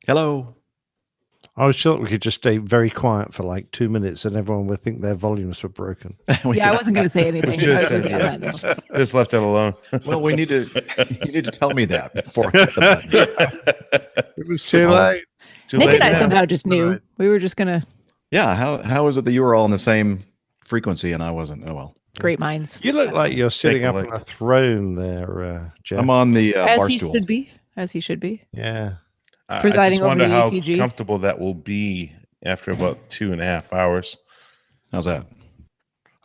Hello. I was sure we could just stay very quiet for like 2 minutes and everyone would think their volumes were broken. Yeah, I wasn't going to say anything. Just left it alone. Well, you need to tell me that before I hit the button. It was too late. Nick and I somehow just knew. We were just going to. Yeah. How is it that you were all in the same frequency and I wasn't? Oh, well. Great minds. You look like you're sitting up on a throne there, Jeff. I'm on the bar stool. As he should be. Yeah. I just wonder how comfortable that will be after about 2.5 hours. How's that?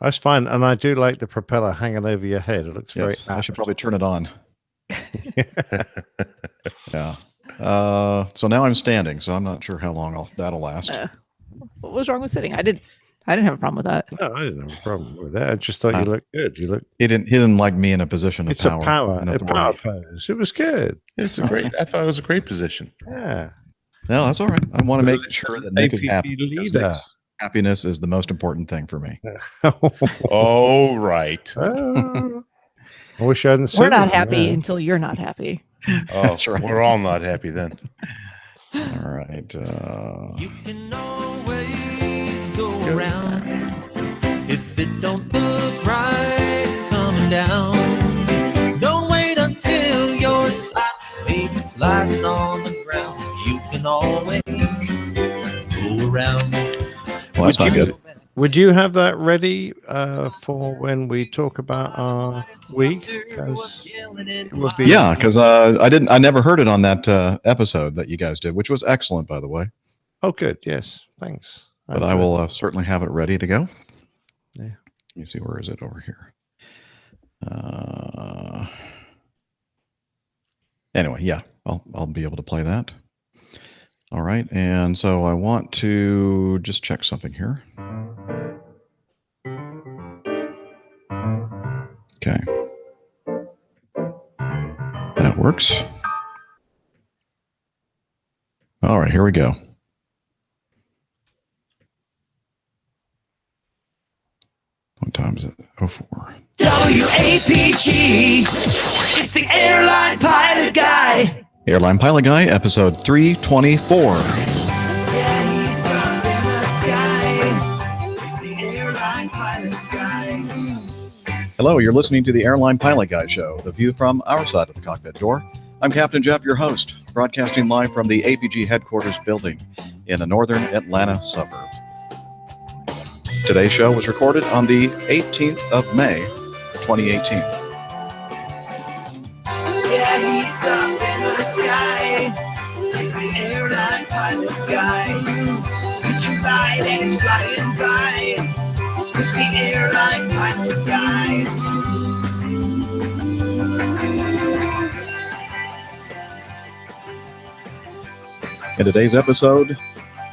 That's fine. And I do like the propeller hanging over your head. It looks very I should probably turn it on. Yeah. So now I'm standing, so I'm not sure how long that'll last. What was wrong with sitting? I didn't have a problem with that. No, I didn't have a problem with that. I just thought you looked good. He didn't like me in a position of power. It's a power pose. It was good. I thought it was a great position. Yeah. No, that's all right. I want to make sure that Nick is happy. Happiness is the most important thing for me. Oh, right. I wish I hadn't seen We're not happy until you're not happy. Oh, right. We're all not happy then. All right. You can always go around if it don't look right coming down. Don't wait until your socks maybe sliding on the ground. You can always go around. Well, that's not good. Would you have that ready for when we talk about our week? Because I never heard it on that episode that you guys did, which was excellent, by the way. Oh, good. Yes, thanks. But I will certainly have it ready to go. Yeah. Let me see, where is it over here? Anyway, yeah, I'll be able to play that. All right, and so I want to just check something here. Okay. That works. All right, here we go. What time is it? 04. WAPG. It's the Airline Pilot Guy. Airline Pilot Guy, episode 324. Yeah, he's up in the sky. It's the Airline Pilot Guy. Hello, you're listening to the Airline Pilot Guy Show, the view from our side of the cockpit door. I'm Captain Jeff, your host, broadcasting live from the APG headquarters building in a northern Atlanta suburb. Today's show was recorded on the 18th of May, 2018. Yeah, he's up in the sky. It's the Airline Pilot Guy. Put your light and he's flying by. The Airline Pilot Guy. In today's episode,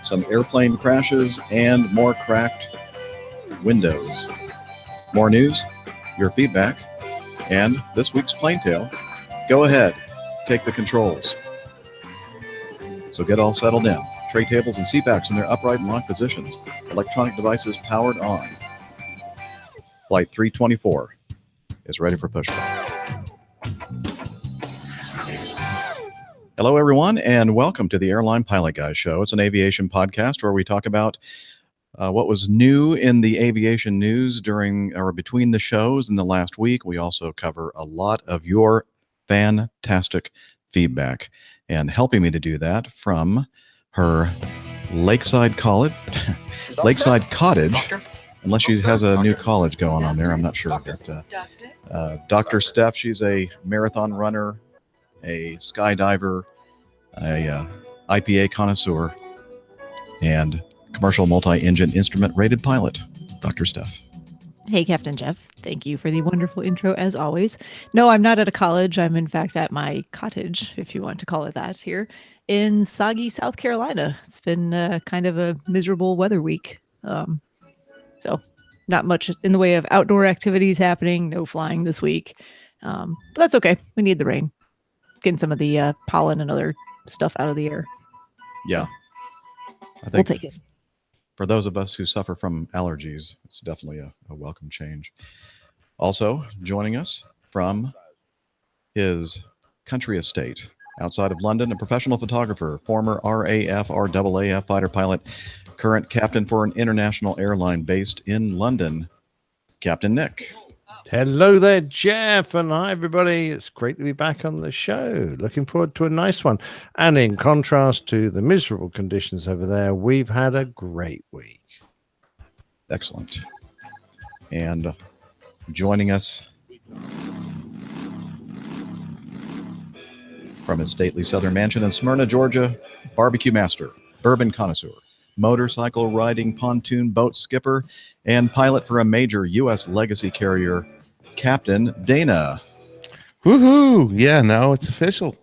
some airplane crashes and more cracked windows. More news, your feedback, and this week's plane tale. Go ahead, take the controls. So get all settled in. Tray tables and seat backs in their upright and locked positions. Electronic devices powered on. Flight 324 is ready for pushback. Hello, everyone, and welcome to the Airline Pilot Guy Show. It's an aviation podcast where we talk about what was new in the aviation news during or between the shows in the last week. We also cover a lot of your fantastic feedback. And helping me to do that from her Lakeside Cottage, unless she has a new college going on there, I'm not sure. But Dr. Steph, she's a marathon runner, a skydiver, a IPA connoisseur, and commercial multi-engine instrument-rated pilot. Dr. Steph. Hey, Captain Jeff. Thank you for the wonderful intro, as always. No, I'm not at a college. I'm, in fact, at my cottage, if you want to call it that, here in soggy South Carolina. It's been kind of a miserable weather week. So not much in the way of outdoor activities happening. No flying this week. But that's okay. We need the rain. Getting some of the pollen and other stuff out of the air. Yeah. I think we'll take it. For those of us who suffer from allergies, it's definitely a welcome change. Also joining us from his country estate outside of London, a professional photographer, former RAF, RAAF fighter pilot, current captain for an international airline based in London, Captain Nick. Hello there, Jeff, and hi, everybody. It's great to be back on the show. Looking forward to a nice one. And in contrast to the miserable conditions over there, we've had a great week. Excellent. And joining us from his stately southern mansion in Smyrna, Georgia, barbecue master, bourbon connoisseur, motorcycle riding pontoon boat skipper, and pilot for a major U.S. legacy carrier, Captain Dana. Woohoo! Yeah, now it's official.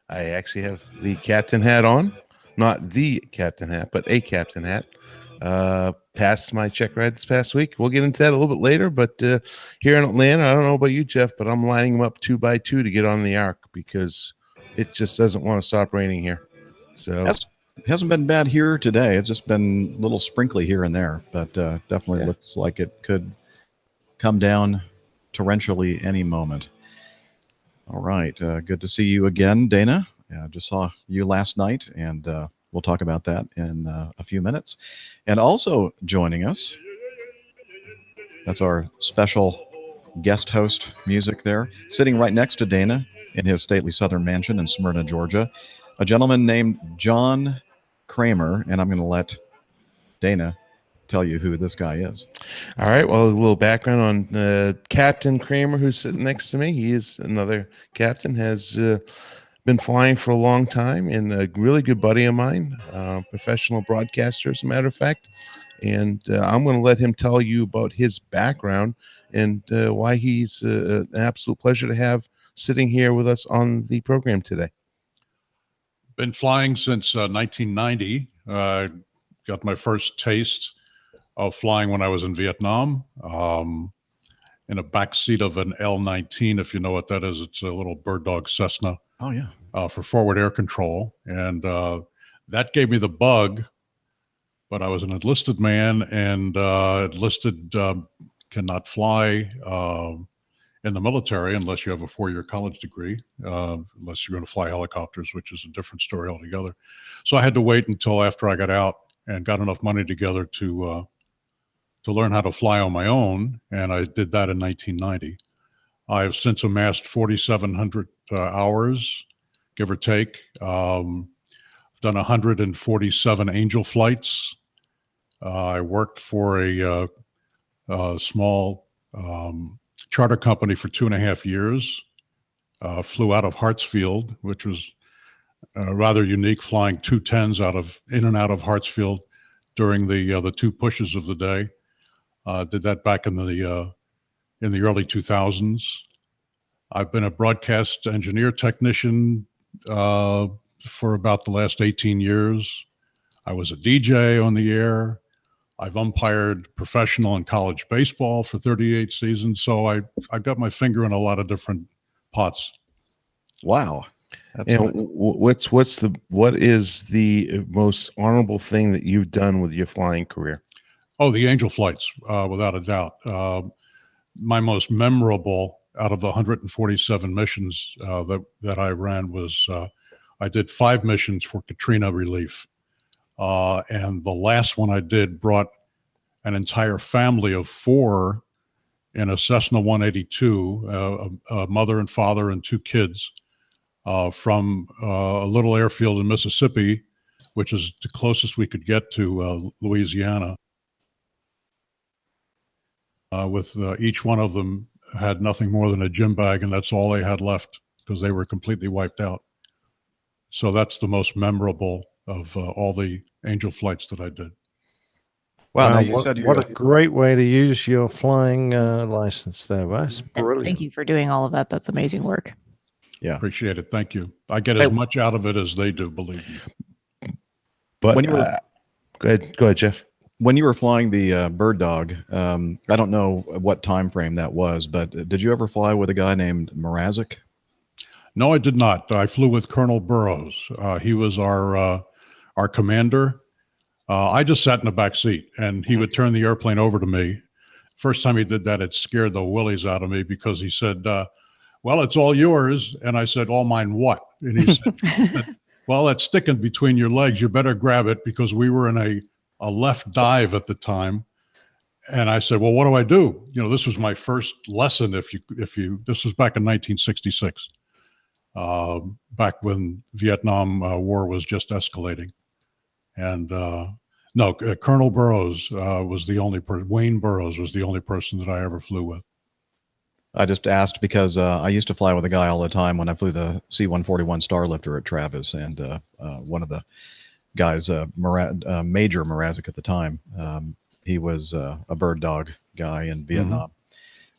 I actually have the captain hat on. Not the captain hat, but a captain hat. Passed my check ride this past week. We'll get into that a little bit later, but here in Atlanta, I don't know about you, Jeff, but I'm lining them up 2 by 2 to get on the ark because it just doesn't want to stop raining here. So it hasn't been bad here today. It's just been a little sprinkly here and there, but definitely looks like it could come down torrentially any moment. All right. Good to see you again, Dana. Just saw you last night, and we'll talk about that in a few minutes. And also joining us, that's our special guest host music there, sitting right next to Dana in his stately southern mansion in Smyrna, Georgia, a gentleman named John Kramer, and I'm going to let Dana tell you who this guy is. All right. Well, a little background on Captain Kramer, who's sitting next to me. He is another captain, has been flying for a long time, and a really good buddy of mine, professional broadcaster, as a matter of fact. And I'm going to let him tell you about his background and why he's an absolute pleasure to have sitting here with us on the program today. Been flying since 1990. Got my first taste of flying when I was in Vietnam, in a back seat of an L-19, if you know what that is. It's a little bird dog Cessna. Oh, yeah. For forward air control. And that gave me the bug, but I was an enlisted man, and enlisted cannot fly in the military unless you have a 4-year college degree, unless you're going to fly helicopters, which is a different story altogether. So I had to wait until after I got out and got enough money together to learn how to fly on my own, and I did that in 1990. I have since amassed 4,700 hours, give or take. Done 147 angel flights. I worked for a small charter company for 2.5 years. Flew out of Hartsfield, which was rather unique, flying 210s in and out of Hartsfield during the 2 pushes of the day. Did that back in the early 2000s. I've been a broadcast engineer technician for about the last 18 years. I was a DJ on the air. I've umpired professional and college baseball for 38 seasons. So I've got my finger in a lot of different pots. Wow. And what is the most honorable thing that you've done with your flying career? Oh, the angel flights, without a doubt. My most memorable out of the 147 missions that I ran was I did 5 missions for Katrina relief. And the last one I did brought an entire family of 4 in a Cessna 182, a mother and father and 2 kids, from a little airfield in Mississippi, which is the closest we could get to Louisiana. With each one of them had nothing more than a gym bag, and that's all they had left because they were completely wiped out. So that's the most memorable of all the angel flights that I did. Wow, what a great way to use your flying license there. That's brilliant. Thank you for doing all of that. That's amazing work. Yeah. Appreciate it. Thank you. I get as much out of it as they do, believe me. But when you were, go ahead, Jeff. When you were flying the bird dog, I don't know what time frame that was, but did you ever fly with a guy named Mrazek? No, I did not. I flew with Colonel Burroughs. He was our commander. I just sat in the back seat, and he would turn the airplane over to me. First time he did that, it scared the willies out of me because he said, well, it's all yours. And I said, all mine what? And he said, well, that's sticking between your legs. You better grab it, because we were in a left dive at the time. And I said, well, what do I do? You know, this was my first lesson. This was back in 1966, back when Vietnam War was just escalating. And no, Colonel Burroughs was the only person, Wayne Burroughs was the only person that I ever flew with. I just asked because I used to fly with a guy all the time when I flew the C-141 Starlifter at Travis, and one of the guys, Major Mrazek at the time, he was a bird dog guy in Vietnam.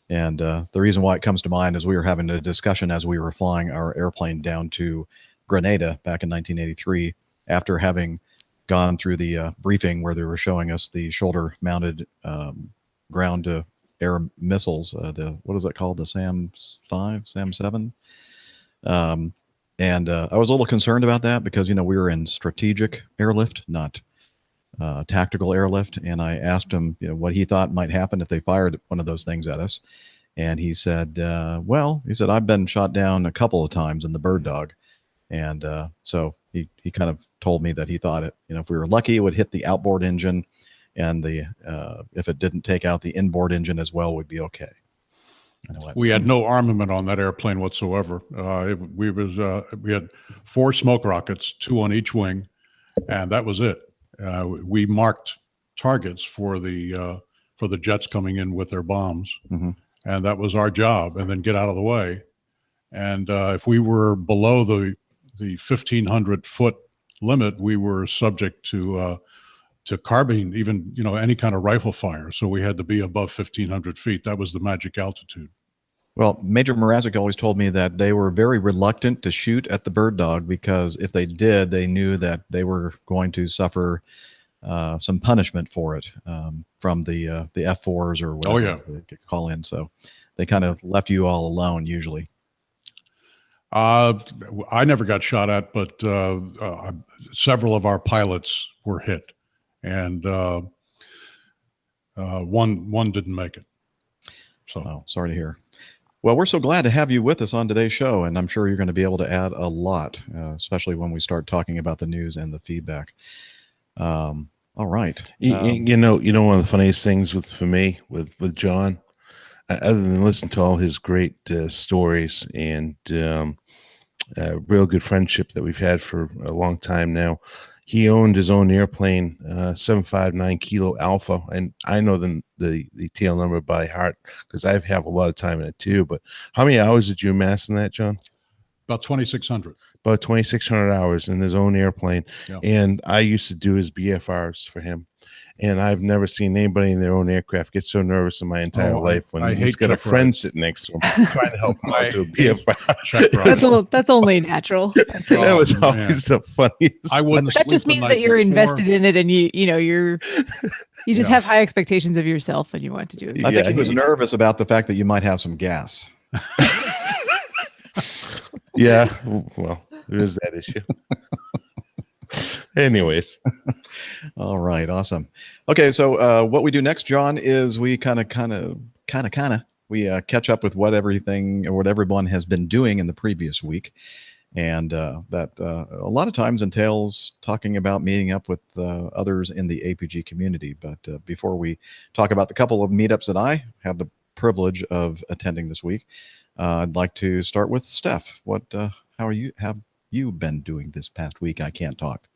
And the reason why it comes to mind is we were having a discussion as we were flying our airplane down to Grenada back in 1983, after having gone through the briefing where they were showing us the shoulder-mounted ground to air missiles, what is it called, the SAM-5, SAM-7, and I was a little concerned about that because we were in strategic airlift, not tactical airlift, and I asked him what he thought might happen if they fired one of those things at us, and he said, I've been shot down a couple of times in the bird dog, and so he kind of told me that he thought if we were lucky, it would hit the outboard engine, and if it didn't take out the inboard engine as well, we'd be okay. We had no armament on that airplane whatsoever. We had 4 smoke rockets, 2 on each wing, and that was it. We marked targets for the jets coming in with their bombs, and that was our job. And then get out of the way. And if we were below the 1,500 foot limit, we were subject to carbine, even any kind of rifle fire. So we had to be above 1,500 feet. That was the magic altitude. Well, Major Mrazek always told me that they were very reluctant to shoot at the bird dog because if they did, they knew that they were going to suffer some punishment for it from the F4s or whatever they could call in. So they kind of left you all alone usually. I never got shot at, but several of our pilots were hit, and one didn't make it. So sorry to hear. Well, we're so glad to have you with us on today's show, and I'm sure you're going to be able to add a lot, especially when we start talking about the news and the feedback. All right. One of the funniest things for me with John, other than listening to all his great stories and real good friendship that we've had for a long time now, he owned his own airplane, 759 Kilo Alpha, and I know the tail number by heart because I have a lot of time in it too. But how many hours did you amass in that, John? about 2,600. About 2,600 hours in his own airplane. Yeah. And I used to do his BFRs for him. And I've never seen anybody in their own aircraft get so nervous in my entire life when he's got a friend sitting next to him trying to help him out to a BFR. That's only natural. That was always the funniest. I wouldn't. That just means that you're invested in it, and you just have high expectations of yourself, and you want to do it. I think he was nervous about the fact that you might have some gas. Yeah, well, there is that issue. Anyways. All right. Awesome. Okay. So what we do next, John, is we kind of we catch up with what everyone has been doing in the previous week. And that a lot of times entails talking about meeting up with others in the APG community. But before we talk about the couple of meetups that I had the privilege of attending this week, I'd like to start with Steph. How have you been doing this past week? I can't talk.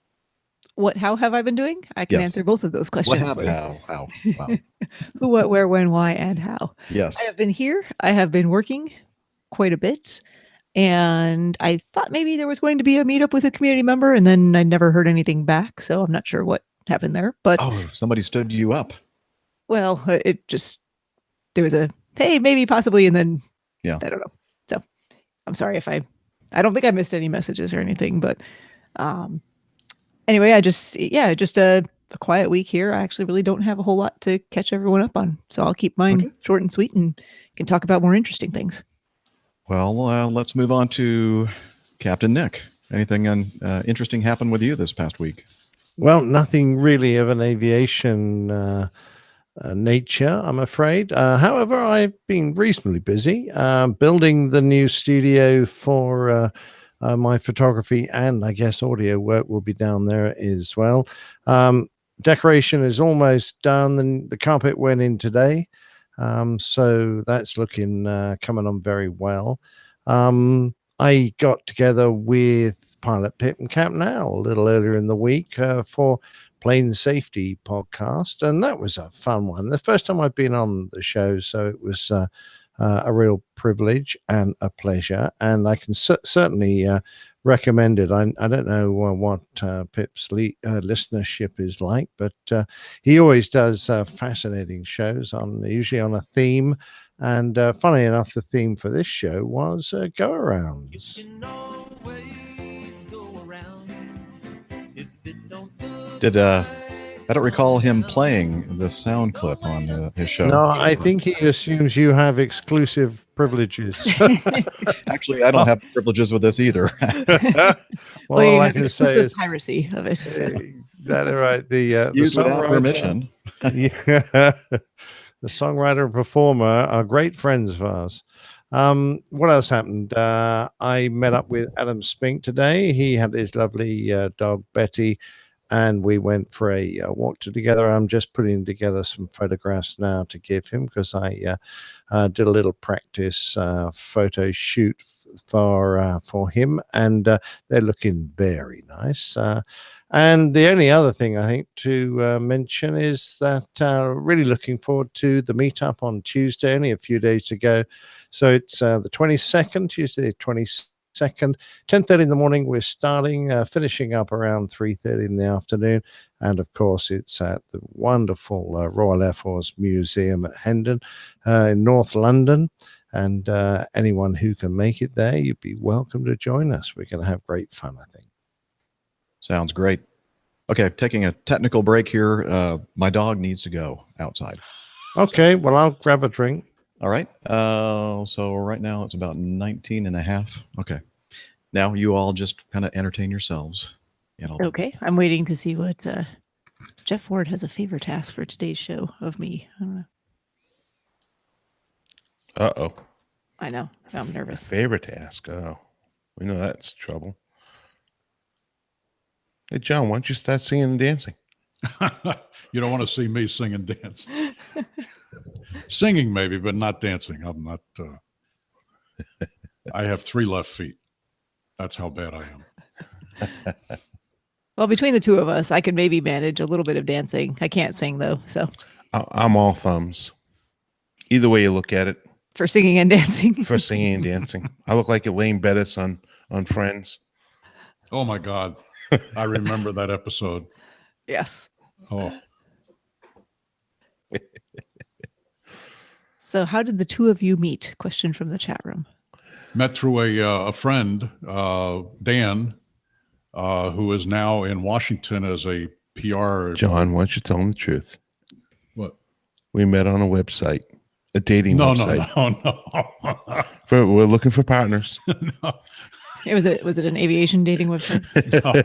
How have I been doing? I can answer both of those questions. How? Wow. Who, what, where, when, why, and how. Yes. I have been here. I have been working quite a bit. And I thought maybe there was going to be a meetup with a community member, and then I never heard anything back. So I'm not sure what happened there. But somebody stood you up. Well, there was a, hey, maybe, possibly, and then I don't know. So I'm sorry if I don't think I missed any messages or anything, but anyway, just a quiet week here. I actually really don't have a whole lot to catch everyone up on. So I'll keep mine short and sweet and can talk about more interesting things. Well, let's move on to Captain Nick. Anything interesting happened with you this past week? Well, nothing really of an aviation nature, I'm afraid. However, I've been reasonably busy building the new studio for My photography and I guess audio work will be down there as well. Decoration is almost done, and the carpet went in today. So that's looking coming on very well. I got together with Pilot Pip and Captain Al a little earlier in the week for Plane Safety podcast, and that was a fun one. The first time I've been on the show, so it was a real privilege and a pleasure, and I can certainly recommend it. I don't know what Pip's listenership is like, but he always does fascinating shows usually on a theme. And funny enough, the theme for this show was go-arounds. Did I don't recall him playing the sound clip on his show. No, I think he assumes you have exclusive privileges. Actually, I don't have privileges with this either. Well, all I can say is piracy of it. So. Exactly right. The Use without permission. Yeah. The songwriter and performer are great friends of ours. What else happened? I met up with Adam Spink today. He had his lovely dog Betty, and we went for a walk together. I'm just putting together some photographs now to give him, because I did a little practice photo shoot for him, and they're looking very nice. And the only other thing I think to mention is that really looking forward to the meetup on Tuesday, only a few days to go. So it's the 22nd, Tuesday the 22nd, 10:30 in the morning. We're starting, finishing up around 3:30 in the afternoon. And of course, it's at the wonderful Royal Air Force Museum at Hendon in North London. And anyone who can make it there, you'd be welcome to join us. We're going to have great fun, I think. Sounds great. Okay, taking a technical break here. My dog needs to go outside. Okay, well, I'll grab a drink. All right. So right now it's about 19 and a half. Okay. Now you all just kind of entertain yourselves. Okay, I'm waiting to see what Jeff Ward has a favor task for today's show of me. I don't know. Uh-oh. I know. I'm nervous. Favorite task. Oh, we know that's trouble. Hey, John, why don't you start singing and dancing? You don't want to see me sing and dance. Singing maybe, but not dancing. I'm not. I have 3 left feet. That's how bad I am. Well, between the two of us, I could maybe manage a little bit of dancing. I can't sing though, so. I'm all thumbs. Either way you look at it. For singing and dancing. For singing and dancing. I look like Elaine Bettis on Friends. Oh my God. I remember that episode. Yes. Oh. So how did the two of you meet? Question from the chat room. Met through a friend, Dan, who is now in Washington as a PR. John, why don't you tell him the truth? What? We met on a website, a dating website. No. We're looking for partners. No. Was it an aviation dating website?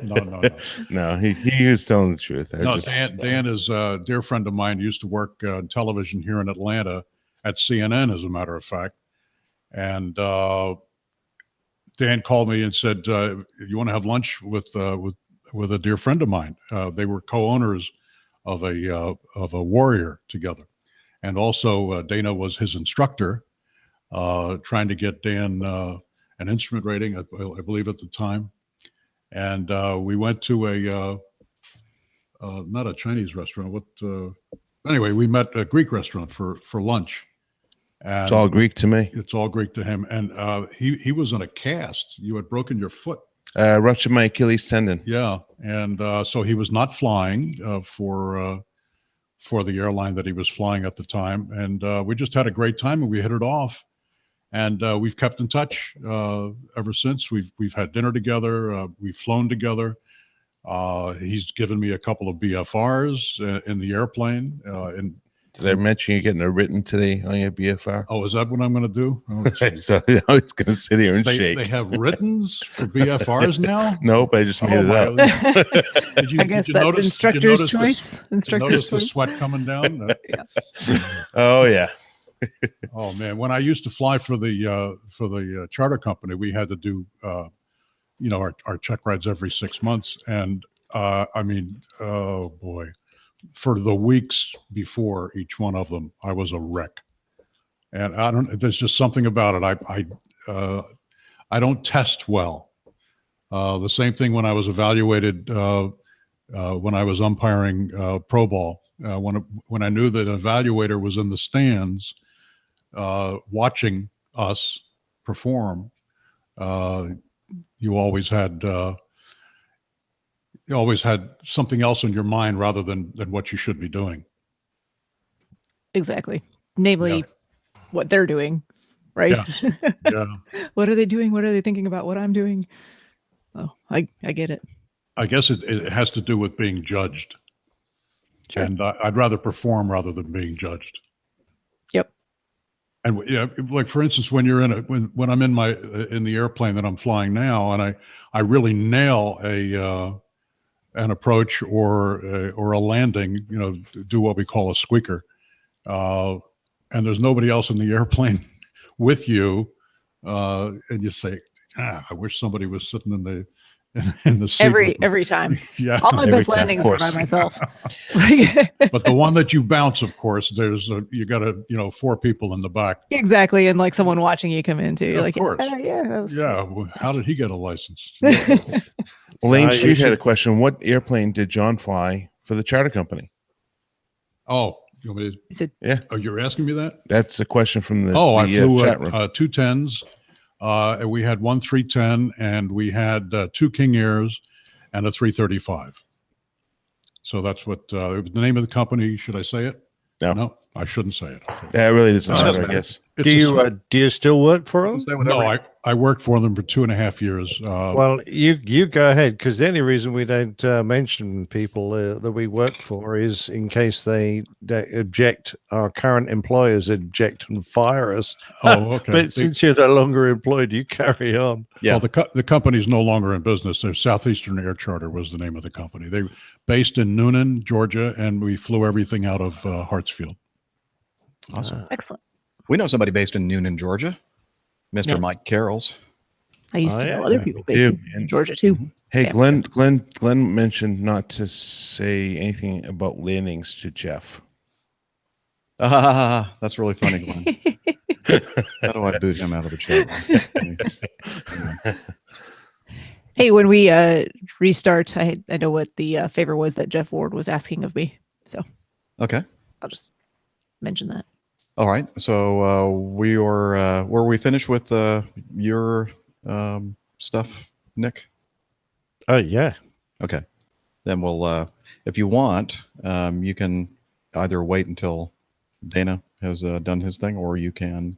No. No, he was telling the truth. Dan is a dear friend of mine. He used to work on television here in Atlanta at CNN, as a matter of fact. And Dan called me and said, "You want to have lunch with a dear friend of mine?" They were co-owners of a Warrior together, and also Dana was his instructor, trying to get Dan an instrument rating, I believe, at the time. And we went to not a Chinese restaurant. Anyway, we met a Greek restaurant for lunch. And it's all Greek to me. It's all Greek to him. And he was in a cast. You had broken your foot. Ruptured my Achilles tendon. Yeah. And so he was not flying for the airline that he was flying at the time. And we just had a great time, and we hit it off. And we've kept in touch ever since. We've had dinner together. We've flown together. He's given me a couple of BFRs in the airplane. Did I mention you're getting a written today on your BFR? Oh, is that what I'm going to do? Oh, so I was going to sit here and shake. They have writtens for BFRs now? Nope, I just made it up. I guess that's instructor's choice. Notice the sweat coming down? Yeah. Oh, yeah. Oh man, when I used to fly for the charter company, we had to do our check rides every 6 months. And I mean, oh boy, for the weeks before each one of them, I was a wreck. And there's just something about it. I don't test well. The same thing when I was evaluated, when I was umpiring pro ball, when I knew that an evaluator was in the stands watching us perform, you always had something else in your mind rather than what you should be doing. Exactly. Namely, Yeah. what they're doing, right? Yeah. What are they doing? What are they thinking about what I'm doing? Oh, I get it. I guess it has to do with being judged. Sure. And I'd rather perform rather than being judged. Yep. And yeah, like for instance, when you're when I'm in the airplane that I'm flying now, and I really nail an approach or a landing, do what we call a squeaker, and there's nobody else in the airplane with you, and you say, I wish somebody was sitting in the seat Every time. Yeah. All my Every best time, landings of are by course. myself. But the one that you bounce, of course, you got 4 people in the back. Exactly. And like someone watching you come in too. You're Of like, course. yeah, that was Yeah. Well, how did he get a license? Lane you Street had should- a question. What airplane did John fly for the charter company? Oh, you want me to, You said, oh, you're asking me that? That's a question from the, I flew chat room. 2 10s. And we had 1 310, and we had 2 King Airs and a 335. So that's what the name of the company. Should I say it? No. I shouldn't say it. Okay. That really doesn't Oh, matter, I that's guess. Do you still work for them? Say whatever. No, I worked for them for 2.5 years. Well, you go ahead, because the only reason we don't mention people that we work for is in case they object, our current employers object and fire us. Oh, okay. But since you're no longer employed, you carry on. Yeah. Well, the company's no longer in business. Their Southeastern Air Charter was the name of the company. They based in Noonan, Georgia, and we flew everything out of Hartsfield. Awesome. excellent. We know somebody based in Noonan, Georgia, Mr. Yeah. Mike Carrolls. I used Oh, to know yeah. other people based Yeah, in and- Georgia too. Hey, Yeah. Glenn mentioned not to say anything about landings to Jeff. That's really funny, Glenn. How do I boot him out of the chat room? Hey, when we restart, I know what the favor was that Jeff Ward was asking of me. So Okay. I'll just mention that. All right. So were we finished with your stuff, Nick? Oh, yeah. Okay. Then we'll, if you want, you can either wait until Dana has done his thing, or you can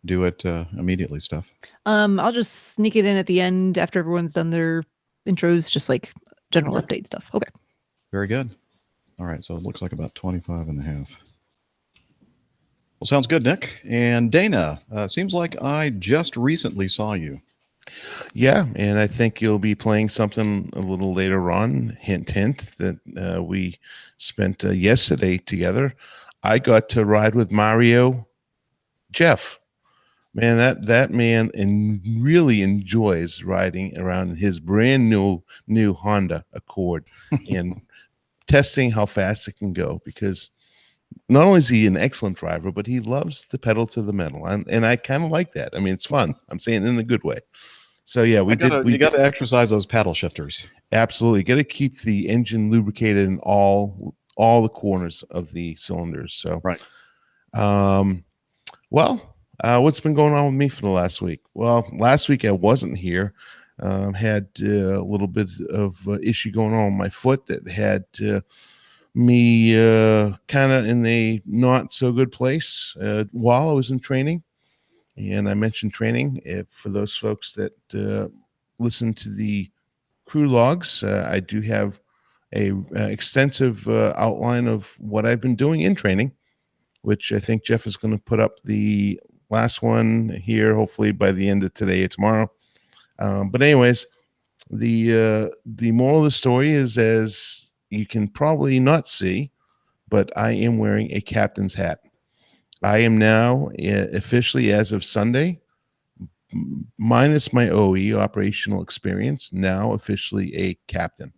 do it immediately, Steph. I'll just sneak it in at the end after everyone's done their intros, just like general update stuff. Okay. Very good. All right. So it looks like about 25 and a half. Well, sounds good, Nick. And Dana, seems like I just recently saw you. Yeah, and I think you'll be playing something a little later on. Hint, hint, that we spent yesterday together. I got to ride with Mario Jeff. Man, that man really enjoys riding around in his brand new Honda Accord and testing how fast it can go, because not only is he an excellent driver, but he loves the pedal to the metal, and I kind of like that. I mean, it's fun. I'm saying it in a good way. So yeah, we You got to exercise those paddle shifters. absolutely got to keep the engine lubricated in all the corners of the cylinders. So Right. What's been going on with me for the last week? Well, last week I wasn't here. Had a little bit of issue going on with my foot that had me kind of in a not so good place while I was in training. And I mentioned training. For those folks that listen to the crew logs, I do have a extensive outline of what I've been doing in training, which I think Jeff is going to put up the last one here, hopefully by the end of today or tomorrow. But anyways, the moral of the story is, as you can probably not see, but I am wearing a captain's hat. I am now officially, as of Sunday, minus my OE operational experience, now officially a captain.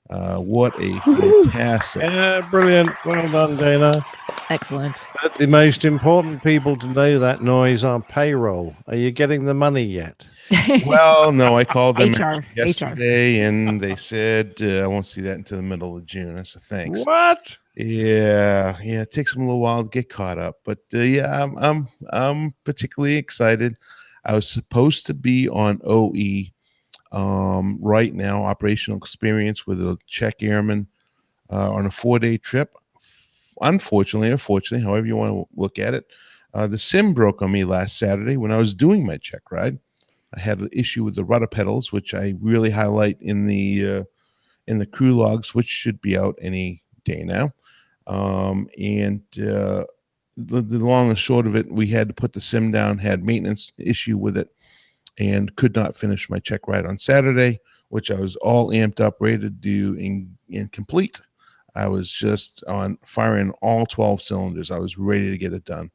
What a fantastic. Yeah, brilliant. Well done, Dana. Excellent. But the most important people to know that noise are payroll. Are you getting the money yet? Well, no, I called them HR. yesterday and they said I won't see that until the middle of June. I said, thanks. What? Yeah, it takes them a little while to get caught up, but yeah, I'm particularly excited. I was supposed to be on OE right now, operational experience with a Czech airman on a 4-day trip. Unfortunately, or fortunately, however you want to look at it, the sim broke on me last Saturday when I was doing my Czech ride. I had an issue with the rudder pedals, which I really highlight in the crew logs, which should be out any day now. The long and short of it, we had to put the sim down, had maintenance issue with it, and could not finish my Czech ride on Saturday, which I was all amped up, ready to do and complete. I was just on firing all 12 cylinders. I was ready to get it done.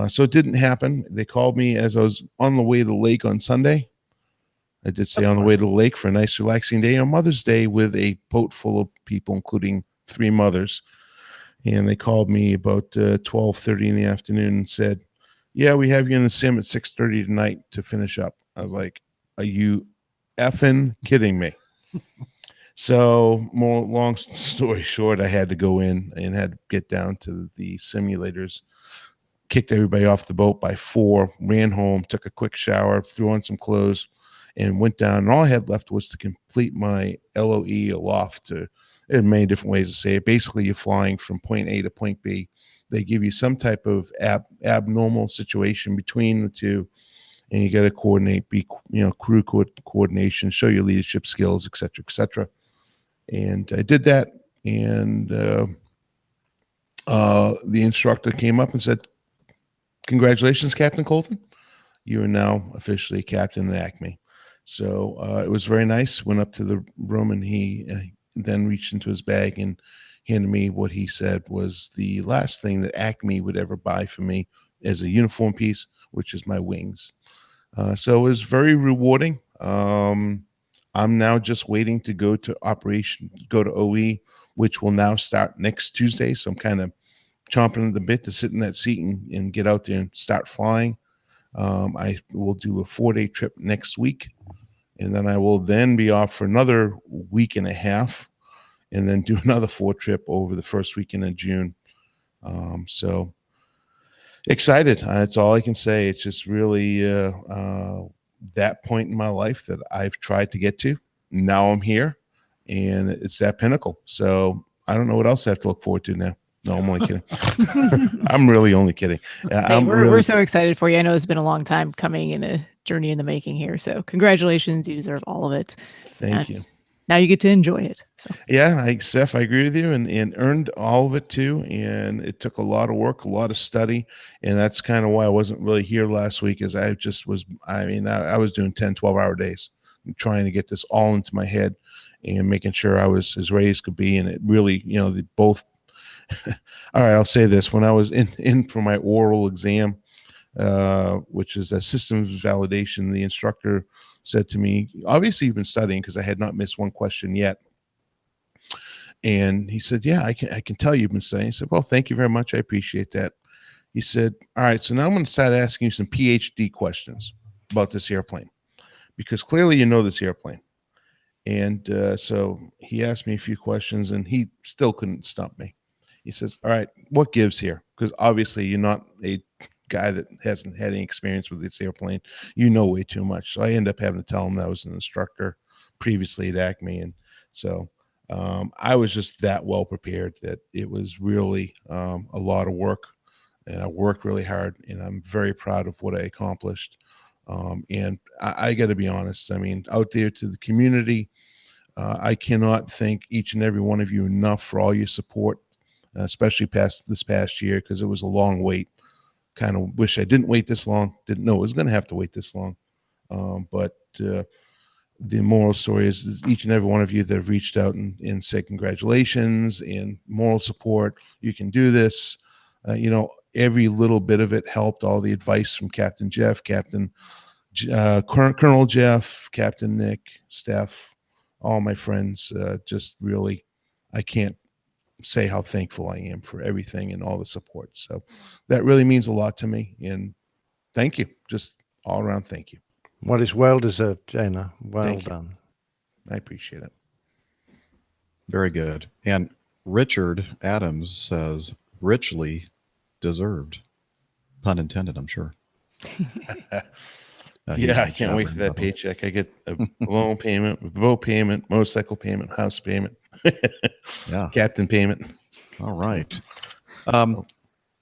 So it didn't happen. They called me as I was on the way to the lake on Sunday. I did say on the way to the lake for a nice relaxing day on Mother's Day with a boat full of people, including 3 mothers. And they called me about 12:30 in the afternoon and said, yeah, we have you in the sim at 6:30 tonight to finish up. I was like, are you effing kidding me? So more long story short, I had to go in and had to get down to the simulators, kicked everybody off the boat by 4, ran home, took a quick shower, threw on some clothes, and went down. And all I had left was to complete my LOE aloft. There are many different ways to say it. Basically, you're flying from point A to point B. They give you some type of abnormal situation between the two, and you got to coordinate, crew coordination, show your leadership skills, et cetera, et cetera. And I did that, and the instructor came up and said, congratulations, Captain Colton. You are now officially captain at Acme. So it was very nice. Went up to the room, and he then reached into his bag and handed me what he said was the last thing that Acme would ever buy for me as a uniform piece, which is my wings. So it was very rewarding. I'm now just waiting to go to OE, which will now start next Tuesday. So I'm kind of chomping at the bit to sit in that seat and get out there and start flying. I will do a 4-day trip next week, and then I will then be off for another week and a half, and then do another 4 trip over the first weekend of June. So excited. That's all I can say. It's just really that point in my life that I've tried to get to. Now I'm here, and it's that pinnacle. So I don't know what else I have to look forward to now. No, I'm only kidding. I'm really only kidding. Hey, we're so excited for you. I know it's been a long time coming and a journey in the making here. So congratulations. You deserve all of it. Thank you. Now you get to enjoy it. So. Yeah, Seth, I agree with you, and earned all of it too. And it took a lot of work, a lot of study. And that's kind of why I wasn't really here last week, is I just was, I was doing 10, 12-hour days, trying to get this all into my head and making sure I was as ready as could be. And it really, they both, all right, I'll say this. When I was in for my oral exam, which is a systems validation, the instructor said to me, obviously you've been studying, because I had not missed one question yet. And he said, yeah, I can tell you've been studying. I said, well, thank you very much. I appreciate that. He said, all right, so now I'm going to start asking you some PhD questions about this airplane, because clearly you know this airplane. And so he asked me a few questions, and he still couldn't stump me. He says, all right, what gives here? Because obviously you're not a guy that hasn't had any experience with this airplane. You know way too much. So I end up having to tell him that I was an instructor previously at Acme. And so I was just that well prepared that it was really a lot of work, and I worked really hard, and I'm very proud of what I accomplished. And I got to be honest. I mean, out there to the community, I cannot thank each and every one of you enough for all your support, especially this past year, because it was a long wait. Kind of wish I didn't wait this long. Didn't know it was going to have to wait this long. But the moral story is each and every one of you that have reached out and said congratulations and moral support. You can do this. Every little bit of it helped. All the advice from Captain Jeff, Captain Colonel Jeff, Captain Nick, Steph, all my friends. Just really, I can't say how thankful I am for everything and all the support. So that really means a lot to me. And thank you. Just all around, thank you. Well, it's well deserved, Jana. Well Thank you. done. I appreciate it. Very good. And Richard Adams says, richly deserved. Pun intended, I'm sure. He's Yeah, in I can't wait for that Chapter. paycheck. I get a loan payment, boat payment, motorcycle payment, house payment, Yeah. captain payment. All right.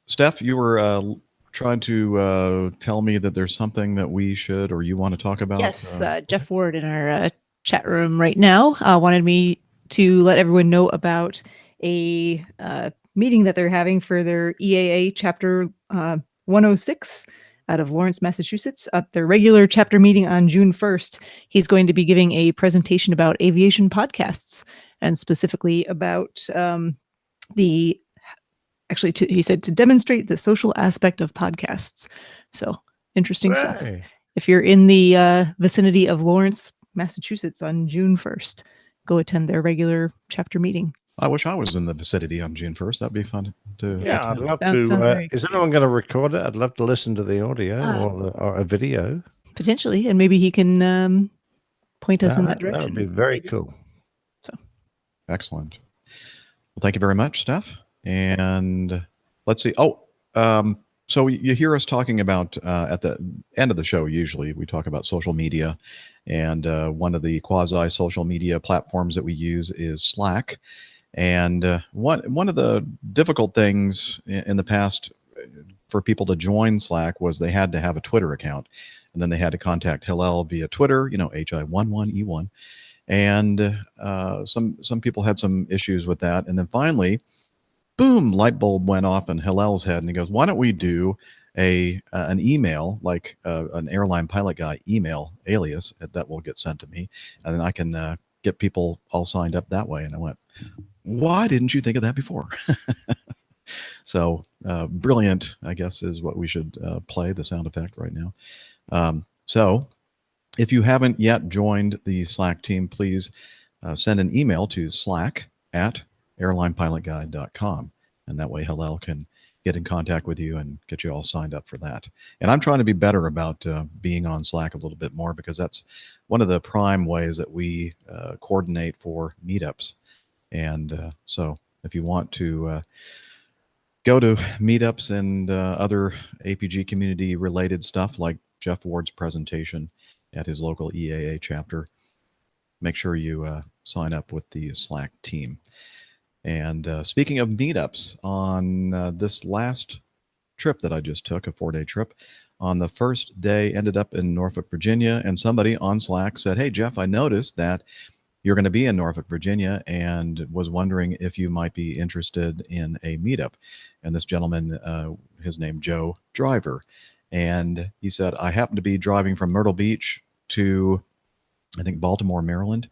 Steph, you were trying to tell me that there's something that we should or you want to talk about. Yes, Jeff Ward in our chat room right now wanted me to let everyone know about a meeting that they're having for their EAA Chapter 106 out of Lawrence, Massachusetts, at their regular chapter meeting on June 1st. He's going to be giving a presentation about aviation podcasts and specifically about he said to demonstrate the social aspect of podcasts. So interesting stuff. Hey. If you're in the vicinity of Lawrence, Massachusetts on June 1st, go attend their regular chapter meeting. I wish I was in the vicinity on June 1st. That'd be fun to Yeah, I'd attend. love That sounds to. very Is anyone going to record it? I'd love to listen to the audio or a video. Potentially, and maybe he can point us in that direction. That would be very Maybe. cool. Excellent. Well, thank you very much, Steph. And let's see. So you hear us talking about at the end of the show, usually we talk about social media. And one of the quasi social media platforms that we use is Slack. And one of the difficult things in the past for people to join Slack was they had to have a Twitter account. And then they had to contact Hillel via Twitter, HI11E1. And some people had some issues with that. And then finally, boom, light bulb went off in Hillel's head. And he goes, why don't we do an email, like an airline pilot guy email alias that will get sent to me. And then I can get people all signed up that way. And I went, why didn't you think of that before? So brilliant, I guess, is what we should play the sound effect right now. So if you haven't yet joined the Slack team, please send an email to slack@airlinepilotguide.com. And that way Hillel can get in contact with you and get you all signed up for that. And I'm trying to be better about being on Slack a little bit more because that's one of the prime ways that we coordinate for meetups. And so if you want to go to meetups and other APG community related stuff like Jeff Ward's presentation at his local EAA chapter, make sure you sign up with the Slack team. And speaking of meetups, on this last trip that I just took, a 4-day trip, on the first day ended up in Norfolk, Virginia, and somebody on Slack said, hey, Jeff, I noticed that you're going to be in Norfolk, Virginia, and was wondering if you might be interested in a meetup. And this gentleman, his name Joe Driver, and he said, I happen to be driving from Myrtle Beach to, I think, Baltimore, Maryland,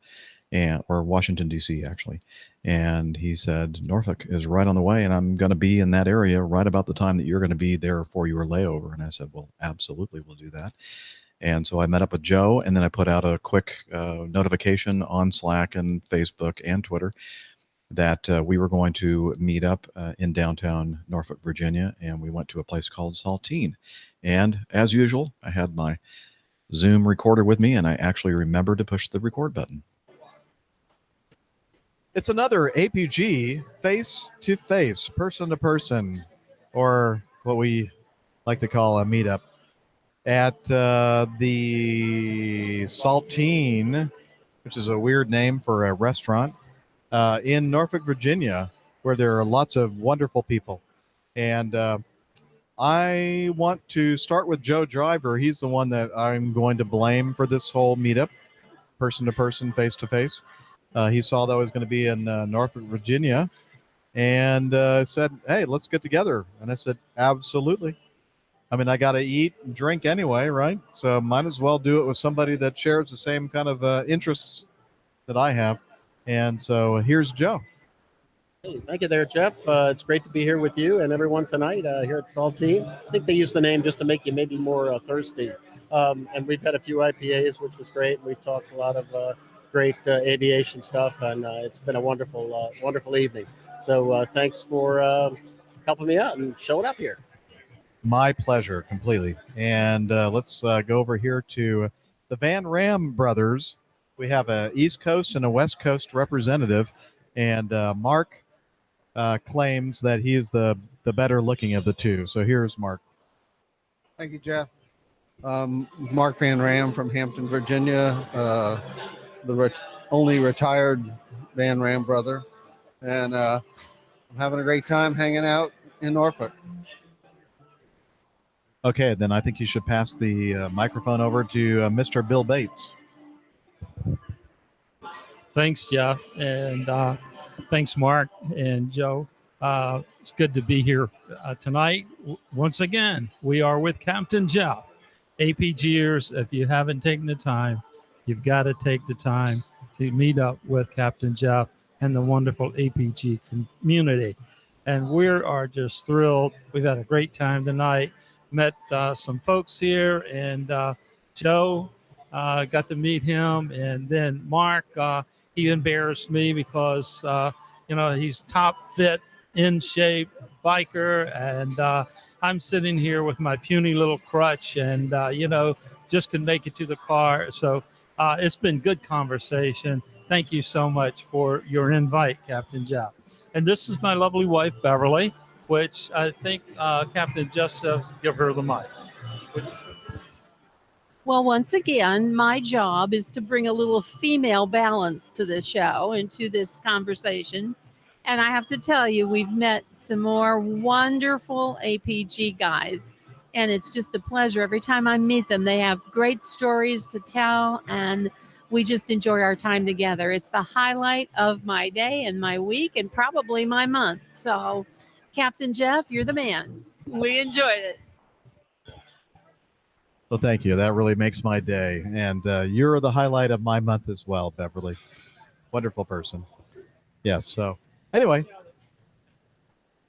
or Washington, D.C., actually. And he said, Norfolk is right on the way, and I'm going to be in that area right about the time that you're going to be there for your layover. And I said, well, absolutely, we'll do that. And so I met up with Joe, and then I put out a quick notification on Slack and Facebook and Twitter that we were going to meet up in downtown Norfolk, Virginia, and we went to a place called Saltine. And as usual, I had my Zoom recorder with me, and I actually remembered to push the record button. It's another APG face-to-face, person-to-person, or what we like to call a meetup at the Saltine, which is a weird name for a restaurant, in Norfolk, Virginia, where there are lots of wonderful people. And I want to start with Joe Driver. He's the one that I'm going to blame for this whole meetup, person-to-person, face-to-face. He saw that I was going to be in Norfolk, Virginia, and said, hey, let's get together. And I said, absolutely. I mean, I got to eat and drink anyway, right? So might as well do it with somebody that shares the same kind of interests that I have. And so here's Joe. Hey, thank you there, Jeff. It's great to be here with you and everyone tonight here at Saltine. I think they use the name just to make you maybe more thirsty. And we've had a few IPAs, which was great. We've talked a lot of great aviation stuff, and it's been a wonderful evening. So thanks for helping me out and showing up here. My pleasure, completely. And let's go over here to the Van Ram brothers. We have a East Coast and a West Coast representative, and Mark claims that he is the better looking of the two. So here's Mark. Thank you, Jeff. Mark Van Ram from Hampton, Virginia, the only retired Van Ram brother. And I'm having a great time hanging out in Norfolk. Okay, then I think you should pass the microphone over to Mr. Bill Bates. Thanks, Jeff, and thanks, Mark and Joe. It's good to be here tonight. Once again, we are with Captain Jeff. APGers, if you haven't taken the time, you've got to take the time to meet up with Captain Jeff and the wonderful APG community. And we are just thrilled. We've had a great time tonight. Met some folks here, and Joe got to meet him, and then Mark. He embarrassed me because, he's top fit, in shape biker. And I'm sitting here with my puny little crutch and, just can make it to the car. So it's been good conversation. Thank you so much for your invite, Captain Jeff. And this is my lovely wife, Beverly, which I think Captain Jeff says, give her the mic. Well, once again, my job is to bring a little female balance to the show and to this conversation. And I have to tell you, we've met some more wonderful APG guys. And it's just a pleasure. Every time I meet them, they have great stories to tell. And we just enjoy our time together. It's the highlight of my day and my week and probably my month. So, Captain Jeff, you're the man. We enjoyed it. Well, thank you. That really makes my day. And you're the highlight of my month as well, Beverly. Wonderful person. Yes. So anyway,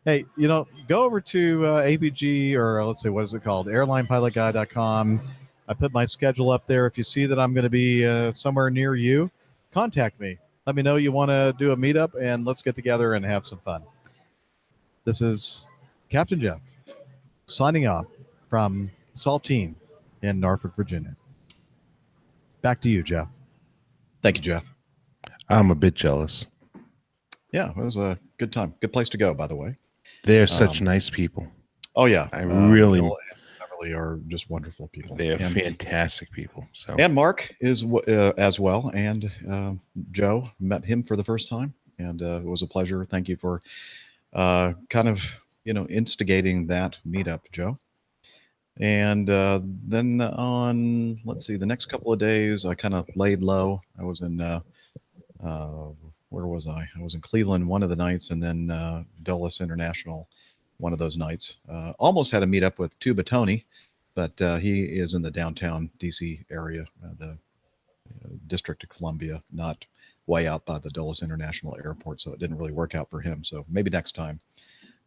hey, go over to APG, or let's say, what is it called? AirlinePilotGuy.com. I put my schedule up there. If you see that I'm going to be somewhere near you, contact me. Let me know you want to do a meetup, and let's get together and have some fun. This is Captain Jeff signing off from Saltine in Norfolk, Virginia. Back to you, Jeff. Thank you, Jeff. I'm a bit jealous. Yeah, it was a good time. Good place to go, by the way. They're such nice people. Oh, yeah. I really Bill and Beverly are just wonderful people. They are fantastic people. So, and Mark is as well. And Joe, met him for the first time. And it was a pleasure. Thank you for kind of, instigating that meetup, Joe. And then on, let's see, the next couple of days, I kind of laid low. I was in, where was I? I was in Cleveland one of the nights, and then Dulles International one of those nights. Almost had a meetup with Tuba Tony, but he is in the downtown DC area, the District of Columbia, not way out by the Dulles International Airport, so it didn't really work out for him. So maybe next time,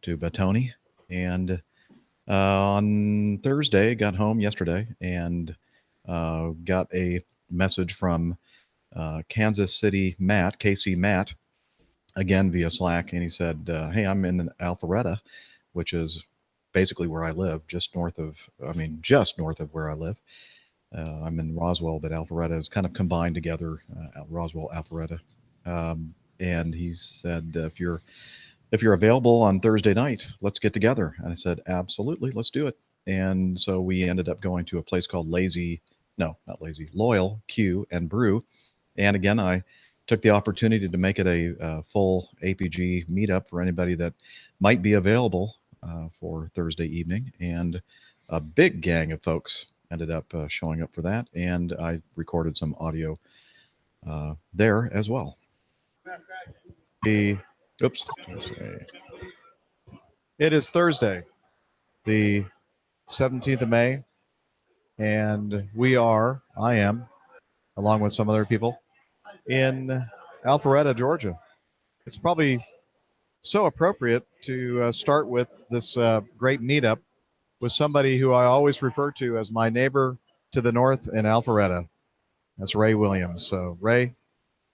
Tuba Tony. And on Thursday, got home yesterday and got a message from Kansas City Matt, KC Matt, again via Slack, and he said, hey, I'm in Alpharetta, which is basically where I live, just north of where I live. I'm in Roswell, but Alpharetta is kind of combined together, Roswell, Alpharetta. And he said, if you're available on Thursday night, let's get together. And I said, absolutely, let's do it. And so we ended up going to a place called Loyal Q and Brew. And again, I took the opportunity to make it a full APG meetup for anybody that might be available for Thursday evening. And a big gang of folks ended up showing up for that. And I recorded some audio there as well. It is Thursday, the 17th of May, and I am, along with some other people, in Alpharetta, Georgia. It's probably so appropriate to start with this great meetup with somebody who I always refer to as my neighbor to the north in Alpharetta. That's Ray Williams. So, Ray,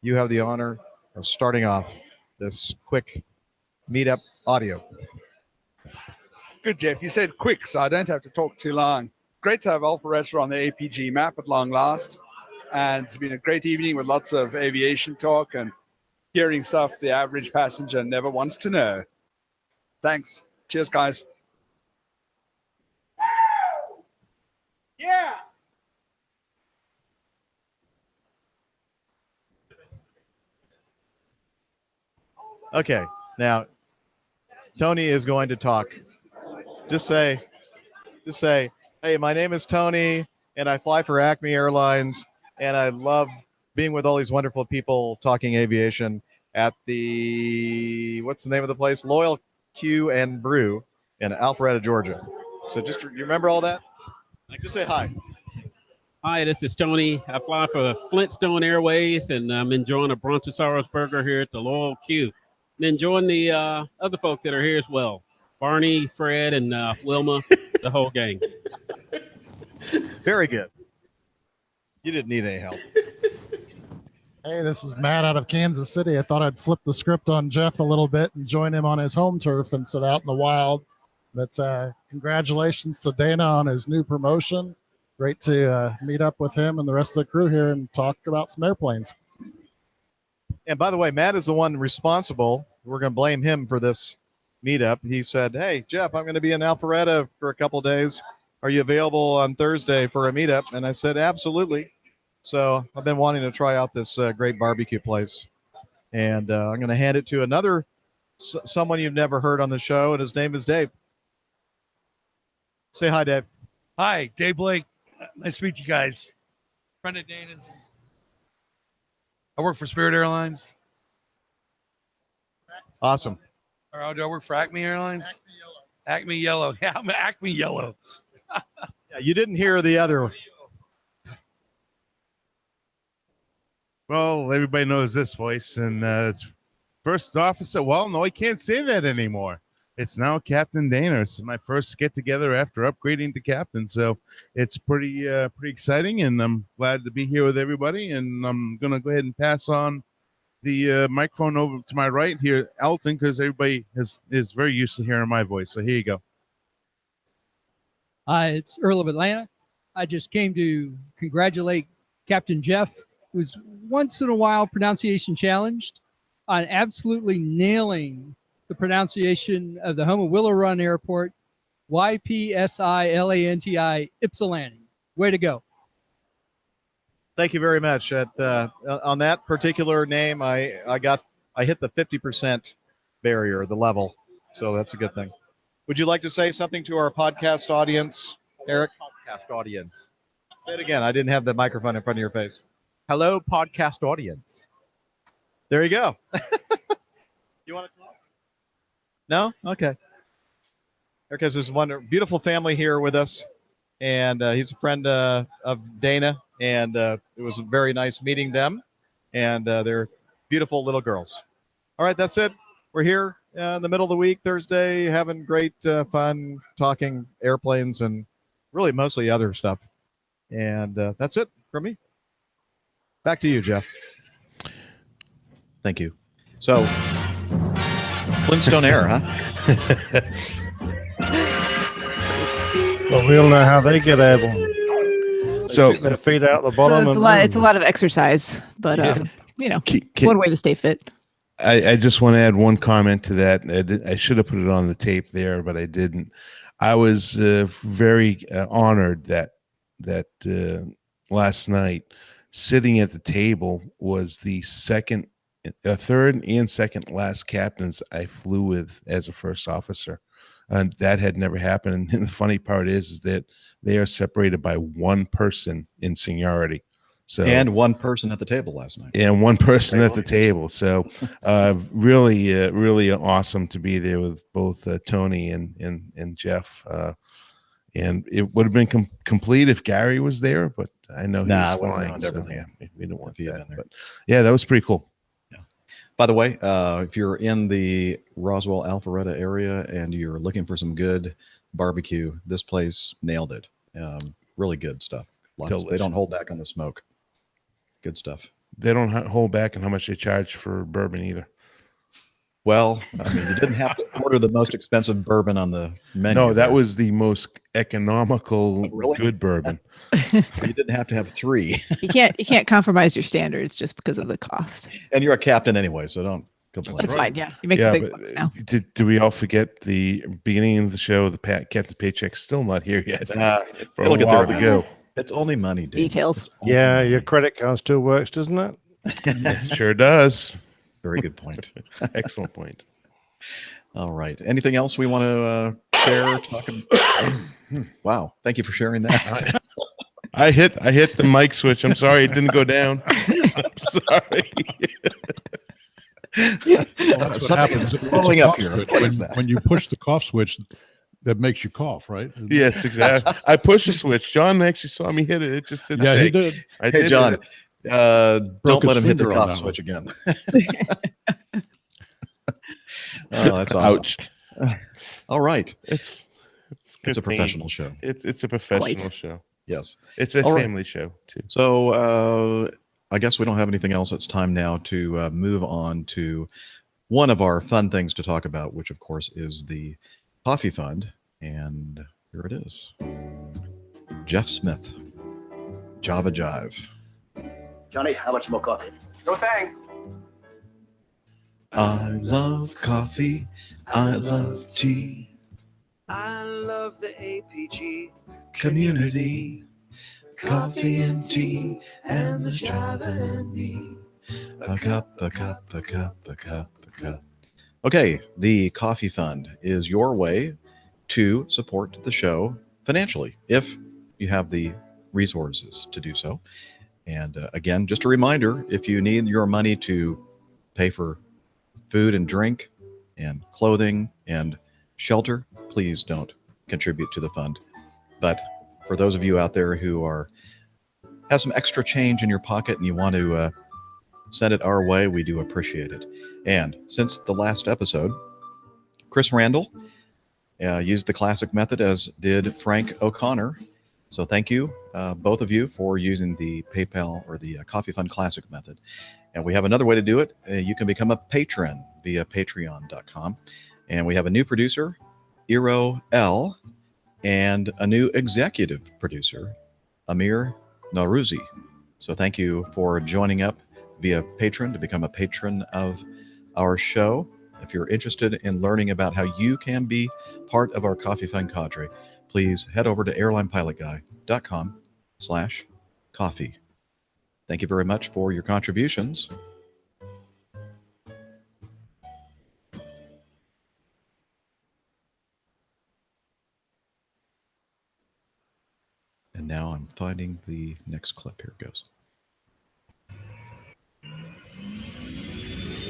you have the honor of starting off this quick meetup audio. Good, Jeff. You said quick, so I don't have to talk too long. Great to have Alpharetta on the APG map at long last. And it's been a great evening with lots of aviation talk and hearing stuff the average passenger never wants to know. Thanks. Cheers, guys. Yeah. Okay, now Tony is going to talk. Just say, hey, my name is Tony, and I fly for Acme Airlines, and I love being with all these wonderful people talking aviation at the, what's the name of the place? Loyal Q and Brew in Alpharetta, Georgia. So just, you remember all that? Just say hi. Hi, this is Tony. I fly for Flintstone Airways, and I'm enjoying a Brontosaurus burger here at the Loyal Q. And enjoying the other folks that are here as well. Barney, Fred, and Wilma, the whole gang. Very good. You didn't need any help. Hey, this is Matt out of Kansas City. I thought I'd flip the script on Jeff a little bit and join him on his home turf instead of out in the wild. But congratulations to Dana on his new promotion. Great to meet up with him and the rest of the crew here and talk about some airplanes. And by the way, Matt is the one responsible. We're going to blame him for this meetup. He said, hey, Jeff, I'm going to be in Alpharetta for a couple days. Are you available on Thursday for a meetup? And I said, absolutely. So I've been wanting to try out this great barbecue place. And I'm going to hand it to someone you've never heard on the show, and his name is Dave. Say hi, Dave. Hi, Dave Blake. Nice to meet you guys. Friend of Dana's. I work for Spirit Airlines. Awesome. Or do I work for Acme Airlines? Acme Yellow. Yeah, I'm Acme Yellow. Yeah, you didn't hear the other one. Well, everybody knows this voice, and it's first officer. Well, no, I can't say that anymore. It's now Captain Dana. It's my first get together after upgrading to captain, so it's pretty exciting, and I'm glad to be here with everybody. And I'm gonna go ahead and pass on the microphone over to my right here, Elton, because everybody is very used to hearing my voice. So here you go. Hi, it's Earl of Atlanta. I just came to congratulate Captain Jeff, who's once in a while pronunciation challenged, on absolutely nailing the pronunciation of the home of Willow Run Airport, YPSILANTI Ypsilanti. Way to go. Thank you very much. On that particular name, I hit the 50% barrier, the level. So that's a good thing. Would you like to say something to our podcast audience, Eric? Podcast audience. Say it again. I didn't have the microphone in front of your face. Hello, podcast audience. There you go. You want to talk? No? Okay. Eric has this beautiful family here with us, and he's a friend of Dana, and it was very nice meeting them, and they're beautiful little girls. All right, that's it. We're here in the middle of the week, Thursday, having great fun, talking airplanes and really mostly other stuff. And that's it for me. Back to you, Jeff. Thank you. So, Flintstone Air, huh? Well, we all know how they get airborne. So their feet out the bottom. It's a lot of exercise, but one way to stay fit. I just want to add one comment to that. I should have put it on the tape there, but I didn't. I was very honored that last night, sitting at the table, was the third and second last captains I flew with as a first officer, and that had never happened. And the funny part is that they are separated by one person in seniority. So, and one person at the table last night. And one person at the table. So really awesome to be there with both Tony and Jeff. And it would have been complete if Gary was there, but I know he was flying. So, yeah, we don't want that. But yeah, that was pretty cool. Yeah. By the way, if you're in the Roswell Alpharetta area and you're looking for some good barbecue, this place nailed it. Really good stuff. They Delicious. don't hold back on the smoke. Good stuff. They don't hold back on how much they charge for bourbon either. Well, I mean, you didn't have to order the most expensive bourbon on the menu. No, that there. was the most economical, really? good bourbon. You didn't have to have 3. You can't compromise your standards just because of the cost. And you're a captain anyway, so don't complain. That's fine. Yeah, you make the big bucks now. Do we all forget the beginning of the show? The Captain's Paycheck's still not here yet. For a Look at while there. to go. It's only money, dude. Details. Yeah, your credit card still works, doesn't it? It sure does. Very good point. Excellent point. All right. Anything else we want to share? Wow. Thank you for sharing that. I hit the mic switch. I'm sorry it didn't go down. I'm sorry. Well, that's what happens. It's a blowing up cough here. switch. What is that? When you push the cough switch, that makes you cough, right? Yes, exactly. I pushed the switch. John actually saw me hit it. It just didn't Yeah, take. he did. Hey, John, don't let him hit the finger on cough that switch again. Oh, that's awesome. Ouch. All right. It's a good professional pain. show. It's a professional show. Yes. It's a All right. family show too. So I guess we don't have anything else. It's time now to move on to one of our fun things to talk about, which of course is the Coffee Fund. And here it is. Jeff Smith, Java Jive. Johnny, how much more coffee? No thanks. I love coffee. I love tea. I love the APG Community. Coffee and tea. and the Java and me. A cup, a cup, a cup, a cup, a cup. Okay, the Coffee Fund is your way to support the show financially if you have the resources to do so. And again, just a reminder, if you need your money to pay for food and drink and clothing and shelter, please don't contribute to the fund. But for those of you out there who have some extra change in your pocket and you want to send it our way, we do appreciate it. And since the last episode, Chris Randall used the classic method, as did Frank O'Connor. So thank you, both of you, for using the PayPal or the Coffee Fund Classic method. And we have another way to do it. You can become a patron via patreon.com. And we have a new producer, Iro L, and a new executive producer, Amir Naruzi. So thank you for joining up via Patreon to become a patron of our show. If you're interested in learning about how you can be part of our Coffee Fund cadre, please head over to airlinepilotguy.com/coffee. Thank you very much for your contributions. And now I'm finding the next clip. Here it goes.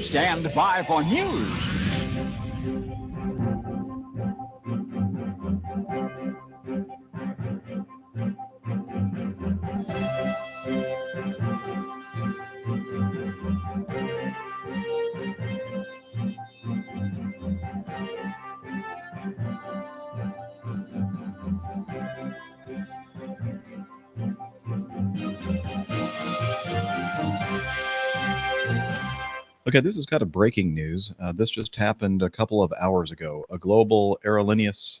Stand by for news. Okay, this is kind of breaking news. This just happened a couple of hours ago. A global aerolíneas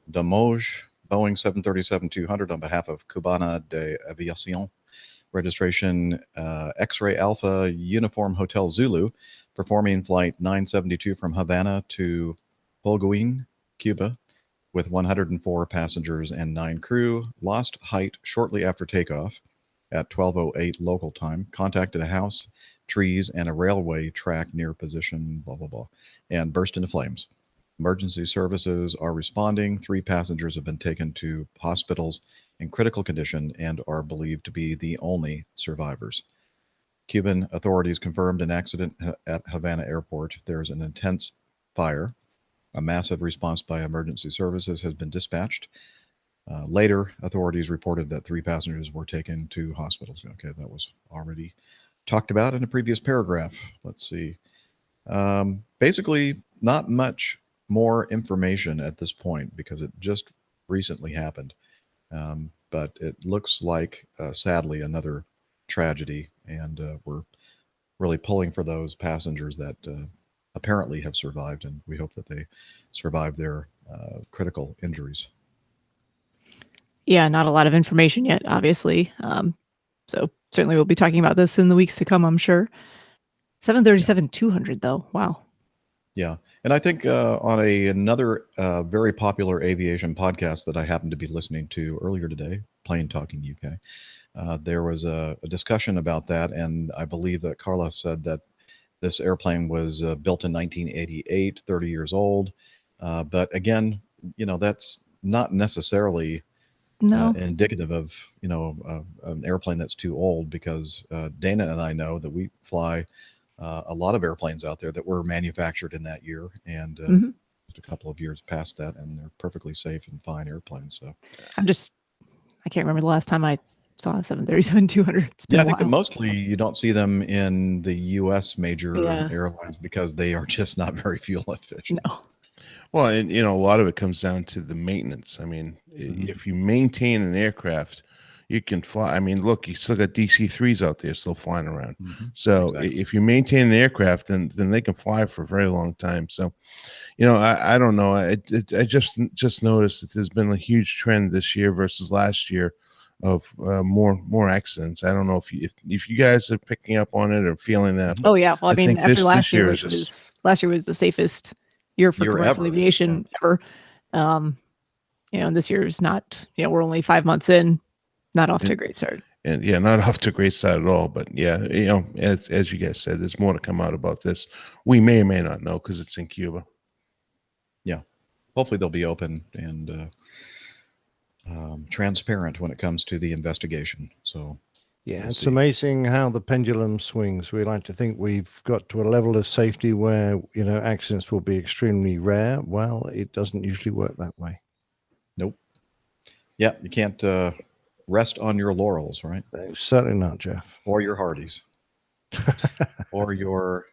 Damoge Boeing 737-200 on behalf of Cubana de Aviation, registration X-Ray Alpha Uniform Hotel Zulu, performing flight 972 from Havana to Holguin, Cuba, with 104 passengers and 9 crew, lost height shortly after takeoff at 12:08 local time, contacted a house, trees, and a railway track near position, blah, blah, blah, and burst into flames. Emergency services are responding. 3 passengers have been taken to hospitals in critical condition and are believed to be the only survivors. Cuban authorities confirmed an accident at Havana Airport. There's an intense fire. A massive response by emergency services has been dispatched. Later, authorities reported that 3 passengers were taken to hospitals. Okay, that was already talked about in a previous paragraph. Let's see. Basically, not much more information at this point because it just recently happened. But it looks like, sadly, another tragedy, and we're really pulling for those passengers that apparently have survived, and we hope that they survive their critical injuries. Yeah, not a lot of information yet, obviously. So certainly we'll be talking about this in the weeks to come, I'm sure. 737-200, though. Wow. Yeah, and I think on another very popular aviation podcast that I happened to be listening to earlier today, Plane Talking UK, there was a discussion about that, and I believe that Carla said that this airplane was built in 1988, 30 years old. But again, that's not necessarily indicative of, an airplane that's too old, because Dana and I know that we fly a lot of airplanes out there that were manufactured in that year, and just a couple of years past that, and they're perfectly safe and fine airplanes. So I can't remember the last time I saw a 737-200. It's been yeah, a I think that while. mostly you don't see them in the U.S. major Yeah. airlines because they are just not very fuel efficient. No. Well, and a lot of it comes down to the maintenance. I mean, if you maintain an aircraft, you can fly. I mean, look, you still got DC-3s out there still flying around. So if you maintain an aircraft, then they can fly for a very long time. So, I don't know. I just noticed that there's been a huge trend this year versus last year of more accidents. I don't know if you guys are picking up on it or feeling that. Oh yeah. Well, I mean, think after last year, is just last year was the safest year for Year commercial ever. aviation ever. And this year is not. We're only 5 months in, not off to a great start. and yeah, not off to a great start at all. But yeah, as you guys said, there's more to come out about this. We may or may not know because it's in Cuba. Yeah, hopefully they'll be open and transparent when it comes to the investigation. So Yeah, we'll it's see. amazing how the pendulum swings. We like to think we've got to a level of safety where, accidents will be extremely rare. Well, it doesn't usually work that way. Nope. Yeah, you can't rest on your laurels, right? Certainly not, Jeff. Or your Hardees. Or your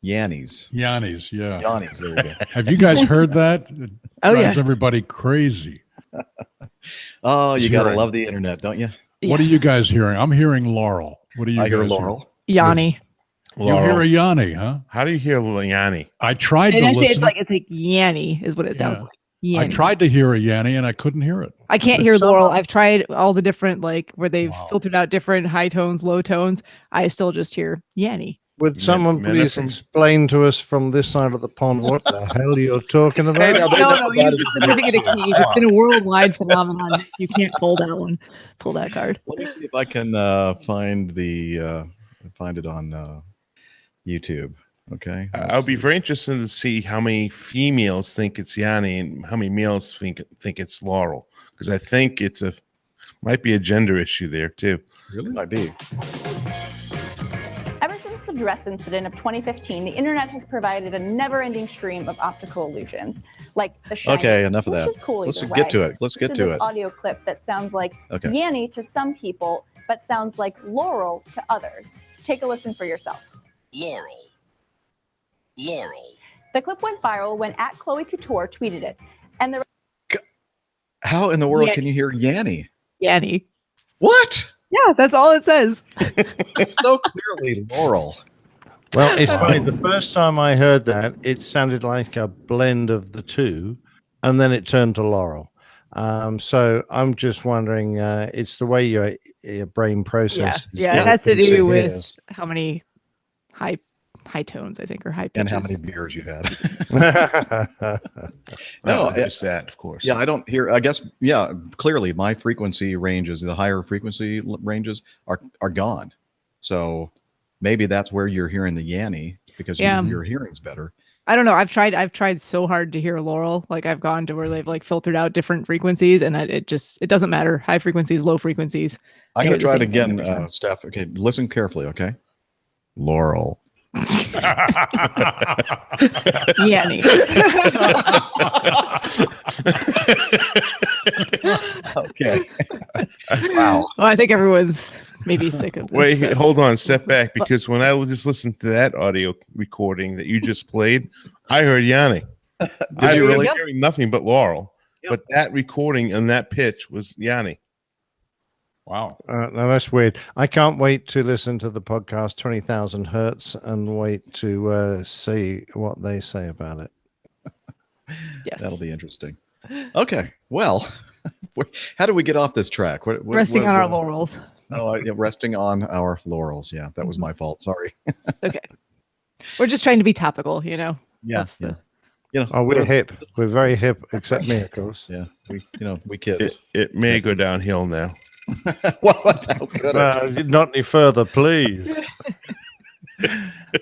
Yannies. Yannies, yeah. Yannies, there we go. Have you guys heard that? It Oh, drives yeah. everybody crazy. Oh, you gotta Hearing. love the internet, don't you? What are you guys hearing? I'm hearing Laurel. What are you I hear guys Laurel. Yanni. You hear a Yanni, huh? How do you hear Yanni? I tried And to actually, listen. it's like Yanni is what it sounds Yeah. like. I Yanni. tried to hear a Yanni and I couldn't hear it. I can't hear Laurel. I've tried all the different, where they've filtered out different high tones, low tones. I still just hear Yanni. Would someone men please from- explain to us from this side of the pond what the hell you're talking about? Hey, now they know No, about you're it. just living in a cave. It's been a worldwide phenomenon. You can't pull that one. Pull that card. Let me see if I can find it on YouTube. Okay. I'll be very interested to see how many females think it's Yanni and how many males think it's Laurel, because I think might be a gender issue there too. Really? Might be. Ever since the dress incident of 2015, the internet has provided a never-ending stream of optical illusions, like the shiny, Okay, enough of which that. is cool Let's either get way. to it. Let's get Listen to this it. audio clip that sounds like Okay. Yanni to some people, but sounds like Laurel to others. Take a listen for yourself. Laurel. The clip went viral when @Chloe Couture tweeted it, and the How in the world Yanni. can you hear Yanni? Yanni. What? Yeah, that's all it says. It's so clearly Laurel. Well, it's funny. The first time I heard that, it sounded like a blend of the two, and then it turned to Laurel. So I'm just wondering, it's the way your brain processes. Yeah, it what has to thinks it do with hears. how many high tones, I think, or high pitches. And how many beers you had. No, No, it's that, of course. Yeah, I don't hear. I guess, yeah, clearly my frequency ranges, the higher frequency ranges are gone. So maybe that's where you're hearing the Yanni because Yeah. your hearing's better. I don't know. I've tried so hard to hear Laurel. Like I've gone to where they've filtered out different frequencies, and it doesn't matter. High frequencies, low frequencies. I'm I going to hear try the it same thing again, every time. Steph. Okay, listen carefully, okay? Laurel. Yanni. Okay. Wow. Well, I think everyone's maybe sick of this. Wait, so- hold on, step back, because when I just listened to that audio recording that you just played, I heard Yanni. I you was really? hearing nothing but Laurel, but that recording and that pitch was Yanni. Wow. No, that's weird. I can't wait to listen to the podcast 20,000 Hertz and wait to see what they say about it. Yes. That'll be interesting. Okay. Well, how do we get off this track? What Resting was, on our laurels. Oh, yeah, resting on our laurels. Yeah, that was my fault. Sorry. Okay. We're just trying to be topical, you know. Yeah. That's Yeah. the- You know, Oh, we're hip. We're very hip, That's except right. me, of course. Yeah. We kids. It may go downhill now. How could it? Not any further, please.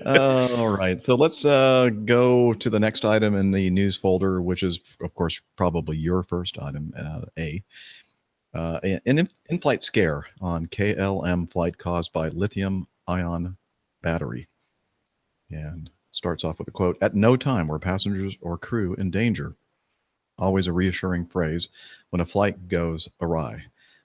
All right. So let's go to the next item in the news folder, which is, of course, probably your first item, an in-flight scare on KLM flight caused by lithium-ion battery. And starts off with a quote, "At no time were passengers or crew in danger." Always a reassuring phrase when a flight goes awry.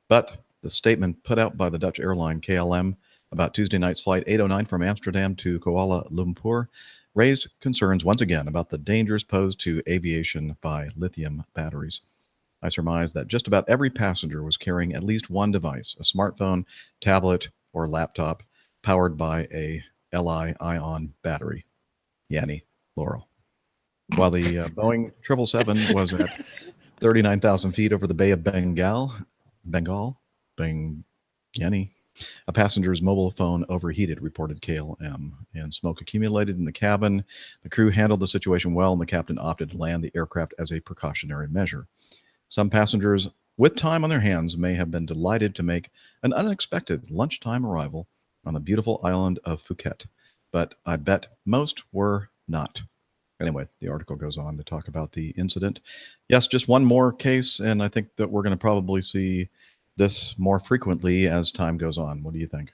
But the statement put out by the Dutch airline KLM about Tuesday night's flight 809 from Amsterdam to Kuala Lumpur raised concerns once again about the dangers posed to aviation by lithium batteries. I surmise that just about every passenger was carrying at least one device, a smartphone, tablet, or laptop powered by a Li-ion battery. Yanni, Laurel. While the Boeing 777 was at 39,000 feet over the Bay of Yanni, a passenger's mobile phone overheated, reported KLM, and smoke accumulated in the cabin. The crew handled the situation well, and the captain opted to land the aircraft as a precautionary measure. Some passengers with time on their hands may have been delighted to make an unexpected lunchtime arrival on the beautiful island of Phuket, but I bet most were not. Anyway, the article goes on to talk about the incident. Yes, just one more case, and I think that we're going to probably see this more frequently as time goes on. What do you think?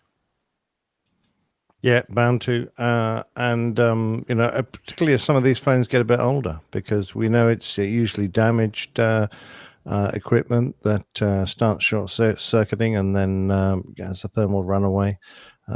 Yeah, bound to. Particularly as some of these phones get a bit older, because we know it's usually damaged equipment that starts short-circuiting and then has a thermal runaway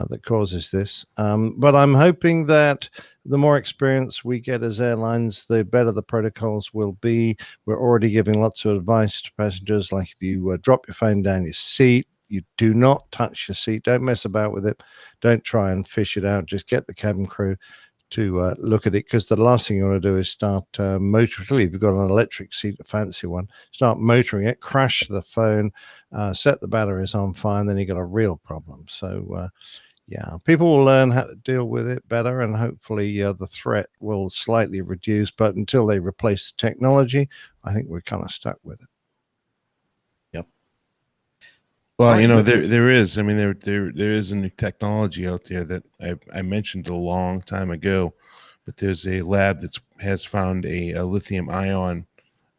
that causes this. But I'm hoping that the more experience we get as airlines, the better the protocols will be. We're already giving lots of advice to passengers, like if you drop your phone down your seat, you do not touch your seat. Don't mess about with it. Don't try and fish it out. Just get the cabin crew to look at it, because the last thing you want to do is start motoring. Particularly if you've got an electric seat, a fancy one, start motoring it, crash the phone, set the batteries on fire, and then you got a real problem. So, yeah, people will learn how to deal with it better, and hopefully the threat will slightly reduce. But until they replace the technology, I think we're kind of stuck with it. Well, there is. I mean, there is a new technology out there that I mentioned a long time ago, but there's a lab that has found a lithium ion,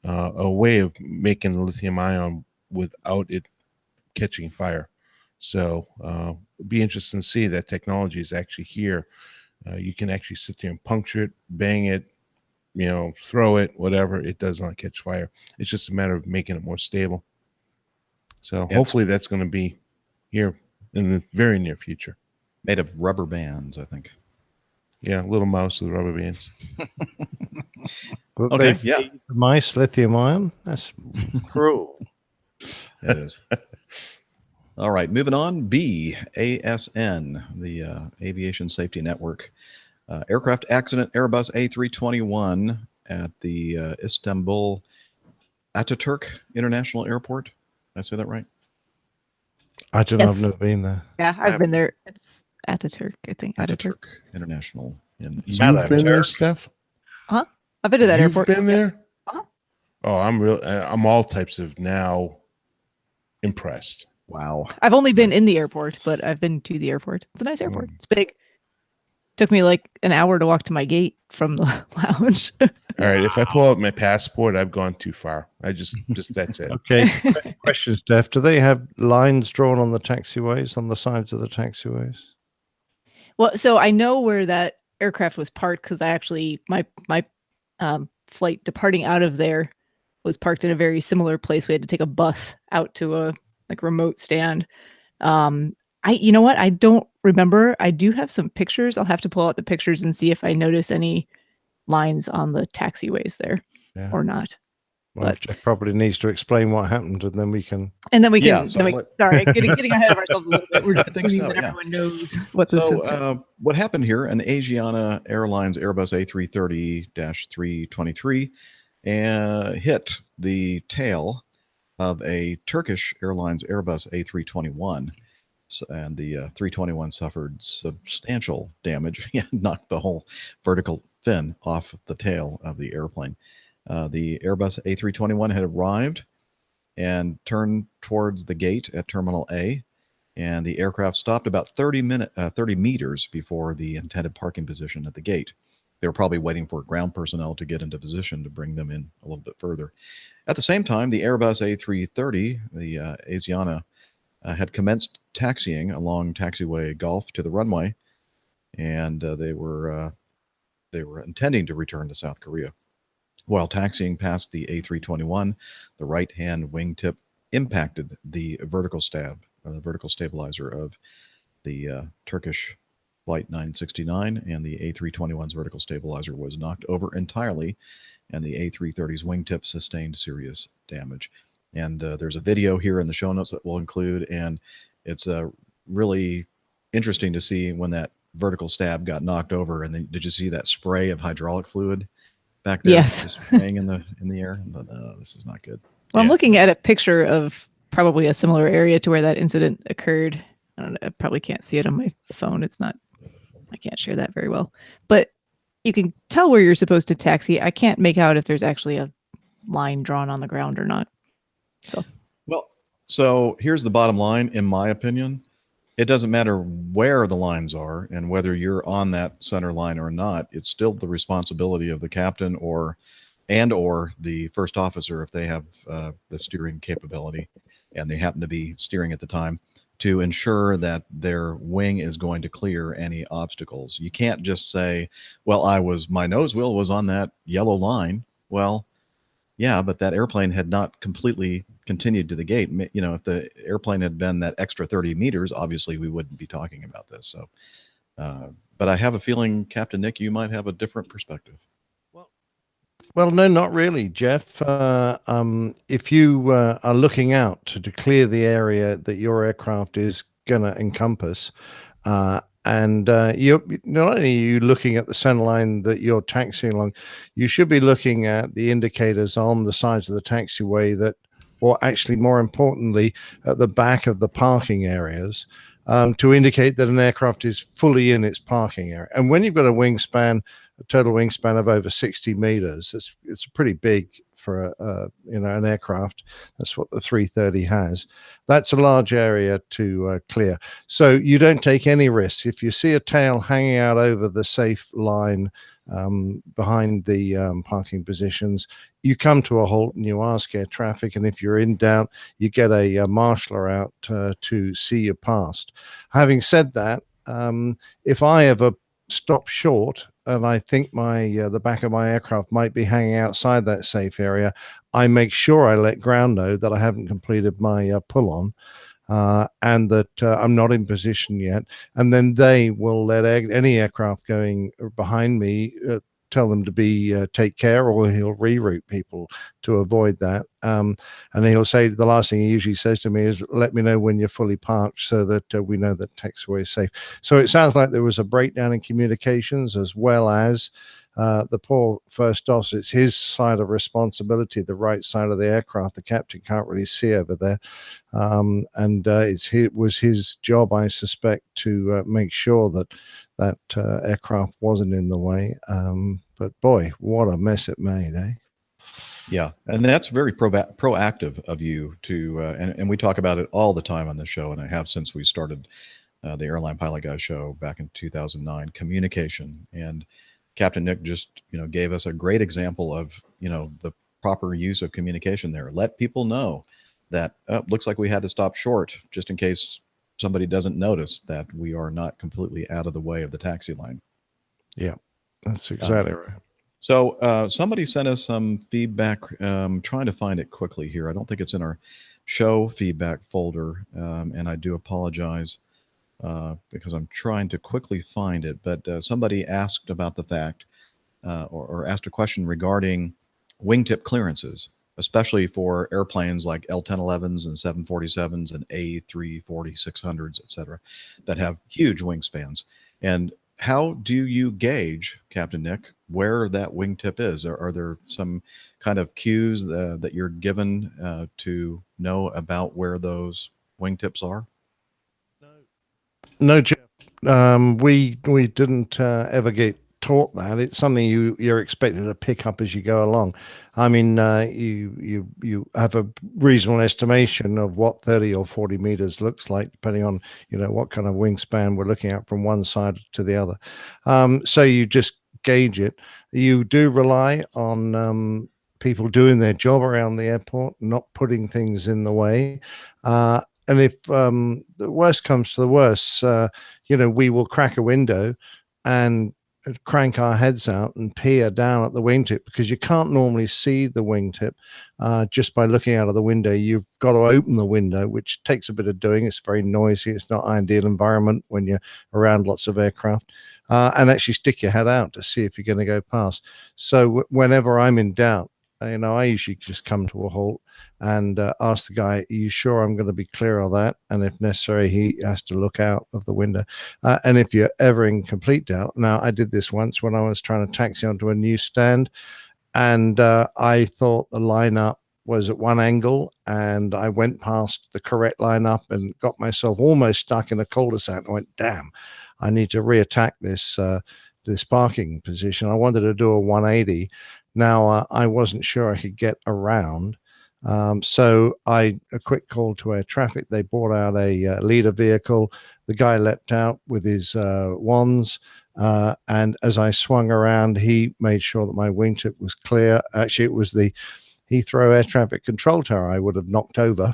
a way of making the lithium ion without it catching fire. So it'd be interesting to see that technology is actually here. You can actually sit there and puncture it, bang it, throw it, whatever. It does not catch fire. It's just a matter of making it more stable. So hopefully that's going to be here in the very near future. Made of rubber bands, I think. Yeah, little mouse with rubber bands. Okay, They yeah. feed the mice lithium ion. That's cruel. It is. All right, moving on. B, ASN, the Aviation Safety Network. Aircraft accident, Airbus A321 at the Istanbul Ataturk International Airport. Did I say that right? I don't know. I've Yes. never been there. Yeah, I've been there. It's Ataturk, I think. Ataturk. International. You've been there, Steph? Huh? I've been to that You've airport. been there? Uh-huh. Oh, I'm all types of now impressed. Wow. I've only been in the airport, but I've been to the airport. It's a nice airport. It's big. Took me like an hour to walk to my gate from the lounge. All right, if I pull out my passport, I've gone too far. Just that's it. Okay. Question, Steph. Do they have lines drawn on the taxiways, on the sides of the taxiways? Well, so I know where that aircraft was parked because I actually my flight departing out of there was parked in a very similar place. We had to take a bus out to a remote stand. You know what? I don't remember. I do have some pictures. I'll have to pull out the pictures and see if I notice any lines on the taxiways there Yeah. or not. Well, But Jeff probably needs to explain what happened, and then we can. Sorry, getting ahead of ourselves a little bit. We're just I think assuming so, that yeah. everyone knows what this is. So, what happened here? An Asiana Airlines Airbus A330-323 hit the tail of a Turkish Airlines Airbus A321. And the 321 suffered substantial damage. Knocked the whole vertical fin off the tail of the airplane. The Airbus A321 had arrived and turned towards the gate at Terminal A, and the aircraft stopped about 30 meters before the intended parking position at the gate. They were probably waiting for ground personnel to get into position to bring them in a little bit further. At the same time, the Airbus A330, the Asiana, had commenced taxiing along taxiway Gulf to the runway, and they were intending to return to South Korea. While taxiing past the A321, the right-hand wingtip impacted the vertical stabilizer of the Turkish Flight 969, and the A321's vertical stabilizer was knocked over entirely, and the A330's wingtip sustained serious damage. And there's a video here in the show notes that we'll include, and it's really interesting to see when that vertical stab got knocked over. And then, did you see that spray of hydraulic fluid back there? Yes. Just spraying in the air. This is not good. Well, I'm looking at a picture of probably a similar area to where that incident occurred. I don't know. I probably can't see it on my phone. I can't share that very well. But you can tell where you're supposed to taxi. I can't make out if there's actually a line drawn on the ground or not. So here's the bottom line, in my opinion. It doesn't matter where the lines are and whether you're on that center line or not. It's still the responsibility of the captain or the first officer, if they have the steering capability and they happen to be steering at the time, to ensure that their wing is going to clear any obstacles. You can't just say, well, my nose wheel was on that yellow line. Well, yeah, but that airplane had not completely continued to the gate. You know, if the airplane had been that extra 30 meters, obviously we wouldn't be talking about this. So, but I have a feeling, Captain Nick, you might have a different perspective. Well, no, not really, Jeff. If you are looking out to clear the area that your aircraft is going to encompass, and you're not only are you looking at the center line that you're taxiing along, you should be looking at the indicators on the sides of the taxiway or actually more importantly, at the back of the parking areas, to indicate that an aircraft is fully in its parking area. And when you've got a total wingspan of over 60 meters, it's pretty big for an aircraft. That's what the 330 has. That's a large area to clear. So you don't take any risks. If you see a tail hanging out over the safe line behind the parking positions, you come to a halt and you ask air traffic. And if you're in doubt, you get a marshaller out to see you past. Having said that, if I ever stop short and I think the back of my aircraft might be hanging outside that safe area, I make sure I let ground know that I haven't completed my pull on. And that I'm not in position yet. And then they will let any aircraft going behind me tell them to take care, or he'll reroute people to avoid that. And he'll say, the last thing he usually says to me is, let me know when you're fully parked so that we know that taxiway is safe. So it sounds like there was a breakdown in communications, as well as the poor first officer. It's his side of responsibility, the right side of the aircraft. The captain can't really see over there. It was his job, I suspect, to make sure that aircraft wasn't in the way. But boy, what a mess it made, eh? Yeah, and that's very proactive of you to, and we talk about it all the time on the show, and I have since we started the Airline Pilot Guy show back in 2009, communication. And Captain Nick just, gave us a great example of, the proper use of communication there. Let people know that looks like we had to stop short, just in case somebody doesn't notice that we are not completely out of the way of the taxi line. Yeah, that's exactly right. So somebody sent us some feedback. Trying to find it quickly here. I don't think it's in our show feedback folder, and I do apologize because I'm trying to quickly find it. But somebody asked about the fact, or asked a question regarding wingtip clearances, especially for airplanes like L-1011s and 747s and A340-600s, et cetera, that have huge wingspans. And how do you gauge, Captain Nick, where that wingtip is? Are there some kind of cues that you're given to know about where those wingtips are? No, Jeff. We didn't ever get taught that. It's something you're expected to pick up as you go along. I mean, you have a reasonable estimation of what 30 or 40 meters looks like, depending on what kind of wingspan we're looking at from one side to the other. So you just gauge it. You do rely on people doing their job around the airport, not putting things in the way. And if the worst comes to the worst, we will crack a window and crank our heads out and peer down at the wingtip, because you can't normally see the wingtip just by looking out of the window. You've got to open the window, which takes a bit of doing. It's very noisy. It's not an ideal environment when you're around lots of aircraft, and actually stick your head out to see if you're going to go past. So whenever I'm in doubt, I usually just come to a halt and ask the guy, "Are you sure I'm going to be clear of that?" And if necessary, he has to look out of the window. And if you're ever in complete doubt, now I did this once when I was trying to taxi onto a new stand, and I thought the lineup was at one angle, and I went past the correct lineup and got myself almost stuck in a cul-de-sac. And I went, "Damn, I need to reattack this parking position." I wanted to do a 180. Now, I wasn't sure I could get around. So a quick call to air traffic. They brought out a leader vehicle. The guy leapt out with his wands. And as I swung around, he made sure that my wingtip was clear. Actually, it was the Heathrow air traffic control tower I would have knocked over.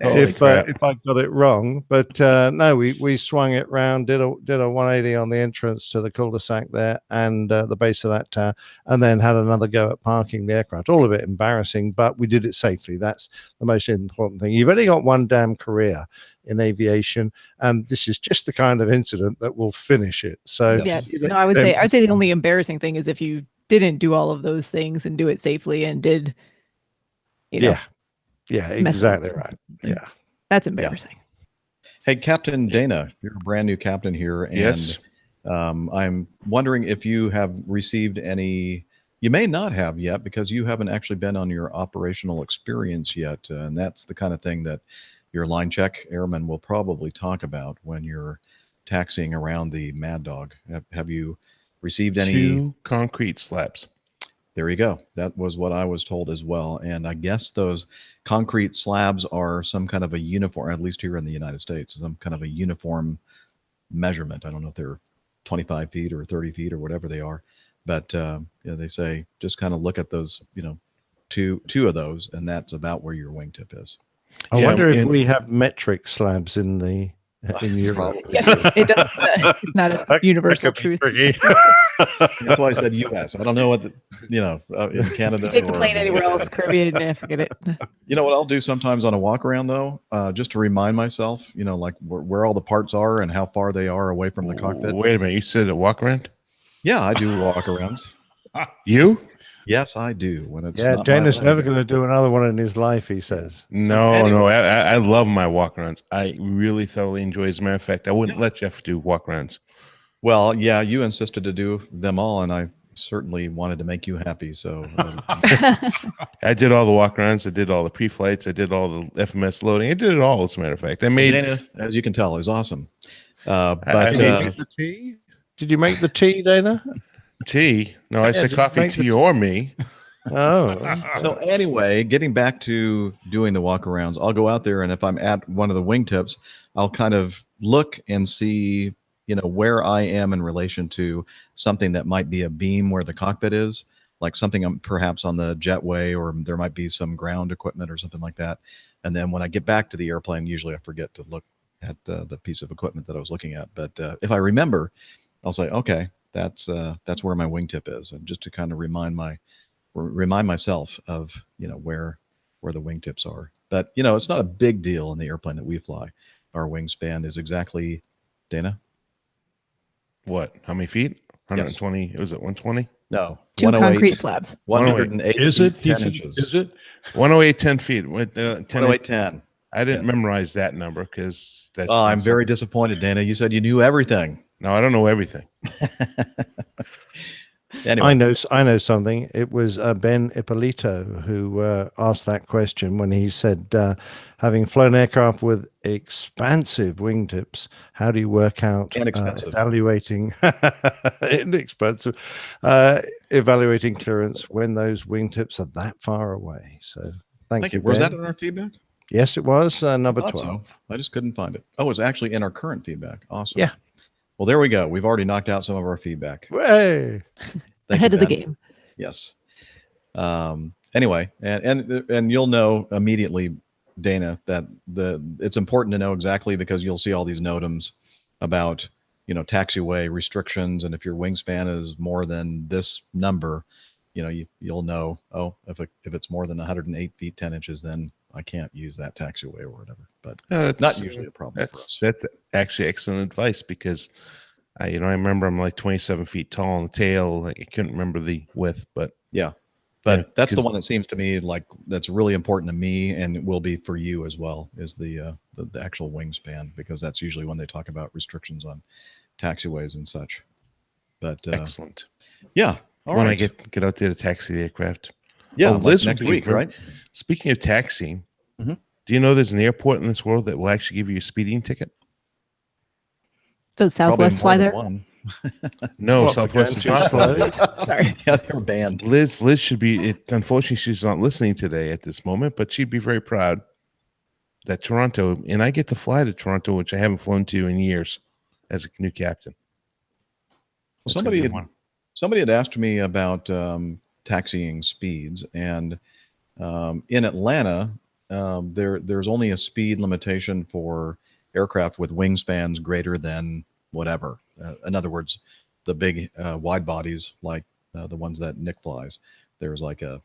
If I got it wrong. But no, we swung it round, did a 180 on the entrance to the cul-de-sac there and the base of that tower, and then had another go at parking the aircraft. All a bit embarrassing, but we did it safely. That's the most important thing. You've only got one damn career in aviation, and this is just the kind of incident that will finish it. So yeah, no, I would say the only embarrassing thing is if you didn't do all of those things and do it safely and did, yeah, exactly right. Yeah, that's embarrassing. Hey, Captain Dana, you're a brand new captain here, and Yes. I'm wondering if you have received any. You may not have yet because you haven't actually been on your operational experience yet, and that's the kind of thing that your line check airman will probably talk about when you're taxiing around the Mad Dog. Have you received any 2 concrete slabs? There you go. That was what I was told as well. And I guess those concrete slabs are some kind of a uniform, at least here in the United States, some kind of a uniform measurement. I don't know if they're 25 feet or 30 feet or whatever they are. But they say just kind of look at those, two of those, and that's about where your wingtip is. I wonder if we have metric slabs in Europe. It does. It's not a universal truth. That's why I said U.S. I don't know what in Canada. Take the plane anywhere else, Caribbean, forget it. You know what I'll do sometimes on a walk around though, just to remind myself, like where all the parts are and how far they are away from the cockpit. Wait a minute, you said a walk around? Yeah, I do walk arounds. You? Yes, I do. When it's Dana's never going to do another one in his life, he says. No, I love my walk arounds. I really thoroughly enjoy. As a matter of fact, I wouldn't let Jeff do walk arounds. Well, yeah, you insisted to do them all, and I certainly wanted to make you happy. So I did all the walk arounds. I did all the pre-flights. I did all the FMS loading. I did it all. As a matter of fact, I made Dana, as you can tell, is awesome. But the tea? Did you make the tea, Dana? Tea? No, I said coffee, tea, or me. Oh. So anyway, getting back to doing the walkarounds, I'll go out there, and if I'm at one of the wingtips, I'll kind of look and see, where I am in relation to something that might be a beam where the cockpit is, like something perhaps on the jetway, or there might be some ground equipment or something like that. And then when I get back to the airplane, usually I forget to look at the piece of equipment that I was looking at. But if I remember, I'll say, okay, that's where my wingtip is, and just to kind of remind myself of where where the wingtips are. But, you know, it's not a big deal in the airplane that we fly. Our wingspan is exactly, Dana? What? How many feet? 120. Was it 120? No. 2 108 concrete slabs. 108 Is feet, it? 10 inches. Is it? 108, 10 feet. With 10. 108, 10. I didn't memorize that number because that's. Oh, I'm very disappointed, Dana. You said you knew everything. No, I don't know everything. Anyway. I know something. It was Ben Ippolito who asked that question when he said, having flown aircraft with expansive wingtips, how do you work out evaluating inexpensive evaluating clearance when those wingtips are that far away? So thank you. Was Ben. that in our feedback? Yes, it was number I thought 12. so. I just couldn't find it. Oh, it's actually in our current feedback. Awesome. Yeah. Well, there we go. We've already knocked out some of our feedback. Hey. Ahead of the game. Yes. Anyway, and you'll know immediately, Dana, that it's important to know exactly because you'll see all these NOTAMs about, you know, taxiway restrictions, and if your wingspan is more than this number, you know, you'll know, oh, if it's more than 108 feet 10 inches, then I can't use that taxiway or whatever. But not usually a problem for us. That's actually excellent advice because I remember I'm like 27 feet tall on the tail. I couldn't remember the width, but yeah. But that's the one that seems to me like that's really important to me, and it will be for you as well, is the actual wingspan, because that's usually when they talk about restrictions on taxiways and such. But excellent. Yeah. All when right. I get out there to taxi the aircraft. Yeah, Liz next week, right? Speaking of taxiing, Mhm. do you know there's an airport in this world that will actually give you a speeding ticket? Does Southwest fly there? No, What, Southwest is because not you're flying. Sorry. Yeah, they're banned. Liz should be. Unfortunately, she's not listening today at this moment, but she'd be very proud that Toronto, and I get to fly to Toronto, which I haven't flown to in years, as a new captain. Well, somebody had asked me about taxiing speeds, and in Atlanta, there's only a speed limitation for aircraft with wingspans greater than whatever. In other words, the big wide bodies like the ones that Nick flies, there's like a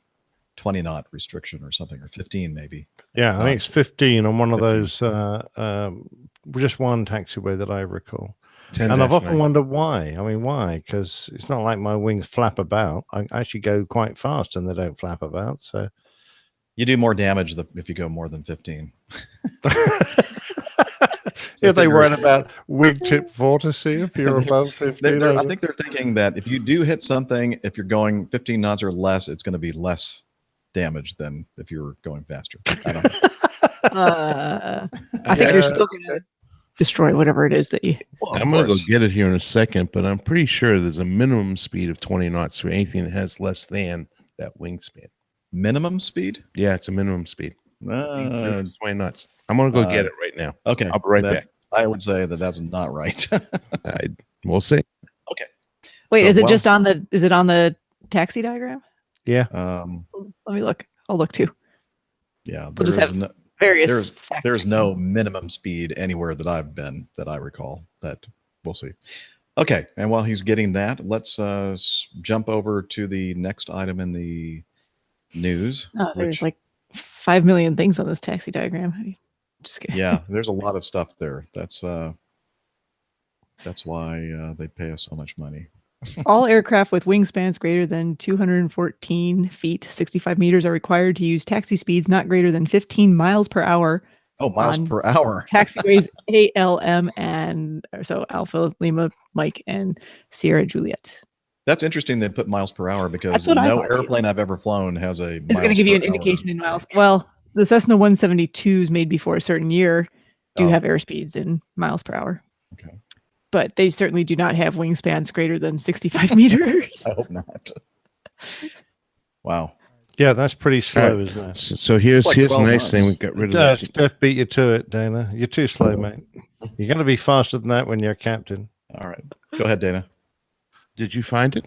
20 knot restriction or something, or 15 maybe. Yeah, I think it's 15 on one of those, just one taxiway that I recall. And I've often wondered why. I mean, why? Because it's not like my wings flap about. I actually go quite fast and they don't flap about. So you do more damage if you go more than 15. If they weren't about wingtip vortice, if you're above 15. I think they're thinking that if you do hit something, if you're going 15 knots or less, it's going to be less damage than if you're going faster. I don't know. I think you're still going to destroy whatever it is that you. Well, I'm going to go get it here in a second, but I'm pretty sure there's a minimum speed of 20 knots for anything that has less than that wingspan. Minimum speed? Yeah, it's a minimum speed. 20 knots. I'm going to go get it right now. Okay. I'll be right back. I would say that's not right. We'll see. Okay. Wait, So, is it just on the? Is it on the taxi diagram? Yeah. Let me look. I'll look too. Yeah. We'll just have various. There's no minimum speed anywhere that I've been that I recall. But we'll see. Okay. And while he's getting that, let's jump over to the next item in the news. Oh, there's like 5 million things on this taxi diagram. Just kidding. Yeah, there's a lot of stuff there. That's why they pay us so much money. All aircraft with wingspans greater than 214 feet, 65 meters are required to use taxi speeds not greater than 15 miles per hour. Oh, miles per hour. Taxiways ALM and so Alpha Lima Mike and Sierra Juliet. That's interesting they put miles per hour because That's what I no thought, airplane I've ever flown has a. It's going to give you an indication in miles. Well, the Cessna 172s made before a certain year do have airspeeds in miles per hour. Okay. But they certainly do not have wingspans greater than 65 meters. I hope not. Wow. Yeah, that's pretty slow, isn't it? So here's like the 12 nice thing. We got rid of that. Steph beat you to it, Dana. You're too slow, mate. You're going to be faster than that when you're captain. All right. Go ahead, Dana. Did you find it?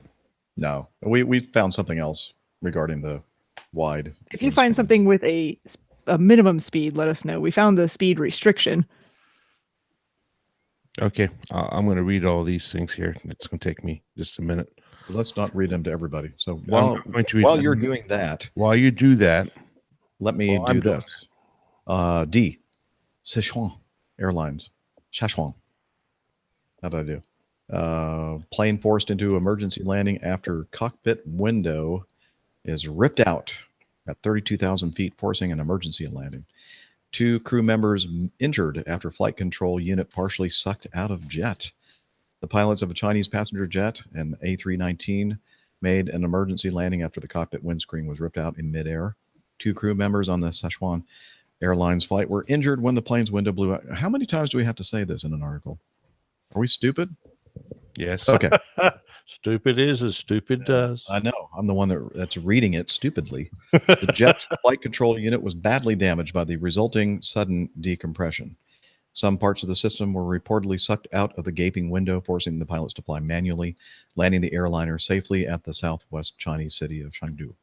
No. We found something else regarding the wide. If you find something with a minimum speed, let us know. We found the speed restriction. Okay. I'm going to read all these things here. It's going to take me just a minute. Let's not read them to everybody. So while you're doing that. While you do that, let me Well, do I'm doing this. D. Sichuan Airlines. Sichuan. How did I do? Plane forced into emergency landing after cockpit window is ripped out at 32,000 feet, forcing an emergency landing. 2 crew members injured after flight control unit partially sucked out of jet. The pilots of a Chinese passenger jet, an A319, made an emergency landing after the cockpit windscreen was ripped out in midair. 2 crew members on the Sichuan Airlines flight were injured when the plane's window blew out. How many times do we have to say this in an article? Are we stupid? Yes. Okay. Stupid is as stupid does. I know. I'm the one that's reading it stupidly. The jet's flight control unit was badly damaged by the resulting sudden decompression. Some parts of the system were reportedly sucked out of the gaping window, forcing the pilots to fly manually, landing the airliner safely at the southwest Chinese city of Chengdu.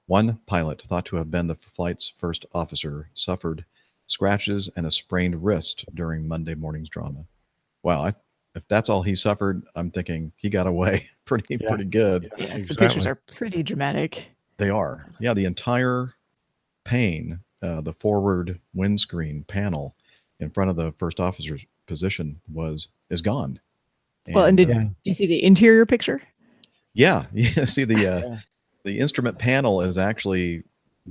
One pilot, thought to have been the flight's first officer, suffered scratches and a sprained wrist during Monday morning's drama. Wow, if that's all he suffered, I'm thinking he got away pretty good. Yeah, the pictures are pretty dramatic. They are. Yeah, the entire pane, the forward windscreen panel in front of the first officer's position is gone. Well, and did you see the interior picture? Yeah, you see the instrument panel is actually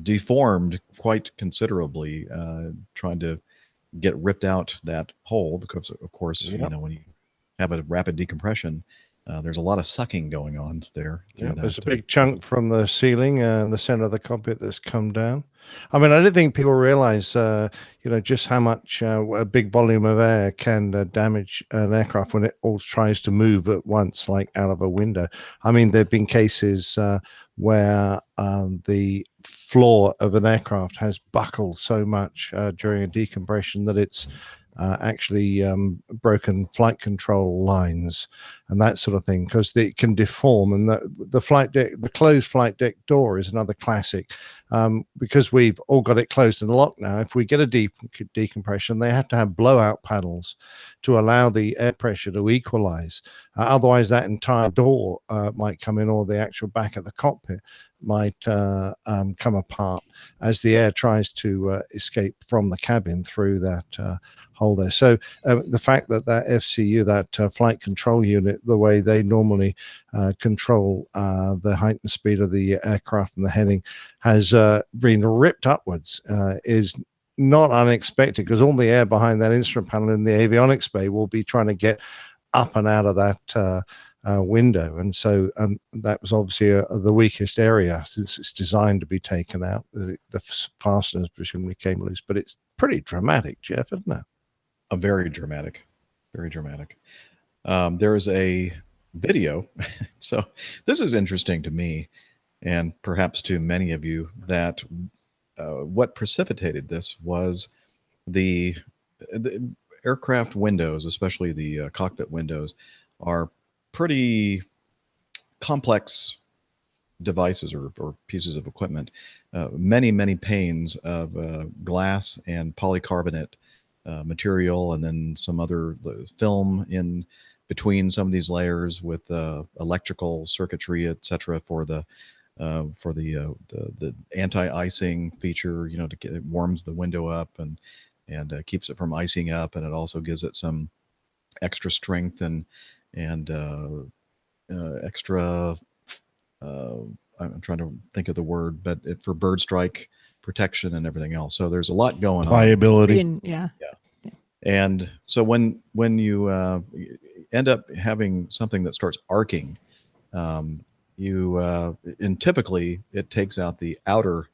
deformed quite considerably, trying to get ripped out that hole because, of course, you know, when you have a rapid decompression, there's a lot of sucking going on there. Yeah, there's a big chunk from the ceiling and the center of the cockpit that's come down. I mean, I don't think people realize, just how much a big volume of air can damage an aircraft when it all tries to move at once, like out of a window. I mean, there have been cases where the floor of an aircraft has buckled so much during a decompression that it's actually broken flight control lines and that sort of thing, because it can deform. And the flight deck, the closed flight deck door is another classic, because we've all got it closed and locked now. If we get a deep decompression, they have to have blowout paddles to allow the air pressure to equalize. Otherwise, that entire door might come in, or the actual back of the cockpit might come apart as the air tries to escape from the cabin through that hole there. So the fact that FCU, that flight control unit, the way they normally control the height and speed of the aircraft and the heading, has been ripped upwards is not unexpected, because all the air behind that instrument panel in the avionics bay will be trying to get up and out of that window. And so that was obviously the weakest area, since it's designed to be taken out. The fasteners presumably came loose, but it's pretty dramatic, Jeff, isn't it? Very dramatic. Very dramatic. There is a video. So this is interesting to me, and perhaps to many of you, that what precipitated this was the aircraft windows, especially the cockpit windows, are pretty complex devices or pieces of equipment. Many panes of glass and polycarbonate material, and then some other film in between some of these layers with electrical circuitry, etc., for the anti-icing feature. It warms the window up and keeps it from icing up, and it also gives it some extra strength and extra. I'm trying to think of the word, but for bird strike protection and everything else. So there's a lot going on. Pliability. Yeah. And so when you end up having something that starts arcing, and typically it takes out the outer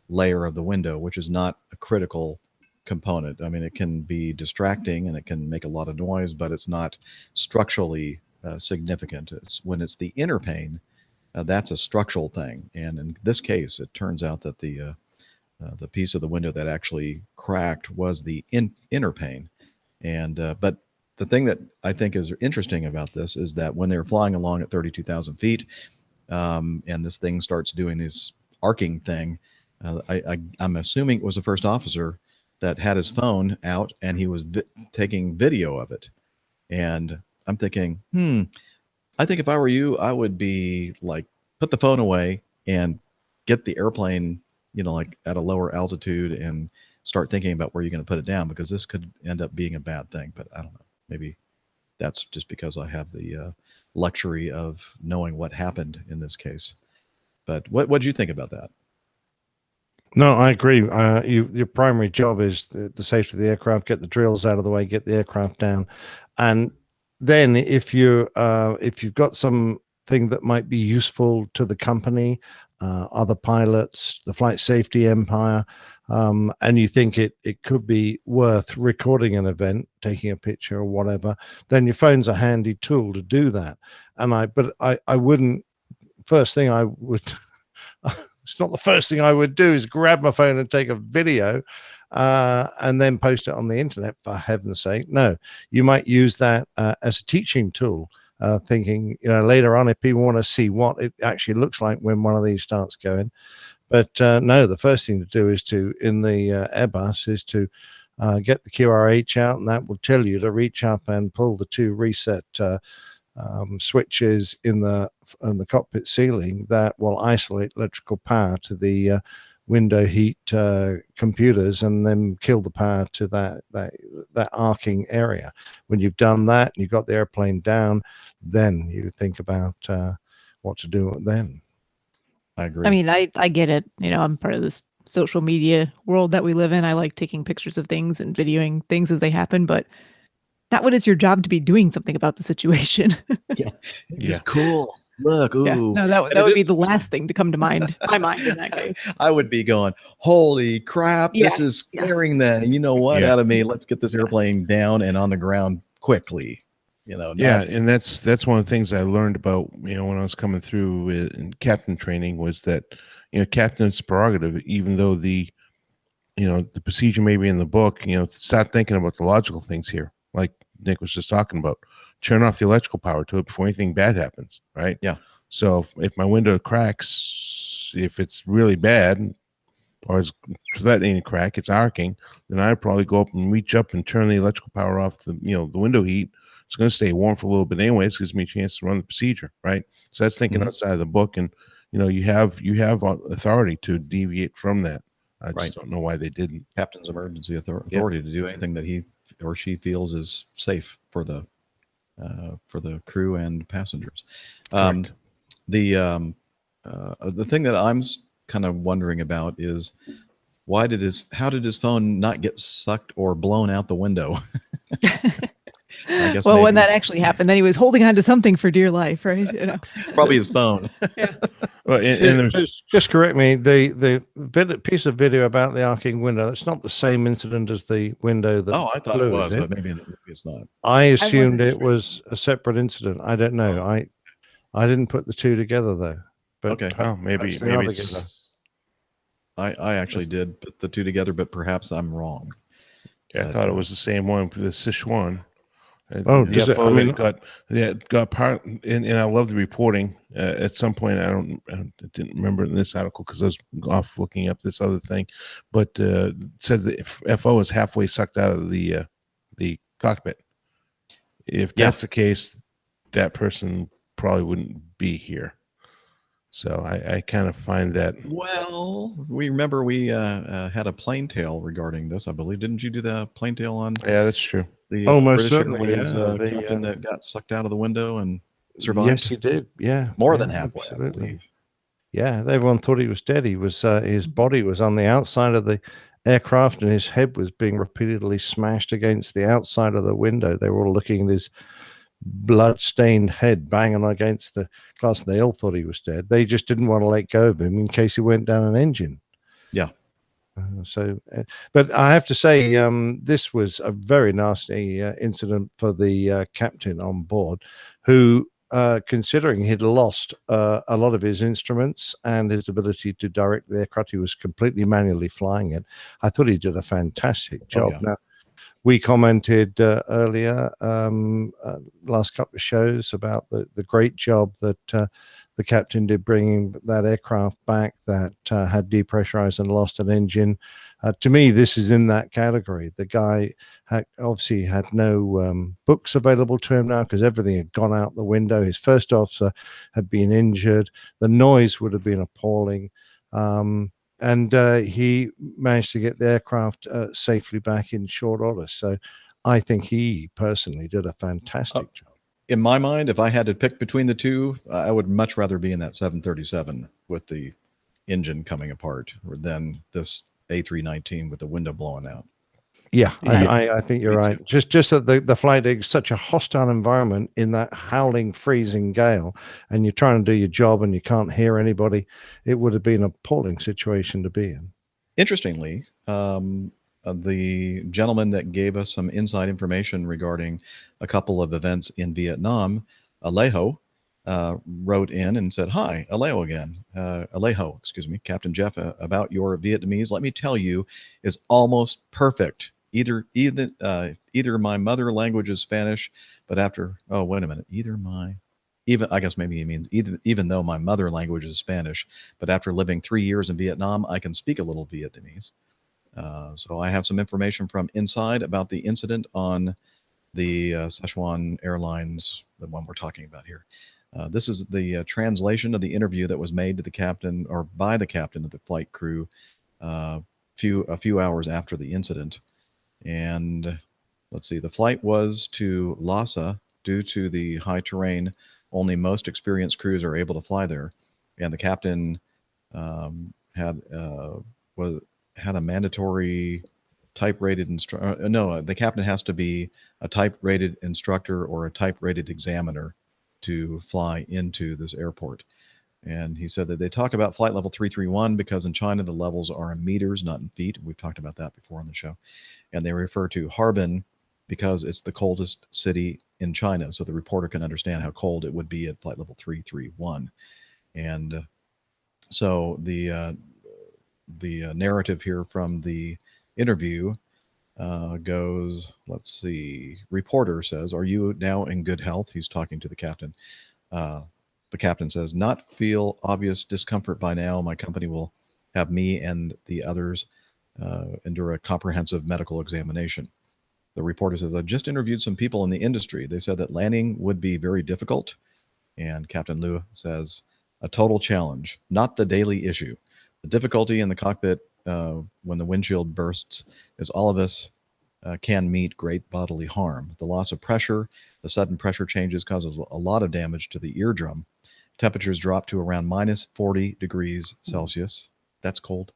layer of the window, which is not a critical component. I mean, it can be distracting and it can make a lot of noise, but it's not structurally significant. It's when it's the inner pane, that's a structural thing. And in this case, it turns out that the piece of the window that actually cracked was the inner pane. And but the thing that I think is interesting about this is that when they're flying along at 32,000 feet, and this thing starts doing this arcing thing, I'm assuming it was the first officer that had his phone out and he was taking video of it. And I'm thinking, I think if I were you, I would be like, put the phone away and get the airplane like at a lower altitude and start thinking about where you're going to put it down, because this could end up being a bad thing. But I don't know. Maybe that's just because I have the luxury of knowing what happened in this case. But what do you think about that? No, I agree. Your primary job is the safety of the aircraft. Get the drills out of the way. Get the aircraft down, and then if you've got something that might be useful to the company, other pilots, the flight safety empire, and you think it could be worth recording an event, taking a picture or whatever, then your phone's a handy tool to do that. And I wouldn't. First thing I would. It's not the first thing I would do is grab my phone and take a video and then post it on the internet, for heaven's sake. No, you might use that as a teaching tool, thinking, later on, if people want to see what it actually looks like when one of these starts going. But no, the first thing to do is in the Airbus is to get the QRH out, and that will tell you to reach up and pull the 2 reset switches in the cockpit ceiling that will isolate electrical power to the window heat computers, and then kill the power to that arcing area. When you've done that and you've got the airplane down, then you think about what to do then. I agree. I mean, I get it. I'm part of this social media world that we live in. I like taking pictures of things and videoing things as they happen, but not when it's your job to be doing something about the situation. It's cool. Look, ooh. Yeah, no, that would be the last thing to come to my mind in that case. I would be going, holy crap, this is scaring them. You know what? Out of me, let's get this airplane down and on the ground quickly. And that's one of the things I learned about, when I was coming through in captain training, was that, captain's prerogative, even though the procedure may be in the book, start thinking about the logical things here. Like Nick was just talking about, turn off the electrical power to it before anything bad happens, right? Yeah. So if my window cracks, if it's really bad, or is threatening to crack, it's arcing, then I'd probably go up and reach up and turn the electrical power off the window heat. It's going to stay warm for a little bit anyways. Gives me a chance to run the procedure, right? So that's thinking outside of the book, and you have authority to deviate from that. I just don't know why they didn't. Captain's emergency authority to do anything that he or she feels is safe for the crew and passengers. The thing that I'm kind of wondering about is how did his phone not get sucked or blown out the window? I guess when that actually happened, then he was holding on to something for dear life, right? Probably his phone. Well, just correct me. The piece of video about the arcing window, that's not the same incident as the window that. Oh, I thought blew, it was, is but maybe it's not. I assumed it was a separate incident. I don't know. I didn't put the two together though. But okay. Oh, maybe I actually did put the two together, but perhaps I'm wrong. Yeah, I thought it was the same one, the Sichuan. Oh, does it? I mean, got part, and I love the reporting. At some point, I didn't remember in this article because I was off looking up this other thing, but said the FO is halfway sucked out of the cockpit. If that's the case, that person probably wouldn't be here. So I kind of find that. Well, we remember we had a plane tale regarding this, I believe. Didn't you do the plane tale on? Yeah, that's true. The most British certainly, Airways captain that got sucked out of the window and survived. Yes, he did. Yeah, more than halfway, absolutely. I believe. Yeah, everyone thought he was dead. He was his body was on the outside of the aircraft, and his head was being repeatedly smashed against the outside of the window. They were all looking at his blood-stained head banging against the glass. They all thought he was dead. They just didn't want to let go of him in case he went down an engine. Yeah. But I have to say, this was a very nasty incident for the captain on board, who, considering he'd lost a lot of his instruments and his ability to direct the aircraft, he was completely manually flying it. I thought he did a fantastic job. Now, we commented earlier, last couple of shows, about the great job that the captain did bringing that aircraft back that had depressurized and lost an engine. To me, this is in that category. The guy obviously had no books available to him now because everything had gone out the window. His first officer had been injured. The noise would have been appalling. and he managed to get the aircraft safely back in short order. So I think he personally did a fantastic job. In my mind, if I had to pick between the two, I would much rather be in that 737 with the engine coming apart than this A319 with the window blowing out. Yeah, I think you're right. Just that the flight is such a hostile environment in that howling, freezing gale, and you're trying to do your job and you can't hear anybody. It would have been an appalling situation to be in. Interestingly, the gentleman that gave us some inside information regarding a couple of events in Vietnam, Alejo, wrote in and said, "Hi, Alejo again. Alejo, excuse me, Captain Jeff, about your Vietnamese. Let me tell you, is almost perfect. Either my mother language is Spanish, but after wait a minute, I guess maybe he means even though my mother language is Spanish, but after living 3 years in Vietnam, I can speak a little Vietnamese." So I have some information from inside about the incident on the Sichuan Airlines, the one we're talking about here. This is the translation of the interview that was made to the captain, or by the captain of the flight crew, a few hours after the incident. And let's see, the flight was to Lhasa. Due to the high terrain, only most experienced crews are able to fly there. And the captain had a mandatory type-rated instructor. No, the captain has to be a type-rated instructor or a type-rated examiner to fly into this airport. And he said that they talk about flight level 331 because in China the levels are in meters, not in feet. We've talked about that before on the show. And they refer to Harbin because it's the coldest city in China. So the reporter can understand how cold it would be at flight level 331. And so the narrative here from the interview goes, let's see, reporter says, "Are you now in good health?" He's talking to the captain. The captain says, "Not feel obvious discomfort by now. My company will have me and the others endure a comprehensive medical examination." The reporter says, "I just interviewed some people in the industry. They said that landing would be very difficult." And Captain Liu says, "A total challenge, not the daily issue. The difficulty in the cockpit when the windshield bursts is all of us can meet great bodily harm. The loss of pressure, the sudden pressure changes causes a lot of damage to the eardrum. Temperatures drop to around minus 40 degrees Celsius. That's cold.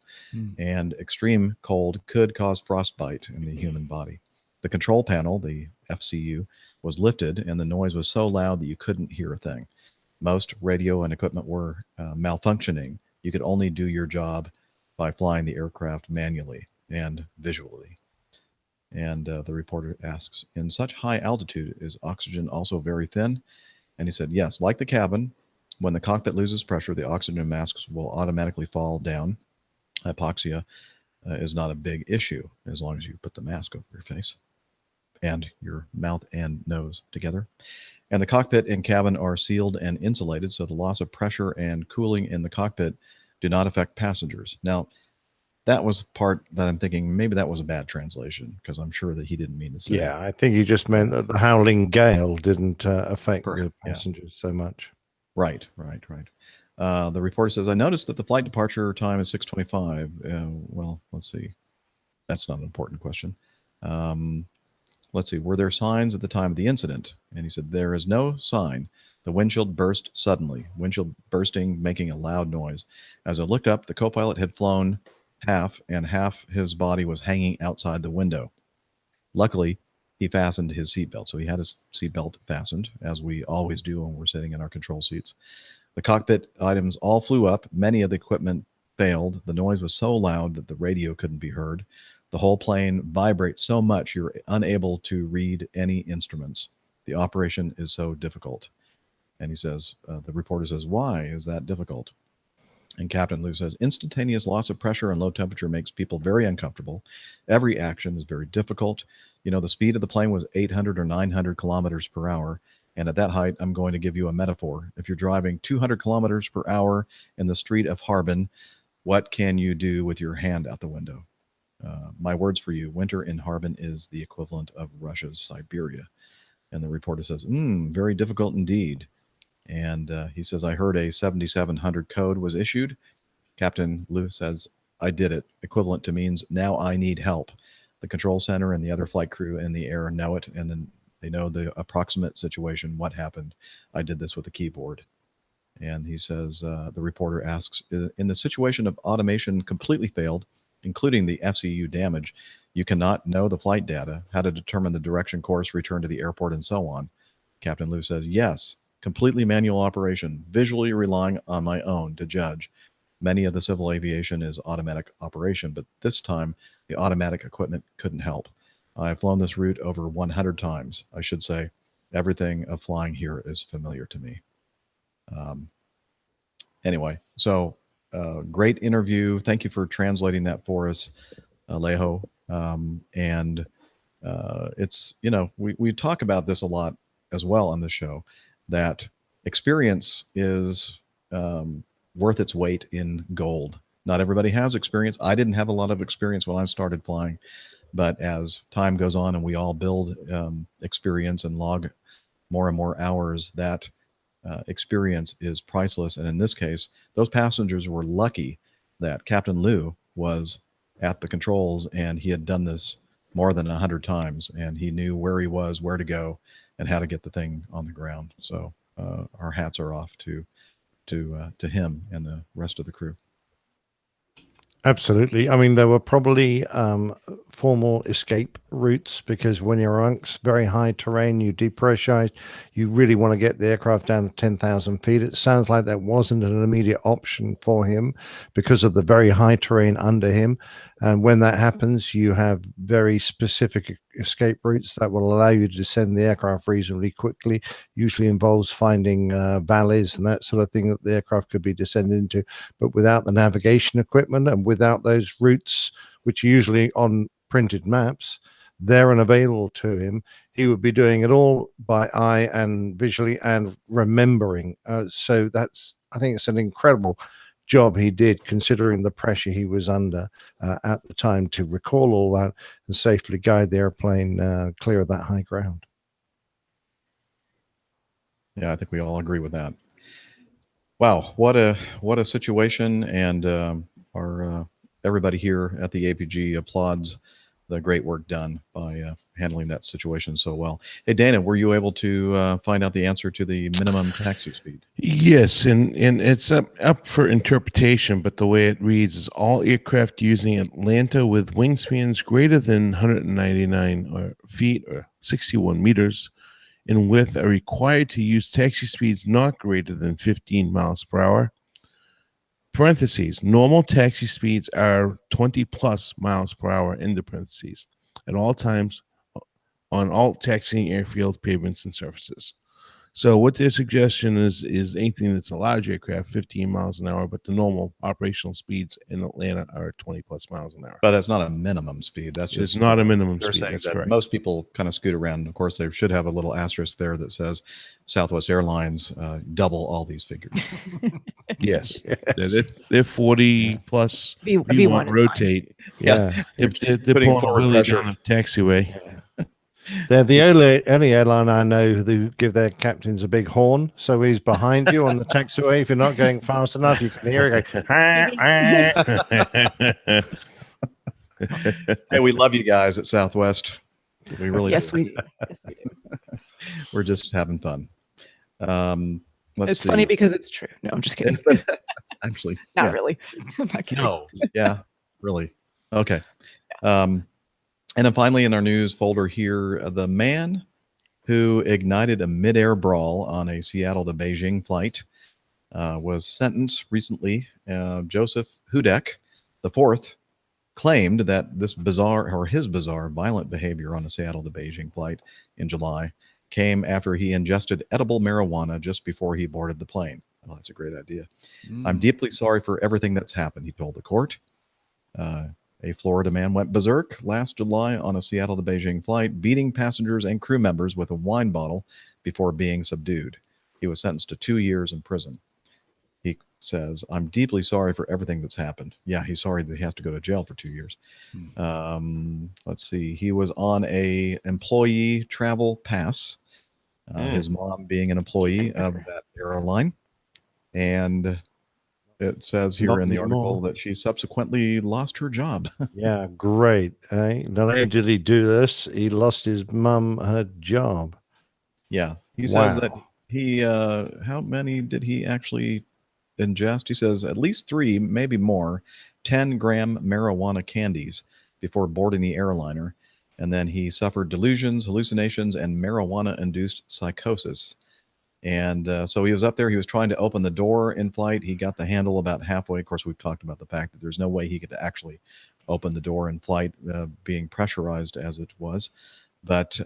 And extreme cold could cause frostbite in the human body. The control panel, the FCU, was lifted and the noise was so loud that you couldn't hear a thing. Most radio and equipment were malfunctioning. You could only do your job by flying the aircraft manually and visually." And the reporter asks, "In such high altitude, is oxygen also very thin?" And he said, "Yes, like the cabin, when the cockpit loses pressure, the oxygen masks will automatically fall down. Hypoxia is not a big issue as long as you put the mask over your face and your mouth and nose together. And the cockpit and cabin are sealed and insulated, so the loss of pressure and cooling in the cockpit do not affect passengers." Now, that was part that I'm thinking maybe that was a bad translation because I'm sure that he didn't mean to say. Yeah, I think he just meant that the howling gale didn't affect the passengers so much. Right. The reporter says, "I noticed that the flight departure time is 6:25. Well, let's see. That's not an important question. Let's see. Were there signs at the time of the incident?" And he said, "There is no sign. The windshield burst suddenly, windshield bursting, making a loud noise. As I looked up, the co-pilot had flown half, and half his body was hanging outside the window. Luckily, he fastened his seatbelt." So he had his seatbelt fastened, as we always do when we're sitting in our control seats. "The cockpit items all flew up. Many of the equipment failed. The noise was so loud that the radio couldn't be heard. The whole plane vibrates so much you're unable to read any instruments. The operation is so difficult." And he says, the reporter says, "Why is that difficult?" And Captain Liu says, "Instantaneous loss of pressure and low temperature makes people very uncomfortable. Every action is very difficult. You know, the speed of the plane was 800 or 900 kilometers per hour. And at that height, I'm going to give you a metaphor. If you're driving 200 kilometers per hour in the street of Harbin, what can you do with your hand out the window? My words for you, winter in Harbin is the equivalent of Russia's Siberia." And the reporter says, "Very difficult indeed." And he says, "I heard a 7700 code was issued." Captain Liu says, I did it, equivalent to means now I need help. The control center and the other flight crew in the air know it, and then they know the approximate situation, what happened. I did this with a keyboard. And he says, the reporter asks, in the situation of automation completely failed, including the FCU damage, you cannot know the flight data, how to determine the direction, course, return to the airport, and so on. Captain Liu says, yes, completely manual operation, visually relying on my own to judge. Many of the civil aviation is automatic operation, but this time the automatic equipment couldn't help. I've flown this route over 100 times. I should say everything of flying here is familiar to me. Anyway, so great interview. Thank you for translating that for us, Alejo. And it's, we talk about this a lot as well on the show, that experience is worth its weight in gold. Not everybody has experience. I didn't have a lot of experience when I started flying, but as time goes on and we all build experience and log more and more hours, that experience is priceless. And in this case, those passengers were lucky that Captain Liu was at the controls and he had done this more than 100 times, and he knew where he was, where to go, and how to get the thing on the ground. So our hats are off to him and the rest of the crew. Absolutely. I mean, there were probably formal escape routes, because when you're amongst very high terrain, you depressurized, you really want to get the aircraft down to 10,000 feet. It sounds like that wasn't an immediate option for him because of the very high terrain under him. And when that happens, you have very specific escape routes that will allow you to descend the aircraft reasonably quickly. Usually involves finding valleys and that sort of thing that the aircraft could be descended into. But without the navigation equipment and without those routes, which are usually on printed maps, there and available to him, he would be doing it all by eye and visually and remembering. So that's, I think it's an incredible job he did, considering the pressure he was under at the time, to recall all that and safely guide the airplane clear of that high ground. Yeah, I think we all agree with that. Wow, what a situation, and our everybody here at the APG applauds the great work done by handling that situation so well. Hey, Dana, were you able to find out the answer to the minimum taxi speed? Yes, and it's up for interpretation, but the way it reads is all aircraft using Atlanta with wingspans greater than 199 feet or 61 meters in width are required to use taxi speeds not greater than 15 miles per hour. Parentheses, normal taxi speeds are 20 plus miles per hour, into parentheses, at all times on all taxiing airfield pavements and surfaces. So what their suggestion is anything that's a large aircraft, 15 miles an hour, but the normal operational speeds in Atlanta are 20 plus miles an hour. But that's not a minimum speed. That's just It's not a minimum they're speed. saying That's that correct. most people kind of scoot around. Of course, they should have a little asterisk there that says Southwest Airlines double all these figures. Yes. They're 40 plus V1 V1 is rotate. Yeah. They're Putting pulling forward really pressure. down a taxiway. They're the only airline I know who give their captains a big horn, so he's behind you on the taxiway. If you're not going fast enough, you can hear it go. Hey, we love you guys at Southwest. We really Yes, do. we do. Yes, we do. We're just having fun. It's funny because it's true. No, I'm just kidding. Actually, Not yeah. really. I'm not kidding. No, yeah, really. Okay. And then finally in our news folder here, the man who ignited a midair brawl on a Seattle to Beijing flight was sentenced recently. Joseph Hudek, the fourth, claimed that his bizarre violent behavior on a Seattle to Beijing flight in July came after he ingested edible marijuana just before he boarded the plane. Oh, that's a great idea. I'm deeply sorry for everything that's happened, he told the court. A Florida man went berserk last July on a Seattle to Beijing flight, beating passengers and crew members with a wine bottle before being subdued. He was sentenced to 2 years in prison. He says, I'm deeply sorry for everything that's happened. Yeah, he's sorry that he has to go to jail for 2 years. Let's see. He was on a employee travel pass, his mom being an employee of that airline. And it says here Not in the anymore. article that she subsequently lost her job. Yeah, great. Not only did he do this, he lost his mum her job. Yeah, he says that Wow. he how many did he actually ingest? He says at least 3, maybe more, 10-gram marijuana candies before boarding the airliner, and then he suffered delusions, hallucinations, and marijuana-induced psychosis. And so he was up there. He was trying to open the door in flight. He got the handle about halfway. Of course, we've talked about the fact that there's no way he could actually open the door in flight, being pressurized as it was. But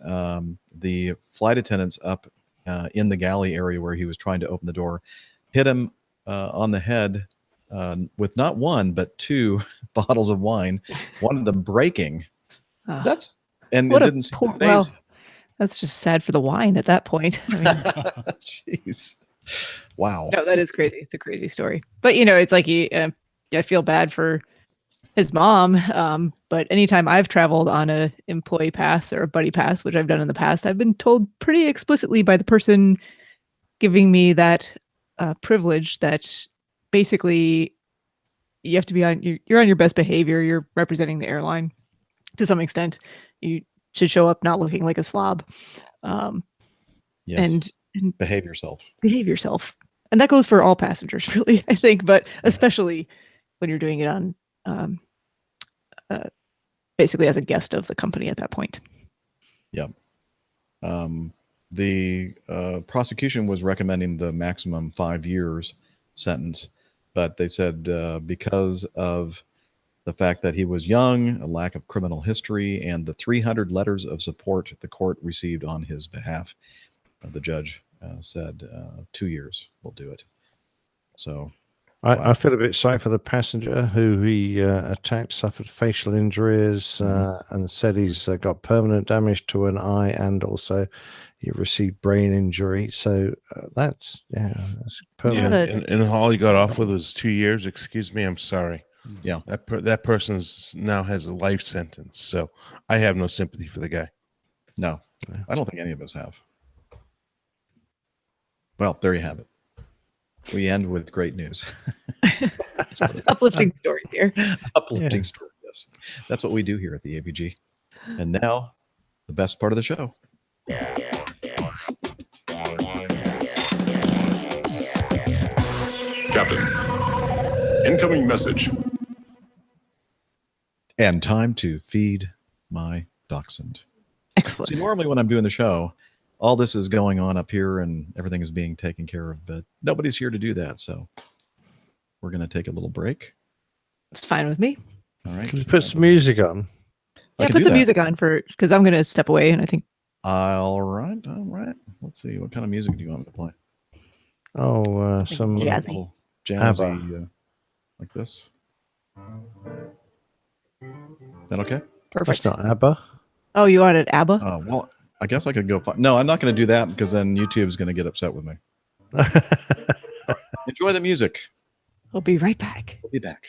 the flight attendants up in the galley area where he was trying to open the door hit him on the head with not 1 but 2 bottles of wine. One of them breaking. Ah, And what it a didn't seem poor. to phase Well, that's just sad for the wine at that point. I mean, Jeez. Wow. no, that is crazy. It's a crazy story. But it's like I feel bad for his mom. But anytime I've traveled on a employee pass or a buddy pass, which I've done in the past, I've been told pretty explicitly by the person giving me that privilege that basically you have to be you're on your best behavior. You're representing the airline to some extent. You should show up not looking like a slob. Yes. And behave yourself. behave yourself. And that goes for all passengers, really, I think, but especially when you're doing it on basically as a guest of the company at that point. Yep. The prosecution was recommending the maximum 5 years sentence, but they said because of the fact that he was young, a lack of criminal history, and the 300 letters of support the court received on his behalf, the judge said 2 years will do it. So I feel a bit sorry for the passenger who he attacked, suffered facial injuries, and said he's got permanent damage to an eye, and also he received brain injury. So that's permanent. And all he got off with was 2 years. Excuse me, I'm sorry. Yeah, that person's now has a life sentence. So I have no sympathy for the guy. No, I don't think any of us have. Well, there you have it. We end with great news. Uplifting stories here. Uplifting story, yes. That's what we do here at the APG. And now, the best part of the show. Captain, incoming message. And time to feed my dachshund. Excellent. See, normally when I'm doing the show, all this is going on up here and everything is being taken care of, but nobody's here to do that. So we're going to take a little break. It's fine with me. All right. Can you put some music on? Yeah, put some music on because I'm going to step away, and I think. All right. Let's see. What kind of music do you want me to play? Oh, some jazzy. Jazzy, like this. Is that okay? Perfect. That's not ABBA. Oh, you wanted ABBA? Oh, well, I guess I could go. No, I'm not going to do that because then YouTube's going to get upset with me. Enjoy the music. We'll be right back. We'll be back.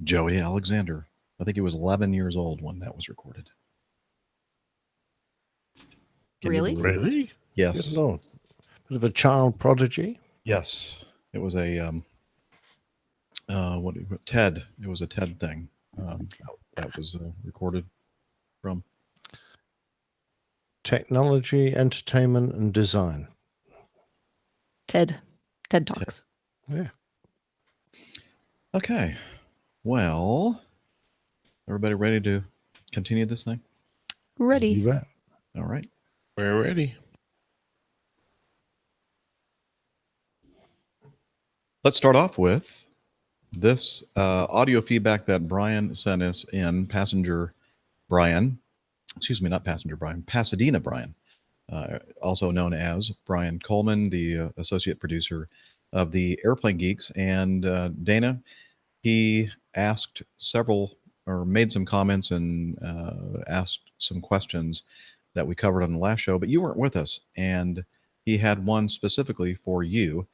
Joey Alexander. I think he was 11 years old when that was recorded. Can you Really? believe it? Really? Yes. Good Lord. Bit of a child prodigy. Yes. It was a TED. It was a TED thing that was recorded from. Technology, entertainment, and design. TED Talks. Yeah. Okay. Well, everybody ready to continue this thing? Ready. You bet. All right. We're ready. Let's start off with this audio feedback that Brian sent us in. Passenger Brian, excuse me, not Passenger Brian, Pasadena Brian, also known as Brian Coleman, the associate producer of the Airplane Geeks. And Dana, he asked several or made some comments and asked some questions that we covered on the last show, but you weren't with us. And he had one specifically for you.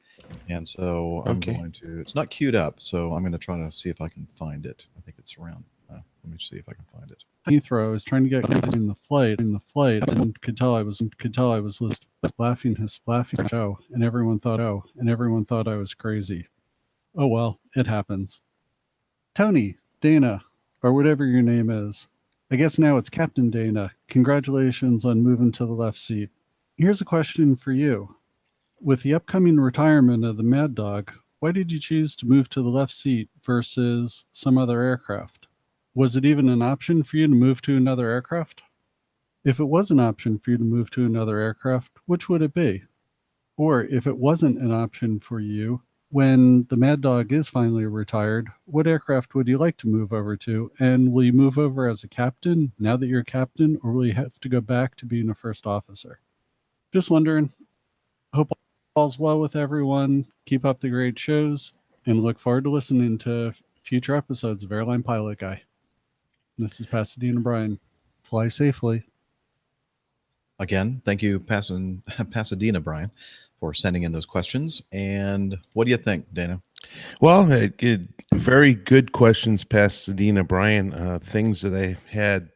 And so I'm Okay. going to, it's not queued up, so I'm going to try to see if I can find it. I think it's around, Let me see if I can find it. Heathrow. I was trying to get in the flight, and could tell I was laughing show, and everyone thought I was crazy. Oh well, it happens. Tony, Dana, or whatever your name is. I guess now it's Captain Dana. Congratulations on moving to the left seat. Here's a question for you. With the upcoming retirement of the Mad Dog, why did you choose to move to the left seat versus some other aircraft? Was it even an option for you to move to another aircraft? If it was an option for you to move to another aircraft, which would it be? Or if it wasn't an option for you, when the Mad Dog is finally retired, what aircraft would you like to move over to? And will you move over as a captain now that you're a captain, or will you have to go back to being a first officer? Just wondering. Hope all's well with everyone. Keep up the great shows, and look forward to listening to future episodes of Airline Pilot Guy. This is Pasadena Brian. Fly safely. Again, thank you, Pasadena Brian, for sending in those questions. And what do you think, Dana? Well, very good questions, Pasadena Brian. Things that I had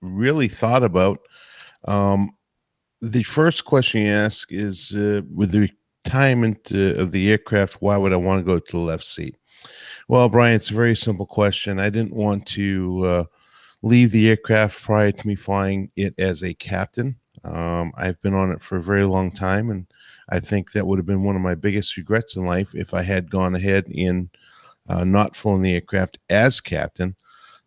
really thought about. The first question you ask is, with the retirement of the aircraft, why would I want to go to the left seat? Well, Brian, it's a very simple question. I didn't want to leave the aircraft prior to me flying it as a captain. I've been on it for a very long time, and I think that would have been one of my biggest regrets in life if I had gone ahead and not flown the aircraft as captain.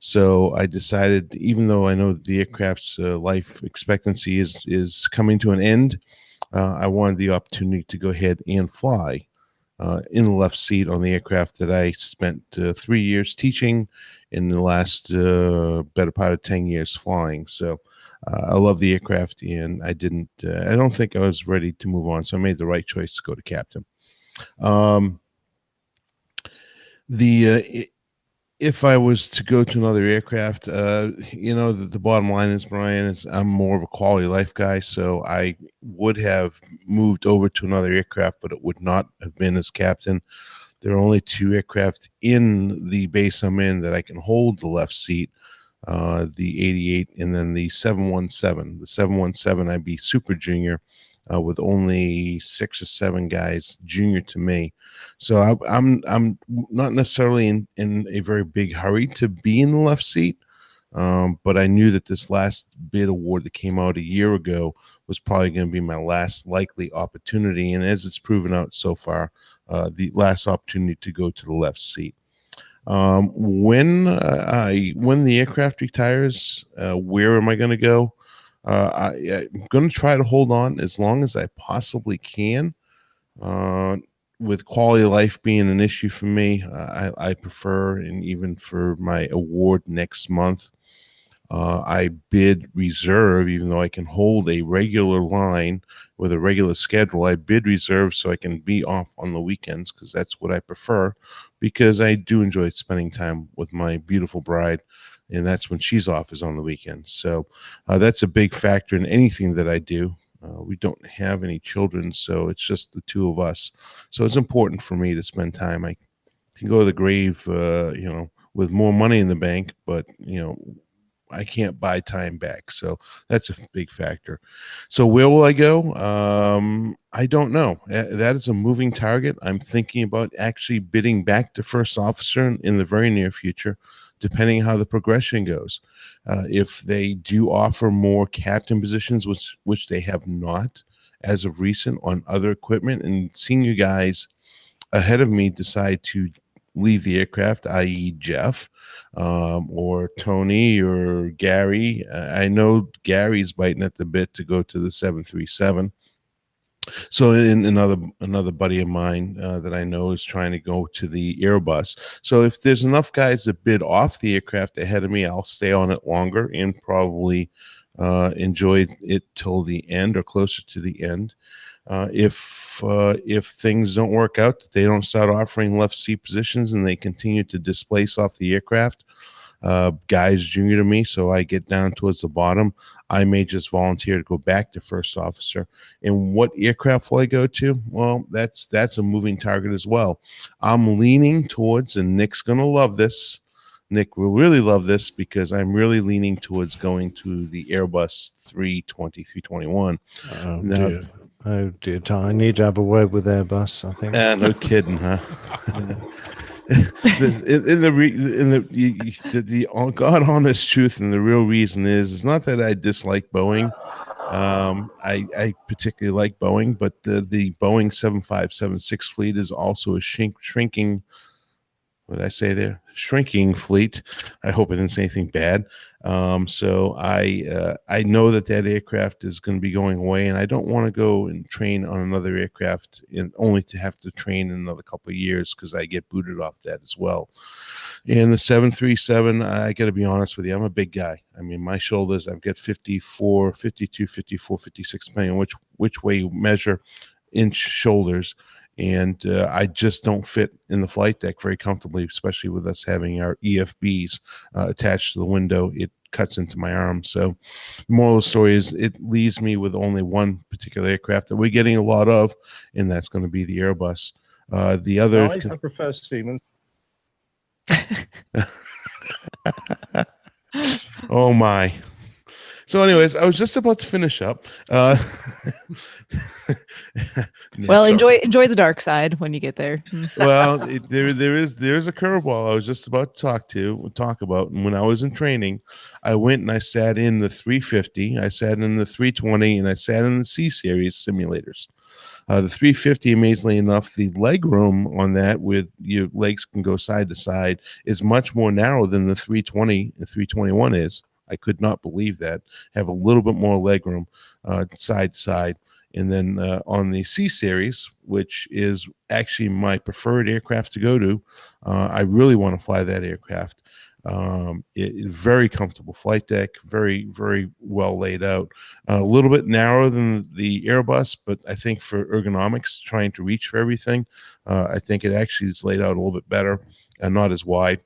So I decided, even though I know the aircraft's life expectancy is coming to an end, I wanted the opportunity to go ahead and fly in the left seat on the aircraft that I spent 3 years teaching, in the last better part of 10 years flying. So I love the aircraft, and I don't think I was ready to move on. So I made the right choice to go to captain. If I was to go to another aircraft, the bottom line is, Brian, is I'm more of a quality of life guy, so I would have moved over to another aircraft, but it would not have been as captain. There are only 2 aircraft in the base I'm in that I can hold the left seat, the 88 and then the 717. The 717, I'd be super junior, with only 6 or 7 guys junior to me. So I'm not necessarily in a very big hurry to be in the left seat, but I knew that this last bid award that came out a year ago was probably going to be my last likely opportunity, and as it's proven out so far, the last opportunity to go to the left seat. When the aircraft retires, where am I going to go? I'm going to try to hold on as long as I possibly can. With quality of life being an issue for me, I prefer, and even for my award next month, I bid reserve, even though I can hold a regular line with a regular schedule. I bid reserve so I can be off on the weekends, because that's what I prefer, because I do enjoy spending time with my beautiful bride, and that's when she's off, is on the weekends. So that's a big factor in anything that I do. We don't have any children, so it's just the 2 of us. So it's important for me to spend time. I can go to the grave, with more money in the bank, but, I can't buy time back. So that's a big factor. So where will I go? I don't know. That is a moving target. I'm thinking about actually bidding back to first officer in the very near future, depending how the progression goes. If they do offer more captain positions, which they have not as of recent on other equipment, and senior guys ahead of me decide to leave the aircraft, i.e. Jeff, or Tony or Gary. I know Gary's biting at the bit to go to the 737. So another buddy of mine that I know is trying to go to the Airbus. So if there's enough guys that bid off the aircraft ahead of me, I'll stay on it longer and probably enjoy it till the end or closer to the end. If things don't work out, they don't start offering left seat positions and they continue to displace off the aircraft, guys junior to me, so I get down towards the bottom, I may just volunteer to go back to first officer. And what aircraft will I go to? Well, that's a moving target as well. I'm leaning towards, and Nick's going to love this, Nick will really love this because I'm really leaning towards going to the Airbus 320, 321. Oh, Now, dear. Oh, dear. I need to have a word with Airbus, I think. no kidding, huh? The God honest truth and the real reason is not that I dislike Boeing. I particularly like Boeing, but the Boeing 7576 fleet is also a shrinking. What did I say there? Shrinking fleet. I hope I didn't say anything bad. So I know that aircraft is going to be going away, and I don't want to go and train on another aircraft and only to have to train in another couple of years because I get booted off that as well. And the 737, I got to be honest with you, I'm a big guy. I mean, my shoulders, I've got 54, 52, 54, 56, depending on which way you measure inch shoulders. And I just don't fit in the flight deck very comfortably, especially with us having our EFBs attached to the window. It cuts into my arm. So the moral of the story is it leaves me with only one particular aircraft that we're getting a lot of, and that's going to be the Airbus. The other... I prefer Siemens. Oh, my. So anyways, I was just about to finish up. Well, enjoy the dark side when you get there. Well, there's a curveball I was just about to talk about. And when I was in training, I went and I sat in the 350, I sat in the 320, and I sat in the C series simulators. The 350, amazingly enough, the leg room on that, with your legs can go side to side, is much more narrow than the 320 and 321 is. I could not believe that. Have a little bit more leg room side to side. And then on the C series, which is actually my preferred aircraft to go to, I really want to fly that aircraft. Very comfortable flight deck, very, very well laid out. A little bit narrower than the Airbus, but I think for ergonomics, trying to reach for everything, I think it actually is laid out a little bit better and not as wide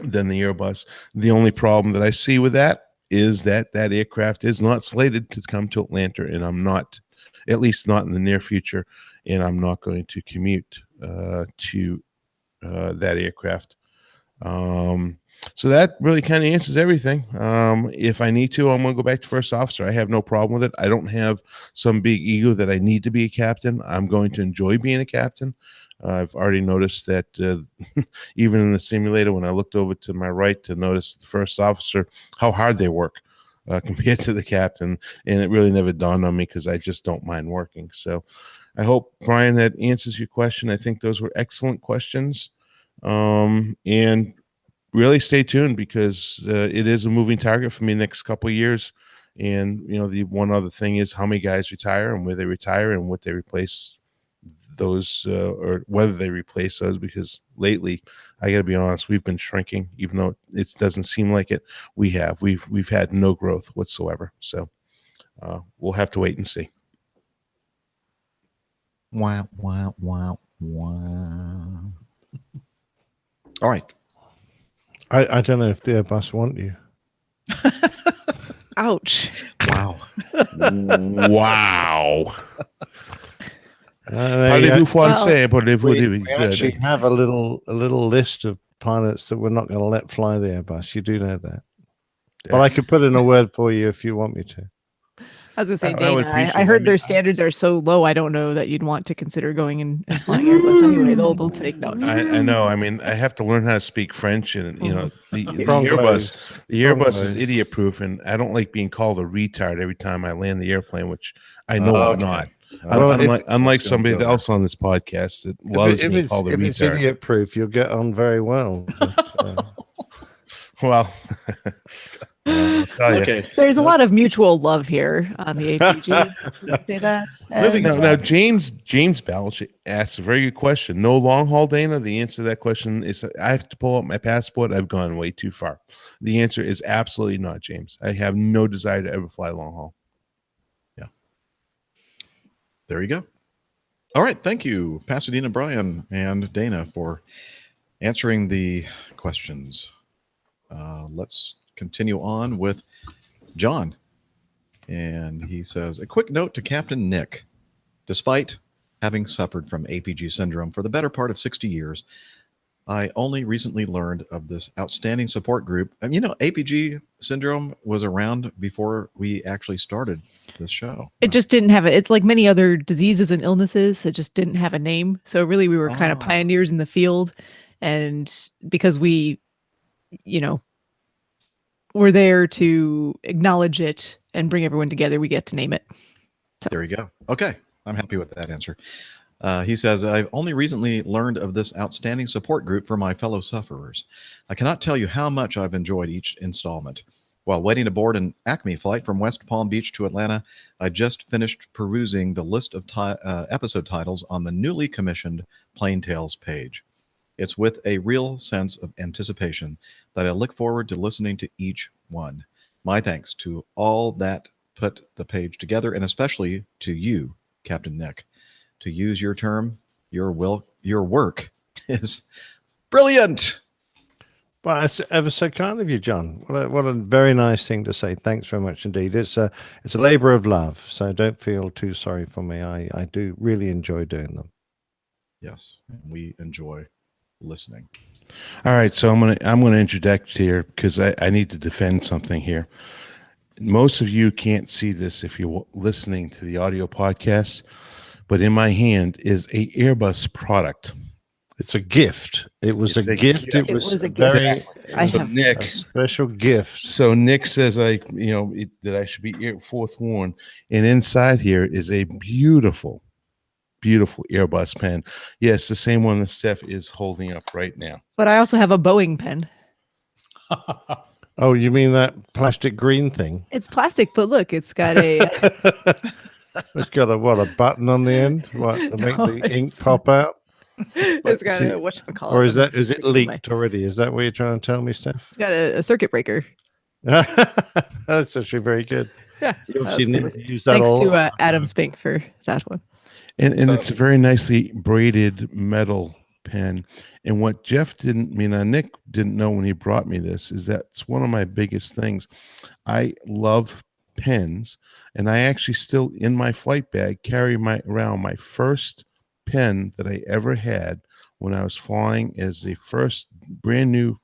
than the Airbus. The only problem that I see with that is that aircraft is not slated to come to Atlanta, and I'm not, at least not in the near future, and I'm not going to commute to that aircraft. So that really kind of answers everything. If I need to, I'm going to go back to first officer. I have no problem with it. I don't have some big ego that I need to be a captain. I'm going to enjoy being a captain. I've already noticed that even in the simulator, when I looked over to my right to notice the first officer, how hard they work compared to the captain. And it really never dawned on me because I just don't mind working. So I hope, Brian, that answers your question. I think those were excellent questions. And really stay tuned because it is a moving target for me next couple of years. And, the one other thing is how many guys retire and where they retire and what they replace those or whether they replace those, because lately, I got to be honest, we've been shrinking, even though it doesn't seem like it. We've had no growth whatsoever. So we'll have to wait and see. Wow, wow, wow, wow. All right. I don't know if the Airbus want you. Ouch. Wow. Wow. We actually have a little list of pilots that we're not going to let fly the Airbus. You do know that. Yeah. But I could put in a word for you if you want me to. I was going to say, Dana, I heard their standards are so low, I don't know that you'd want to consider going and flying Airbus anyway. They'll take notes. I know. I mean, I have to learn how to speak French, and the Airbus is idiot proof, and I don't like being called a retard every time I land the airplane, which I know I'm not. Unlike somebody else on this podcast that loves being called a retard. If it's idiot proof, you'll get on very well. But, well. Okay. There's a lot of mutual love here on the APG. Say that. Now, James Balch asked a very good question. No long haul, Dana? The answer to that question is I have to pull up my passport. I've gone way too far. The answer is absolutely not, James. I have no desire to ever fly long haul. Yeah. There you go. All right. Thank you, Pasadena, Brian, and Dana, for answering the questions. Let's continue on with John. And he says, a quick note to Captain Nick. Despite having suffered from APG syndrome for the better part of 60 years, I only recently learned of this outstanding support group. And APG syndrome was around before we actually started this show. It just didn't have it. It's like many other diseases and illnesses. It just didn't have a name. So really, we were kind of pioneers in the field, and because we, we're there to acknowledge it and bring everyone together, we get to name it. So. There you go. Okay, I'm happy with that answer. He says, I've only recently learned of this outstanding support group for my fellow sufferers. I cannot tell you how much I've enjoyed each installment. While waiting to board an Acme flight from West Palm Beach to Atlanta, I just finished perusing the list of episode titles on the newly commissioned Plain Tales page. It's with a real sense of anticipation that I look forward to listening to each one. My thanks to all that put the page together, and especially to you, Captain Nick. To use your term, your work is brilliant. Well, it's ever so kind of you, John. What a very nice thing to say. Thanks very much indeed. It's a labor of love, so don't feel too sorry for me. I do really enjoy doing them. Yes, we enjoy listening. All right, so I'm gonna interject here because I need to defend something here. Most of you can't see this if you're listening to the audio podcast, but in my hand is a Airbus product. It's a gift. It was a gift. It was a very Nick, a special gift. So Nick says that I should be forewarned, and inside here is a beautiful Airbus pen. Yes, the same one that Steph is holding up right now. But I also have a Boeing pen. Oh, you mean that plastic green thing? It's plastic, but look, it's got a. It's got a button on the end, to make the ink pop out. It's got a whatchamacallit. Or is it leaked already? Is that what you're trying to tell me, Steph? It's got a circuit breaker. That's actually very good. Yeah, you obviously need to use that. Thanks to Adam Spink for that one. And it's a very nicely braided metal pen. And what Nick didn't know when he brought me this is that's one of my biggest things. I love pens, and I actually still in my flight bag carry around my first pen that I ever had when I was flying as a first brand new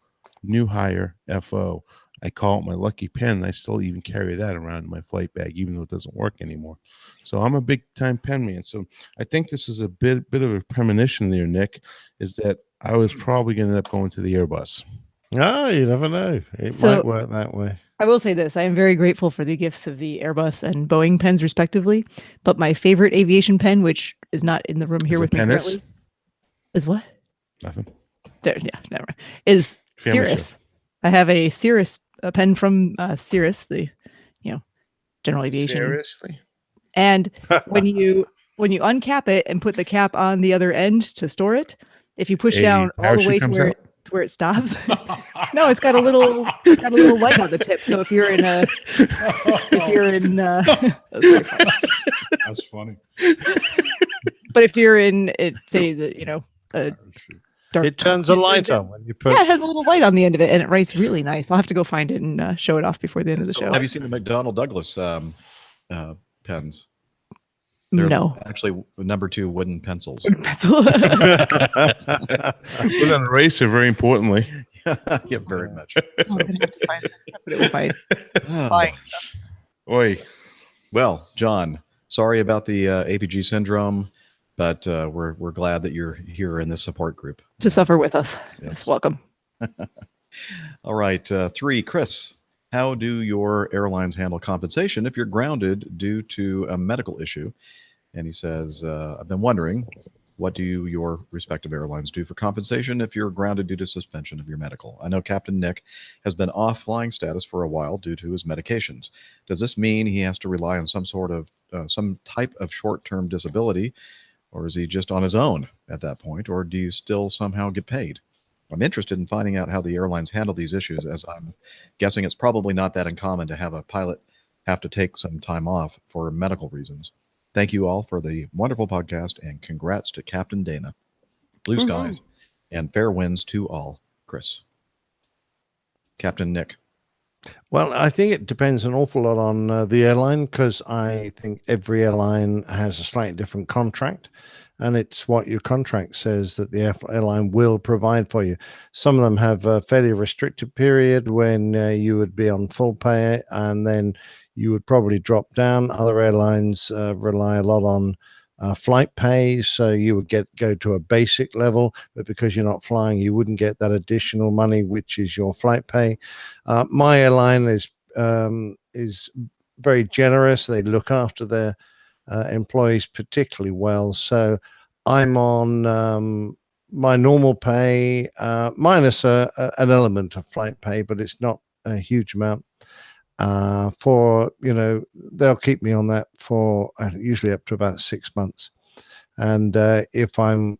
hire FO. I call it my lucky pen, and I still even carry that around in my flight bag, even though it doesn't work anymore. So I'm a big time pen man. So I think this is a bit of a premonition there, Nick, is that I was probably going to end up going to the Airbus. Oh, you never know. It might work that way. I will say this. I am very grateful for the gifts of the Airbus and Boeing pens, respectively. But my favorite aviation pen, which is not in the room here with me currently, is what? Nothing. Never mind. Is Cirrus. I have a Cirrus pen from Cirrus, the general aviation. Seriously? And when you uncap it and put the cap on the other end to store it, if you push down all the way to where it stops, no, it's got a little light on the tip. So if you're in that's funny. But if you're in say a dark, it turns a light on when you put. Yeah, it has a little light on the end of it, and it writes really nice. I'll have to go find it and show it off before the end of the show. Have you seen the McDonnell Douglas pens? They're actually number 2 wooden pencils. Pencil. With an eraser, very importantly. Yeah, very much. I'm gonna have to find it. But it was fine. Oi. Well, John, sorry about the APG syndrome, but we're glad that you're here in this support group to suffer with us. Yes. Welcome. All right, 3, Chris. How do your airlines handle compensation if you're grounded due to a medical issue? And he says, I've been wondering, what do your respective airlines do for compensation if you're grounded due to suspension of your medical? I know Captain Nick has been off flying status for a while due to his medications. Does this mean he has to rely on some type of short-term disability, or is he just on his own at that point, or do you still somehow get paid? I'm interested in finding out how the airlines handle these issues, as I'm guessing it's probably not that uncommon to have a pilot have to take some time off for medical reasons. Thank you all for the wonderful podcast, and congrats to Captain Dana. Blue skies and fair winds to all. Chris. Captain Nick. Well, I think it depends an awful lot on the airline, because I think every airline has a slightly different contract. and it's what your contract says that the airline will provide for you. Some of them have a fairly restricted period when you would be on full pay, and then you would probably drop down. Other airlines rely a lot on flight pay, so you would go to a basic level, but because you're not flying, you wouldn't get that additional money, which is your flight pay. My airline is very generous. They look after their employees particularly well. So I'm on my normal pay minus an element of flight pay, but it's not a huge amount. They'll keep me on that for usually up to about 6 months. And if I'm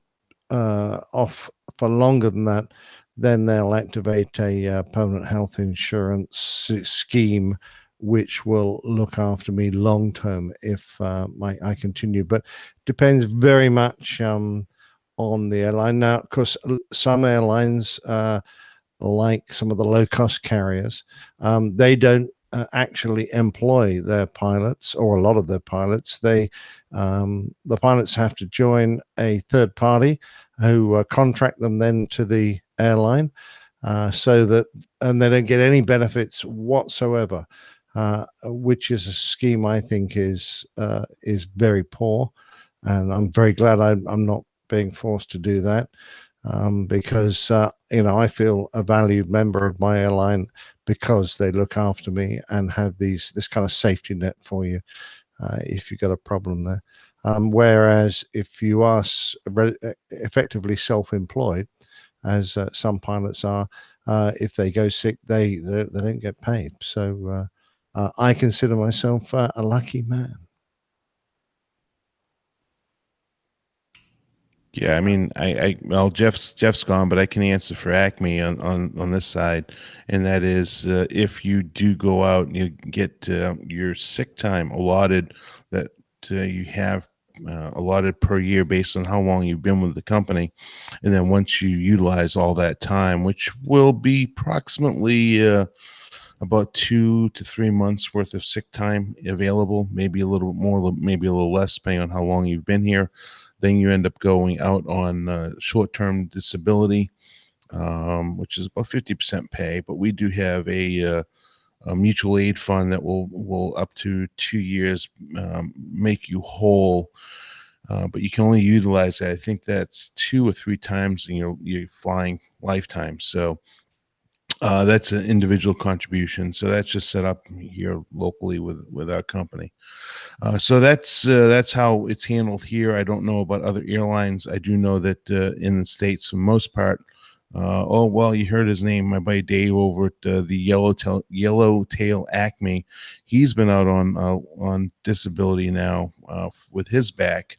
off for longer than that, then they'll activate a permanent health insurance scheme, which will look after me long term if I continue. But depends very much on the airline. Now, of course, some airlines, like some of the low cost carriers, they don't actually employ their pilots, or a lot of their pilots. The pilots have to join a third party who contract them then to the airline, so that, and they don't get any benefits whatsoever, which is a scheme I think is very poor, and I'm very glad I'm not being forced to do that. Because I feel a valued member of my airline because they look after me and have this kind of safety net for you if you've got a problem there. Whereas if you are effectively self-employed, as some pilots are, if they go sick, they don't get paid. So I consider myself a lucky man. Yeah, I mean, well, Jeff's gone, but I can answer for Acme on this side, and that is if you do go out and you get your sick time allotted, that you have allotted per year based on how long you've been with the company, and then once you utilize all that time, which will be approximately about 2 to 3 months worth of sick time available, maybe a little bit more, maybe a little less, depending on how long you've been here. Then you end up going out on short-term disability, which is about 50% pay. But we do have a mutual aid fund that will up to 2 years make you whole. But you can only utilize that. I think that's 2 or 3 times in your flying lifetime. So that's an individual contribution. So that's just set up here locally with our company. So that's how it's handled here. I don't know about other airlines. I do know that in the States, for the most part, you heard his name, my buddy Dave over at the Yellowtail Acme. He's been out on disability now with his back,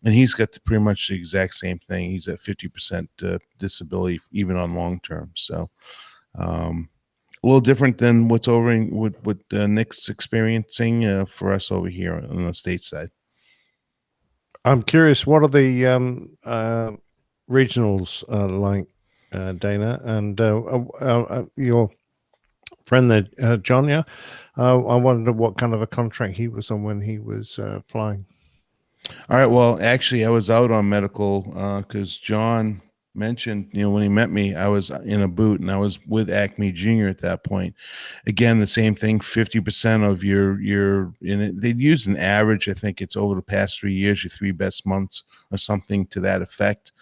and he's got pretty much the exact same thing. He's at 50% disability, even on long term. So a little different than what's over in what Nick's experiencing for us over here on the state side. I'm curious, what are the regionals like, Dana, and your friend there, John? Yeah, I wonder what kind of a contract he was on when he was flying. All right. Well, actually, I was out on medical because John mentioned, when he met me, I was in a boot and I was with Acme Junior at that point. Again, the same thing, 50% of they'd use an average. I think it's over the past 3 years, your 3 best months or something to that effect.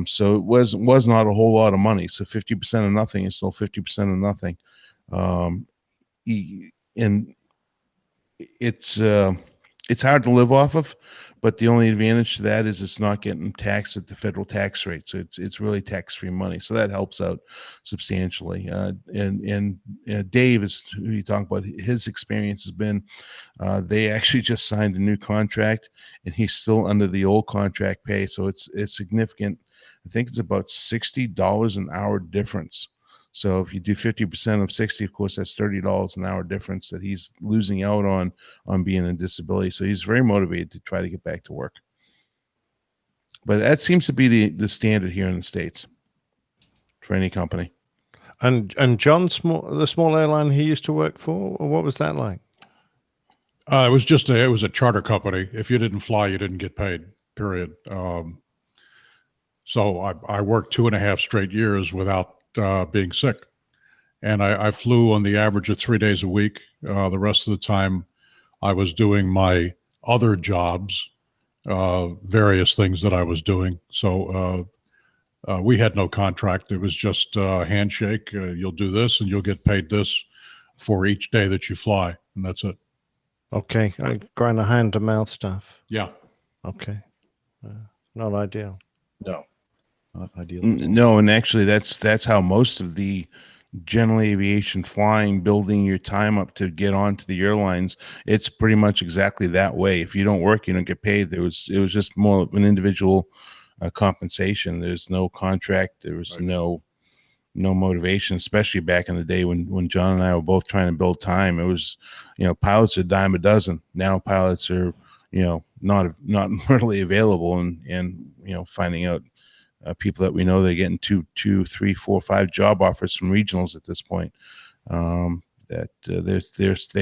So it was not a whole lot of money. So 50% of nothing is still 50% of nothing. And it's hard to live off of. But the only advantage to that is it's not getting taxed at the federal tax rate, so it's really tax-free money. So that helps out substantially. And Dave is who you talk about. His experience has been they actually just signed a new contract, and he's still under the old contract pay. So it's significant. I think it's about $60 an hour difference. So if you do 50% of 60, of course, that's $30 an hour difference that he's losing out on being in disability. So he's very motivated to try to get back to work. But that seems to be the standard here in the States for any company. And John, the small airline he used to work for, what was that like? It was a charter company. If you didn't fly, you didn't get paid. period. So I worked 2.5 straight years without being sick. And I flew on the average of 3 days a week. The rest of the time, I was doing my other jobs, various things that I was doing. So we had no contract. It was just a handshake. You'll do this and you'll get paid this for each day that you fly. And that's it. Okay, kind of hand to mouth stuff. Yeah. Okay, not ideal. No, not ideal. No, and actually, that's how most of the general aviation flying, building your time up to get onto the airlines, it's pretty much exactly that way. If you don't work, you don't get paid. It was just more of an individual compensation. There's no contract. There was no motivation, especially back in the day when John and I were both trying to build time. It was, pilots are a dime a dozen. Now pilots are, not readily available, and finding out people that we know, they're getting 2, 3, 4, 5 job offers from regionals at this point. They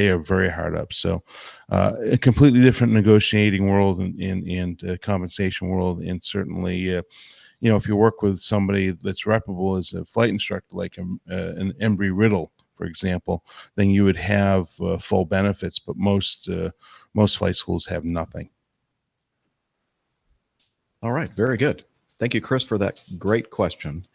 are very hard up. So a completely different negotiating world and compensation world. And certainly, if you work with somebody that's reputable as a flight instructor, like an Embry-Riddle, for example, then you would have full benefits, but most flight schools have nothing. All right, very good. Thank you, Chris, for that great question.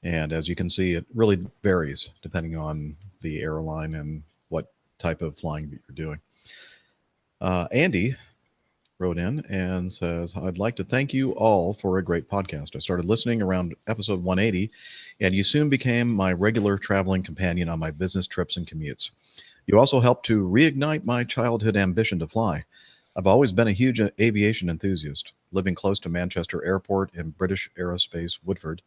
And as you can see, it really varies depending on the airline and what type of flying that you're doing. Andy wrote in and says, I'd like to thank you all for a great podcast. I started listening around episode 180, and you soon became my regular traveling companion on my business trips and commutes. You also helped to reignite my childhood ambition to fly. I've always been a huge aviation enthusiast, living close to Manchester Airport and British Aerospace Woodford,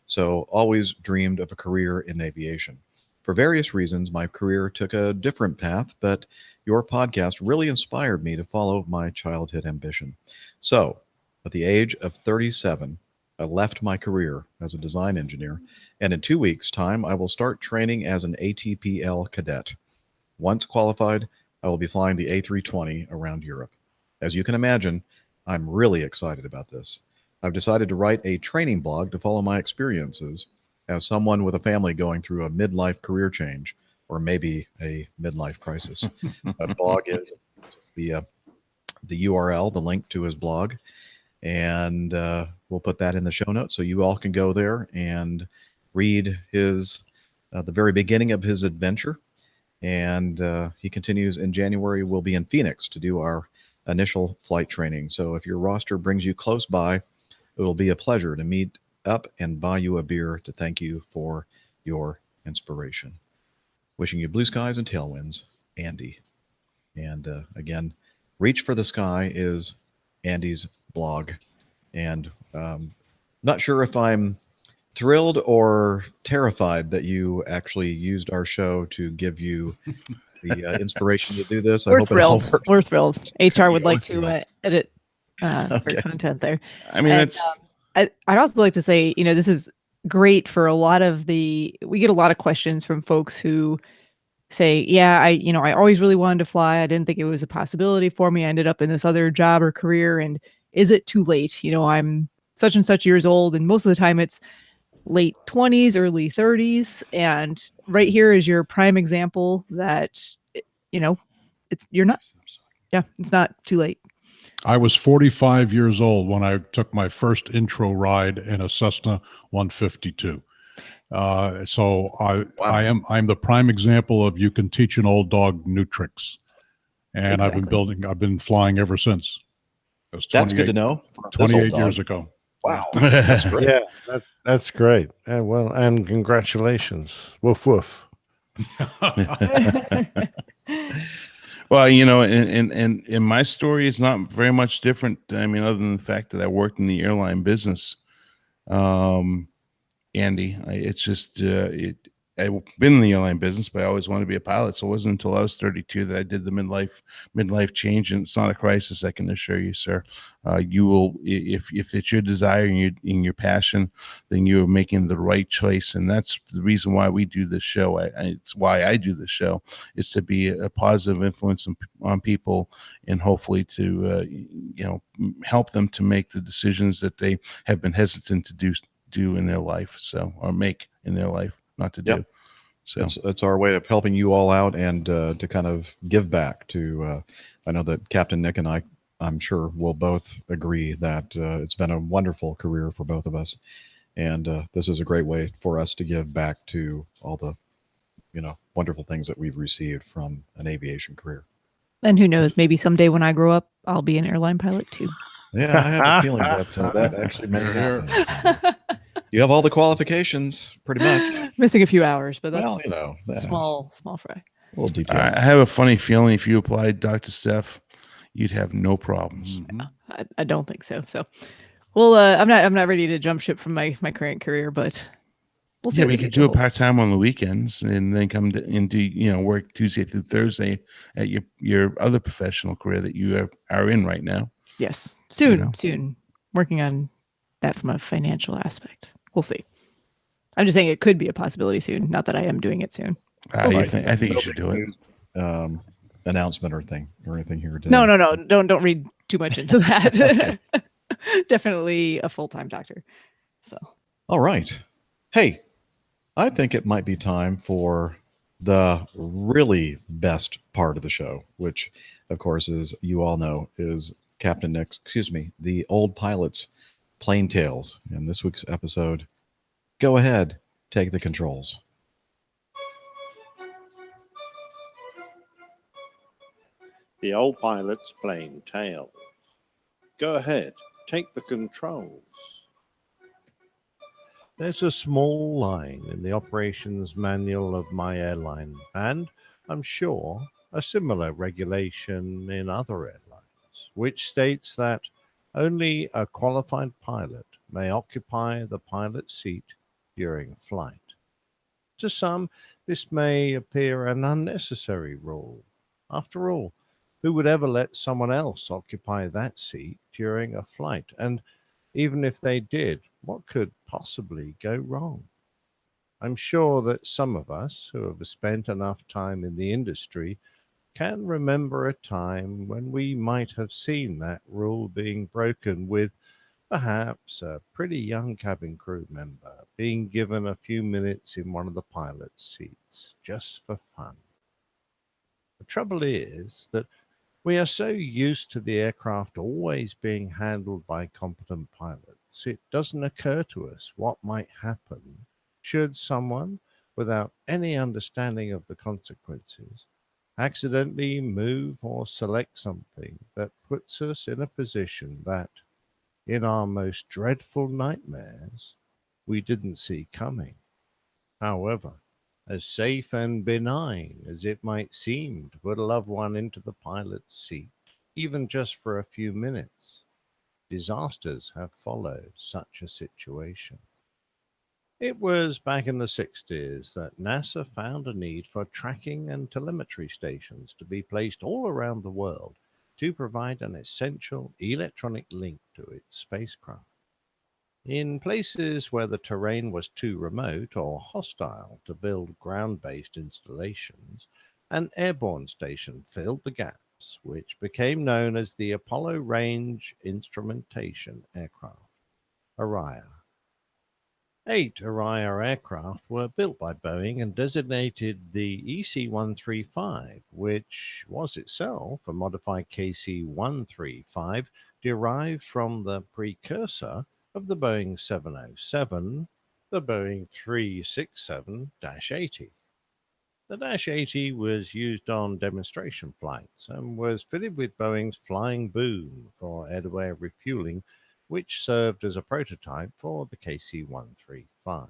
so always dreamed of a career in aviation. For various reasons, my career took a different path, but your podcast really inspired me to follow my childhood ambition. So, at the age of 37, I left my career as a design engineer, and in 2 weeks' time, I will start training as an ATPL cadet. Once qualified, I will be flying the A320 around Europe. As you can imagine, I'm really excited about this. I've decided to write a training blog to follow my experiences as someone with a family going through a midlife career change, or maybe a midlife crisis. A blog is the URL, the link to his blog, and we'll put that in the show notes so you all can go there and read his the very beginning of his adventure. And he continues in January. We'll be in Phoenix to do our initial flight training. So if your roster brings you close by, it will be a pleasure to meet up and buy you a beer to thank you for your inspiration. Wishing you blue skies and tailwinds, Andy. And again, Reach for the Sky is Andy's blog. And not sure if I'm thrilled or terrified that you actually used our show to give you the inspiration to do this. We're I hope thrilled. it all works. We're thrilled. HR would like to edit for content there. I mean, And, I'd also like to say, this is great for a lot of we get a lot of questions from folks who say, yeah, I always really wanted to fly. I didn't think it was a possibility for me. I ended up in this other job or career. And is it too late? I'm such and such years old. And most of the time it's late 20s, early 30s. And right here is your prime example that, it's not too late. I was 45 years old when I took my first intro ride in a Cessna 152. So I'm the prime example of you can teach an old dog new tricks. And Exactly. I've been flying ever since. That's good to know. 28 years ago. Wow. That's great. Yeah, that's great. And congratulations. Woof woof. Well, and my story is not very much different. I mean, other than the fact that I worked in the airline business, Andy, it's just I've been in the airline business, but I always wanted to be a pilot. So it wasn't until I was 32 that I did the midlife change, and it's not a crisis. I can assure you, sir. You will, if it's your desire and your passion, then you are making the right choice, and that's the reason why we do this show. It's why I do this show, is to be a positive influence on people, and hopefully to help them to make the decisions that they have been hesitant to do in their life, or make in their life, not to do. So it's our way of helping you all out, and to kind of give back to. I know that Captain Nick and I'm sure will both agree that it's been a wonderful career for both of us, and this is a great way for us to give back to all the, wonderful things that we've received from an aviation career. And who knows, maybe someday when I grow up, I'll be an airline pilot too. Yeah, I have a feeling that that actually may happen. You have all the qualifications, pretty much. Missing a few hours, but that's small fry. A little detail. I have a funny feeling if you applied, Dr. Steph, you'd have no problems. I don't think so. So, well, I'm not ready to jump ship from my current career, but we'll see. Yeah, but you could do it part-time on the weekends, and then come and do work Tuesday through Thursday at your other professional career that you are in right now. Yes, soon. Working on that from a financial aspect. We'll see. I'm just saying it could be a possibility soon. Not that I am doing it soon. I think you should do it. Announcement or anything here today. No. Don't read too much into that. Definitely a full-time doctor. So. All right. Hey, I think it might be time for the really best part of the show, which, of course, as you all know, is Captain Nick's, the Old Pilot's Plane Tales. In this week's episode, go ahead, take the controls. The Old Pilot's Plane Tales. Go ahead, take the controls. There's a small line in the operations manual of my airline, and I'm sure a similar regulation in other airlines, which states that only a qualified pilot may occupy the pilot's seat during flight. To some, this may appear an unnecessary rule. After all, who would ever let someone else occupy that seat during a flight? And even if they did, what could possibly go wrong? I'm sure that some of us who have spent enough time in the industry can remember a time when we might have seen that rule being broken, with perhaps a pretty young cabin crew member being given a few minutes in one of the pilot's seats just for fun. The trouble is that we are so used to the aircraft always being handled by competent pilots, it doesn't occur to us what might happen should someone, without any understanding of the consequences, accidentally move or select something that puts us in a position that, in our most dreadful nightmares, we didn't see coming. However, as safe and benign as it might seem to put a loved one into the pilot's seat, even just for a few minutes, disasters have followed such a situation. It was back in the 60s that NASA found a need for tracking and telemetry stations to be placed all around the world to provide an essential electronic link to its spacecraft. In places where the terrain was too remote or hostile to build ground-based installations, an airborne station filled the gaps, which became known as the Apollo Range Instrumentation Aircraft, ARIA. 8 ARIA aircraft were built by Boeing and designated the EC-135, which was itself a modified KC-135 derived from the precursor of the Boeing 707, the Boeing 367-80. The Dash 80 was used on demonstration flights and was fitted with Boeing's flying boom for air-to-air refueling, which served as a prototype for the KC-135.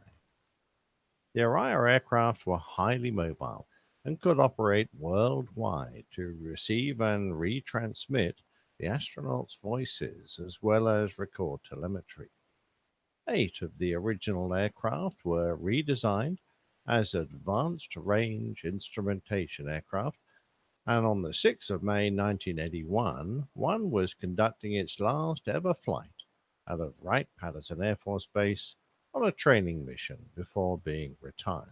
The ARIA aircraft were highly mobile and could operate worldwide to receive and retransmit the astronauts' voices as well as record telemetry. 8 of the original aircraft were redesigned as advanced range instrumentation aircraft, and on the 6th of May 1981, one was conducting its last ever flight out of Wright-Patterson Air Force Base on a training mission before being retired.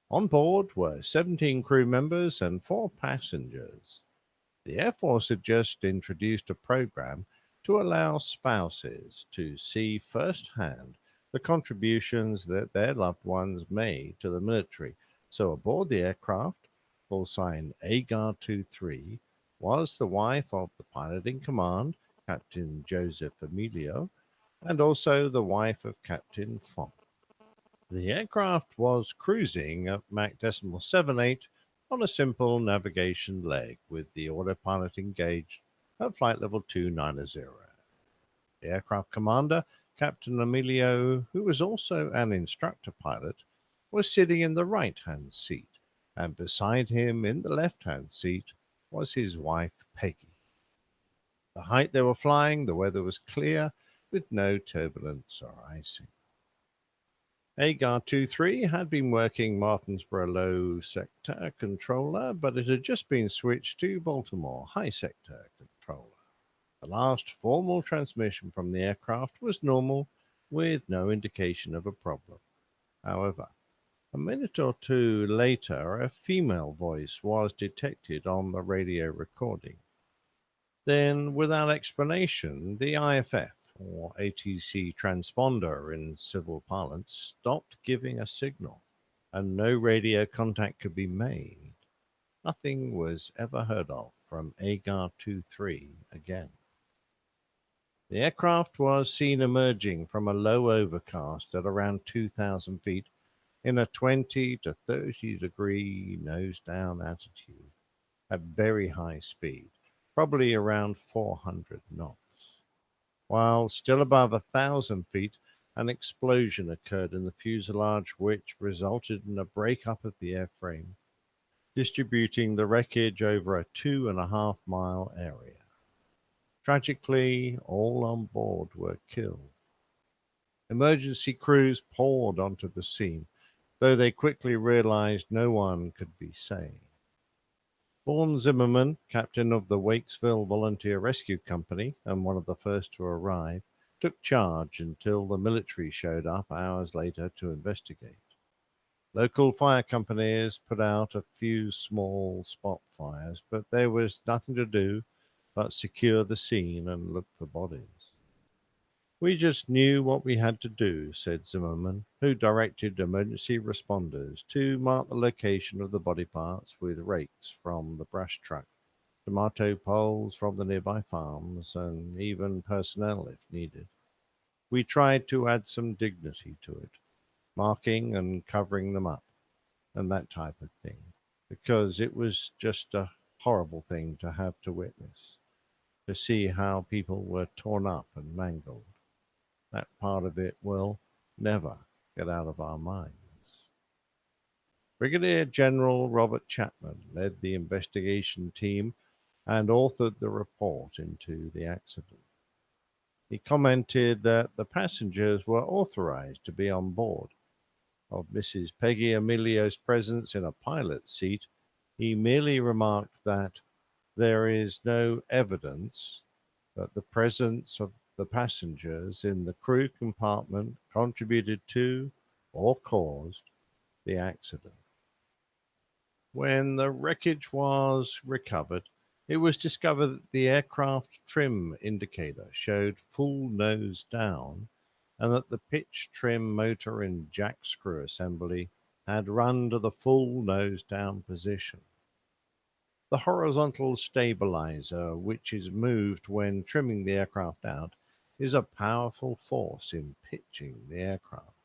On board were 17 crew members and 4 passengers. The Air Force had just introduced a program to allow spouses to see firsthand the contributions that their loved ones made to the military. So aboard the aircraft, full sign Agar 23, was the wife of the pilot in command, Captain Joseph Emilio, and also the wife of Captain Font. The aircraft was cruising at Mach 78 on a simple navigation leg with the autopilot engaged at flight level 290. The aircraft commander, Captain Emilio, who was also an instructor pilot, was sitting in the right-hand seat, and beside him in the left-hand seat was his wife, Peggy. The height they were flying, the weather was clear, with no turbulence or icing. Agar 23 had been working Martinsboro Low Sector Controller, but it had just been switched to Baltimore High Sector Controller. The last formal transmission from the aircraft was normal, with no indication of a problem. However, a minute or two later, a female voice was detected on the radio recording. Then, without explanation, the IFF, or ATC transponder in civil parlance, stopped giving a signal, and no radio contact could be made. Nothing was ever heard of from Agar 23 again. The aircraft was seen emerging from a low overcast at around 2,000 feet in a 20 to 30 degree nose-down attitude at very high speed, probably around 400 knots. While still above 1,000 feet, an explosion occurred in the fuselage which resulted in a breakup of the airframe, distributing the wreckage over a 2.5 mile area. Tragically, all on board were killed. Emergency crews poured onto the scene, though they quickly realized no one could be saved. Vaughn Zimmerman, captain of the Wakesville Volunteer Rescue Company and one of the first to arrive, took charge until the military showed up hours later to investigate. Local fire companies put out a few small spot fires, but there was nothing to do but secure the scene and look for bodies. We just knew what we had to do, said Zimmerman, who directed emergency responders to mark the location of the body parts with rakes from the brush truck, tomato poles from the nearby farms, and even personnel if needed. We tried to add some dignity to it, marking and covering them up, and that type of thing, because it was just a horrible thing to have to witness, to see how people were torn up and mangled. That part of it will never get out of our minds. Brigadier General Robert Chapman led the investigation team and authored the report into the accident. He commented that the passengers were authorized to be on board. Of Mrs. Peggy Emilio's presence in a pilot's seat, he merely remarked that there is no evidence that the presence of the passengers in the crew compartment contributed to or caused the accident. When the wreckage was recovered, it was discovered that the aircraft trim indicator showed full nose down and that the pitch trim motor and jack screw assembly had run to the full nose down position. The horizontal stabilizer, which is moved when trimming the aircraft out, is a powerful force in pitching the aircraft.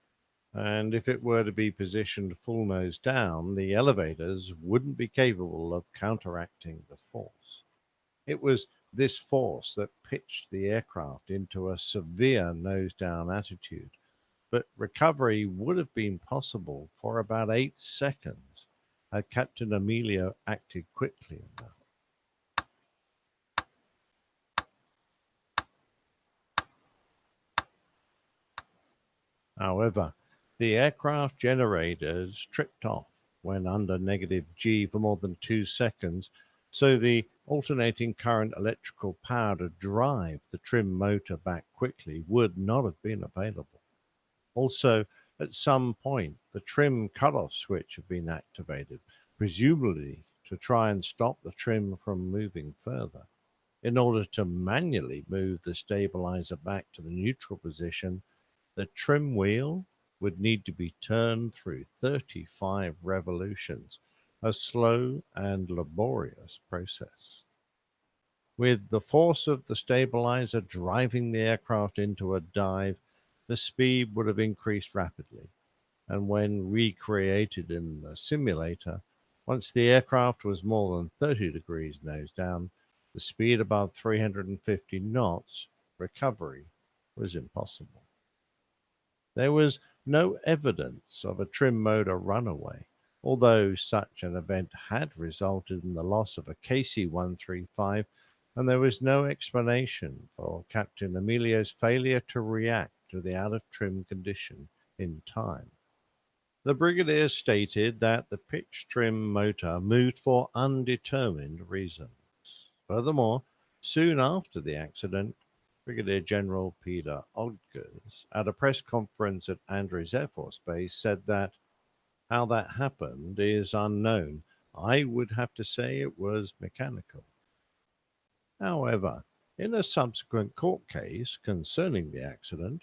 And if it were to be positioned full nose down, the elevators wouldn't be capable of counteracting the force. It was this force that pitched the aircraft into a severe nose down attitude, but recovery would have been possible for about 8 seconds had Captain Emilio acted quickly enough. However, The aircraft generators tripped off when under negative G for more than 2 seconds, so the alternating current electrical power to drive the trim motor back quickly would not have been available. Also, at some point, the trim cutoff switch had been activated, presumably to try and stop the trim from moving further. In order to manually move the stabilizer back to the neutral position, the trim wheel would need to be turned through 35 revolutions, a slow and laborious process. With the force of the stabilizer driving the aircraft into a dive, the speed would have increased rapidly, and when recreated in the simulator, once the aircraft was more than 30 degrees nose down, the speed above 350 knots, recovery was impossible. There was no evidence of a trim motor runaway, although such an event had resulted in the loss of a KC-135, and there was no explanation for Captain Emilio's failure to react to the out-of-trim condition in time. The brigadier stated that the pitch trim motor moved for undetermined reasons. Furthermore, soon after the accident, Brigadier General Peter Odgers, at a press conference at Andrews Air Force Base, said that how that happened is unknown. I would have to say it was mechanical. However, in a subsequent court case concerning the accident,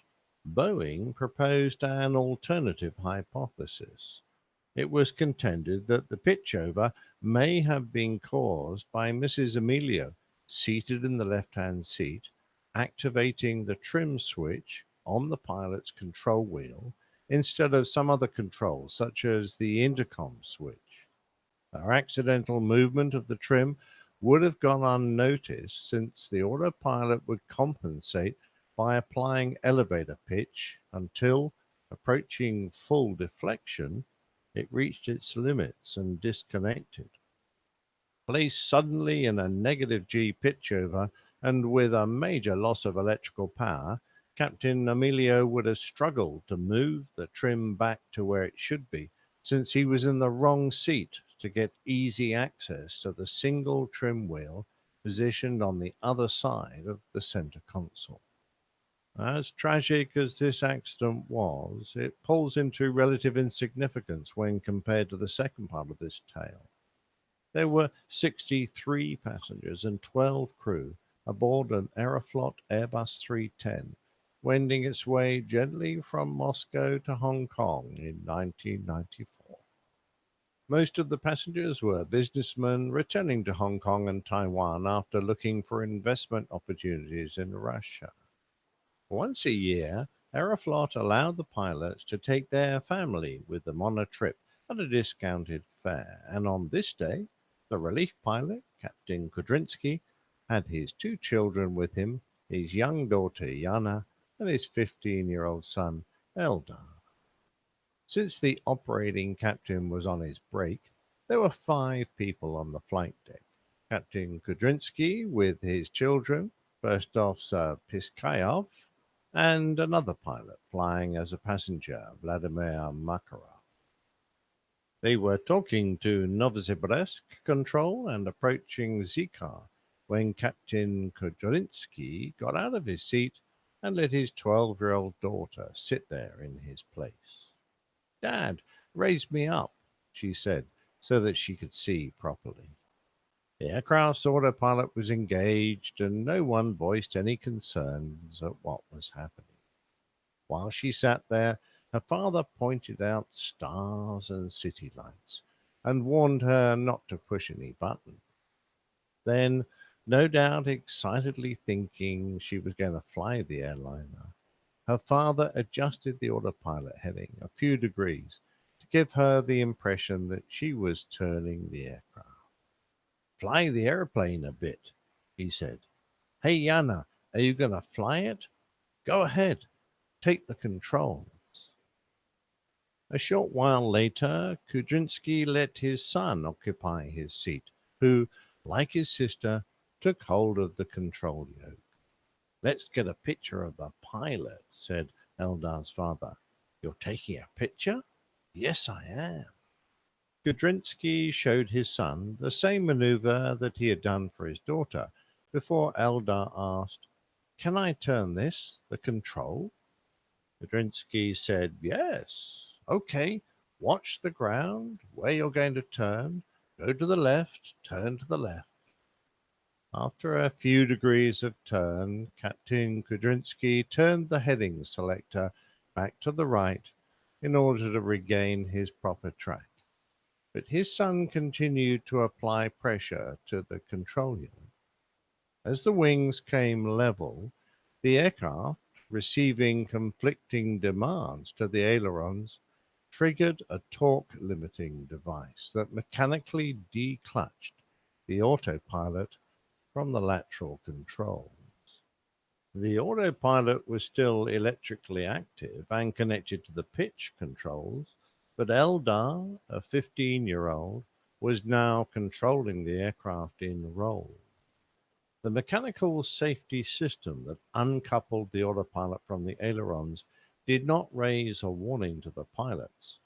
Boeing proposed an alternative hypothesis. It was contended that the pitchover may have been caused by Mrs. Emilio, seated in the left-hand seat, activating the trim switch on the pilot's control wheel instead of some other control, such as the intercom switch. Our accidental movement of the trim would have gone unnoticed, since the autopilot would compensate by applying elevator pitch until, approaching full deflection, it reached its limits and disconnected. Placed suddenly in a negative G pitchover and with a major loss of electrical power, Captain Emilio would have struggled to move the trim back to where it should be, since he was in the wrong seat to get easy access to the single trim wheel positioned on the other side of the center console. As tragic as this accident was, it pulls into relative insignificance when compared to the second part of this tale. There were 63 passengers and 12 crew aboard an Aeroflot Airbus 310, wending its way gently from Moscow to Hong Kong in 1994. Most of the passengers were businessmen returning to Hong Kong and Taiwan after looking for investment opportunities in Russia. Once a year, Aeroflot allowed the pilots to take their family with them on a trip at a discounted fare, and on this day, the relief pilot, Captain Kudrinsky, had his 2 children with him, his young daughter Yana and his 15-year-old son Eldar. Since the operating captain was on his break, there were 5 people on the flight deck. Captain Kudrinsky with his children, First Officer Piskayov, and another pilot flying as a passenger, Vladimir Makarov. They were talking to Novosibirsk control and approaching Zikar when Captain Kudrinsky got out of his seat and let his 12-year-old daughter sit there in his place. "Dad, raise me up," she said, so that she could see properly. The aircraft's autopilot was engaged, and no one voiced any concerns at what was happening. While she sat there, her father pointed out stars and city lights and warned her not to push any button. Then, no doubt excitedly thinking she was going to fly the airliner, her father adjusted the autopilot heading a few degrees to give her the impression that she was turning the aircraft. "Fly the airplane a bit," he said. "Hey, Yana, are you going to fly it? Go ahead. Take the controls." A short while later, Kudrinsky let his son occupy his seat, who, like his sister, took hold of the control yoke. "Let's get a picture of the pilot," said Eldar's father. You're taking a picture? Yes, I am. Gudrinsky showed his son the same maneuver that he had done for his daughter before Eldar asked, "Can I turn this, the control?" Gudrinsky said, "Yes. Okay, watch the ground, where you're going to turn. Go to the left, turn to the left." After a few degrees of turn, Captain Kudrinsky turned the heading selector back to the right in order to regain his proper track. But his son continued to apply pressure to the control unit. As the wings came level, the aircraft, receiving conflicting demands to the ailerons, triggered a torque limiting device that mechanically declutched the autopilot from the lateral controls. The autopilot was still electrically active and connected to the pitch controls, but Eldar, a 15-year-old, was now controlling the aircraft in roll. The mechanical safety system that uncoupled the autopilot from the ailerons did not raise a warning to the pilots.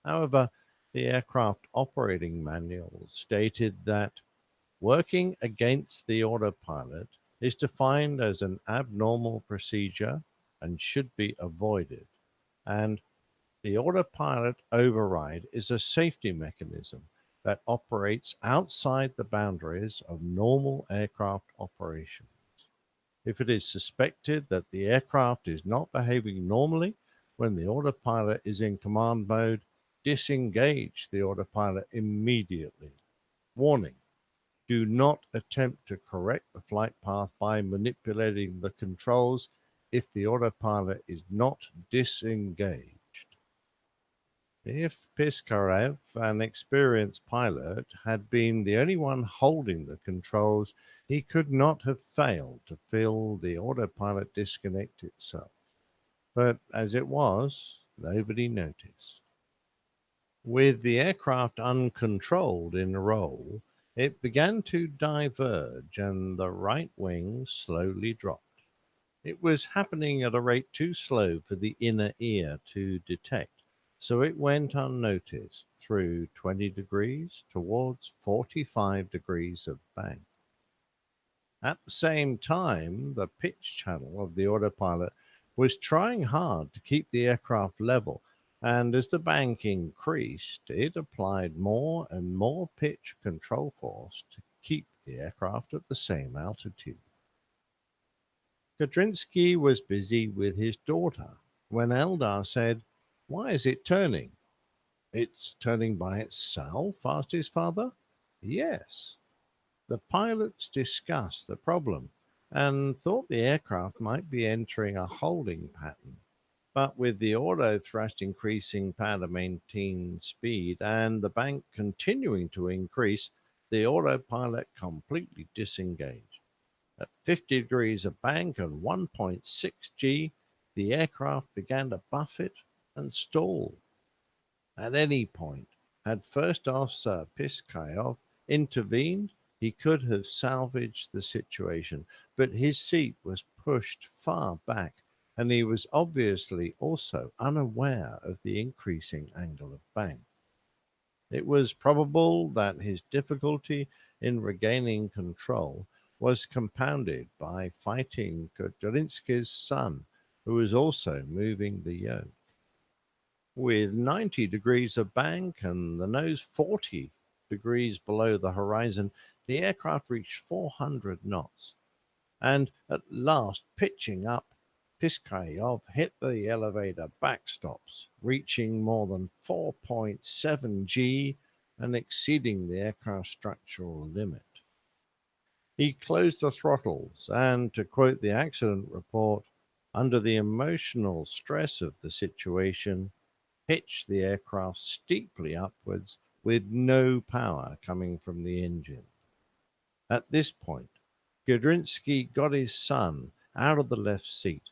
However, the aircraft operating manual stated that working against the autopilot is defined as an abnormal procedure and should be avoided, and the autopilot override is a safety mechanism that operates outside the boundaries of normal aircraft operations. If it is suspected that the aircraft is not behaving normally when the autopilot is in command mode, disengage the autopilot immediately. Warning: do not attempt to correct the flight path by manipulating the controls if the autopilot is not disengaged. If Piskarev, an experienced pilot, had been the only one holding the controls, he could not have failed to feel the autopilot disconnect itself. But as it was, nobody noticed. With the aircraft uncontrolled in roll, it began to diverge and the right wing slowly dropped. It was happening at a rate too slow for the inner ear to detect, so it went unnoticed through 20 degrees towards 45 degrees of bank. At the same time, the pitch channel of the autopilot was trying hard to keep the aircraft level, and as the bank increased, it applied more and more pitch control force to keep the aircraft at the same altitude. Kudrinsky was busy with his daughter when Eldar said, "Why is it turning?" "It's turning by itself?" asked his father. "Yes." The pilots discussed the problem and thought the aircraft might be entering a holding pattern. But with the auto thrust increasing power to maintain speed and the bank continuing to increase, the autopilot completely disengaged. At 50 degrees of bank and 1.6 G, the aircraft began to buffet and stall. At any point, had First Officer Piskarev intervened, he could have salvaged the situation, but his seat was pushed far back, and he was obviously also unaware of the increasing angle of bank. It was probable that his difficulty in regaining control was compounded by fighting Kudrinsky's son, who was also moving the yoke. With 90 degrees of bank and the nose 40 degrees below the horizon, the aircraft reached 400 knots. And at last, pitching up, Piskarev hit the elevator backstops, reaching more than 4.7 G and exceeding the aircraft structural limit. He closed the throttles and, to quote the accident report, under the emotional stress of the situation, pitched the aircraft steeply upwards with no power coming from the engine. At this point, Gudrinsky got his son out of the left seat,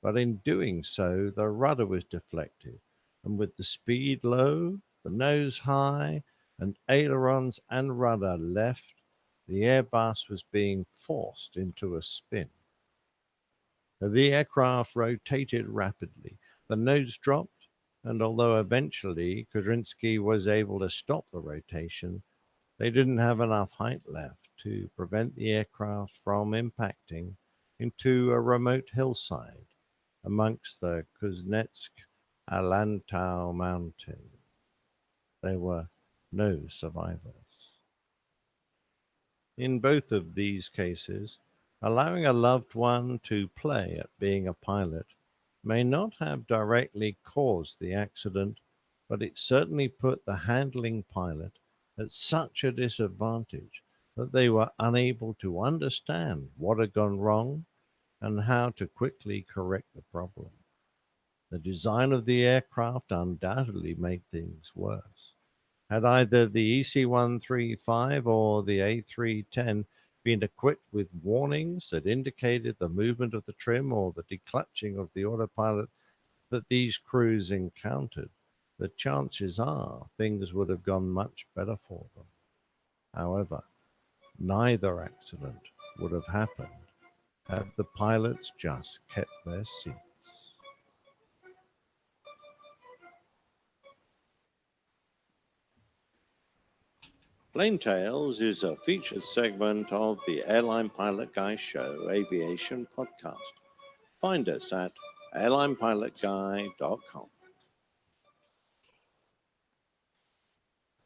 but in doing so, the rudder was deflected, and with the speed low, the nose high, and ailerons and rudder left, the Airbus was being forced into a spin. The aircraft rotated rapidly, the nose dropped, And although eventually Kudrinski was able to stop the rotation, they didn't have enough height left to prevent the aircraft from impacting into a remote hillside amongst the Kuznetsk Alantau mountains. There were no survivors. In both of these cases, allowing a loved one to play at being a pilot may not have directly caused the accident, but it certainly put the handling pilot at such a disadvantage that they were unable to understand what had gone wrong and how to quickly correct the problem. The design of the aircraft undoubtedly made things worse. Had either the EC-135 or the A310 been equipped with warnings that indicated the movement of the trim or the declutching of the autopilot that these crews encountered, the chances are things would have gone much better for them. However, neither accident would have happened had the pilots just kept their seats. Plane Tales is a featured segment of the Airline Pilot Guy Show Aviation podcast. Find us at airlinepilotguy.com.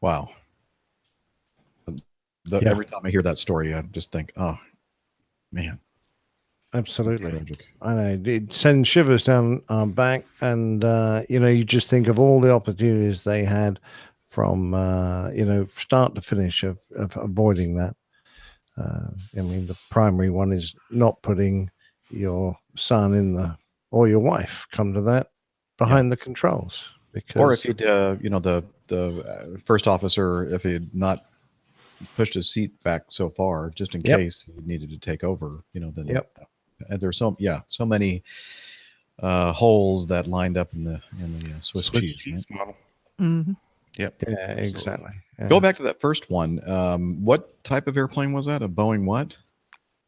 Wow. Every time I hear that story, I just think, oh, man. Absolutely. I know. It sends shivers down our back. And, you just think of all the opportunities they had from, start to finish of avoiding that. The primary one is not putting your son or your wife, come to that, behind the controls. Because, or if he'd, the first officer, if he'd not pushed his seat back so far, just in case he needed to take over, then and there's so many holes that lined up in the Swiss cheese model. Mm-hmm. Yep. Yeah, exactly. Yeah. Go back to that first one. What type of airplane was that? A Boeing what?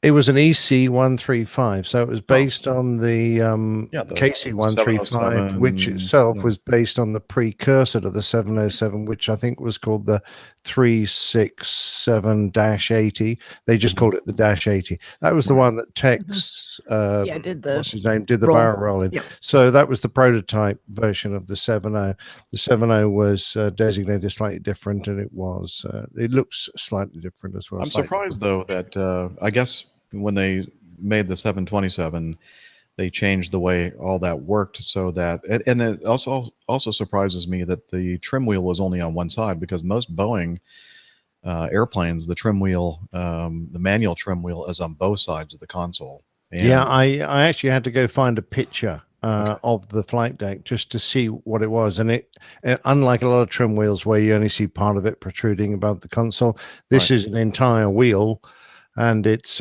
It was an EC-135, so it was based on the KC-135, which itself was based on the precursor to the 707, which I think was called the 367-80. They just called it the -80. That was the one that Tex, did the what's his name, did the roll. barrel rolling. Yep. So that was the prototype version of the 70. The 70 was designated slightly different, and it looks slightly different as well. I'm surprised though that I guess when they made the 727, they changed the way all that worked so that, and it also surprises me that the trim wheel was only on one side, because most Boeing airplanes, the trim wheel, the manual trim wheel is on both sides of the console. And I actually had to go find a picture of the flight deck just to see what it was, and it unlike a lot of trim wheels where you only see part of it protruding above the console, this is an entire wheel, and it's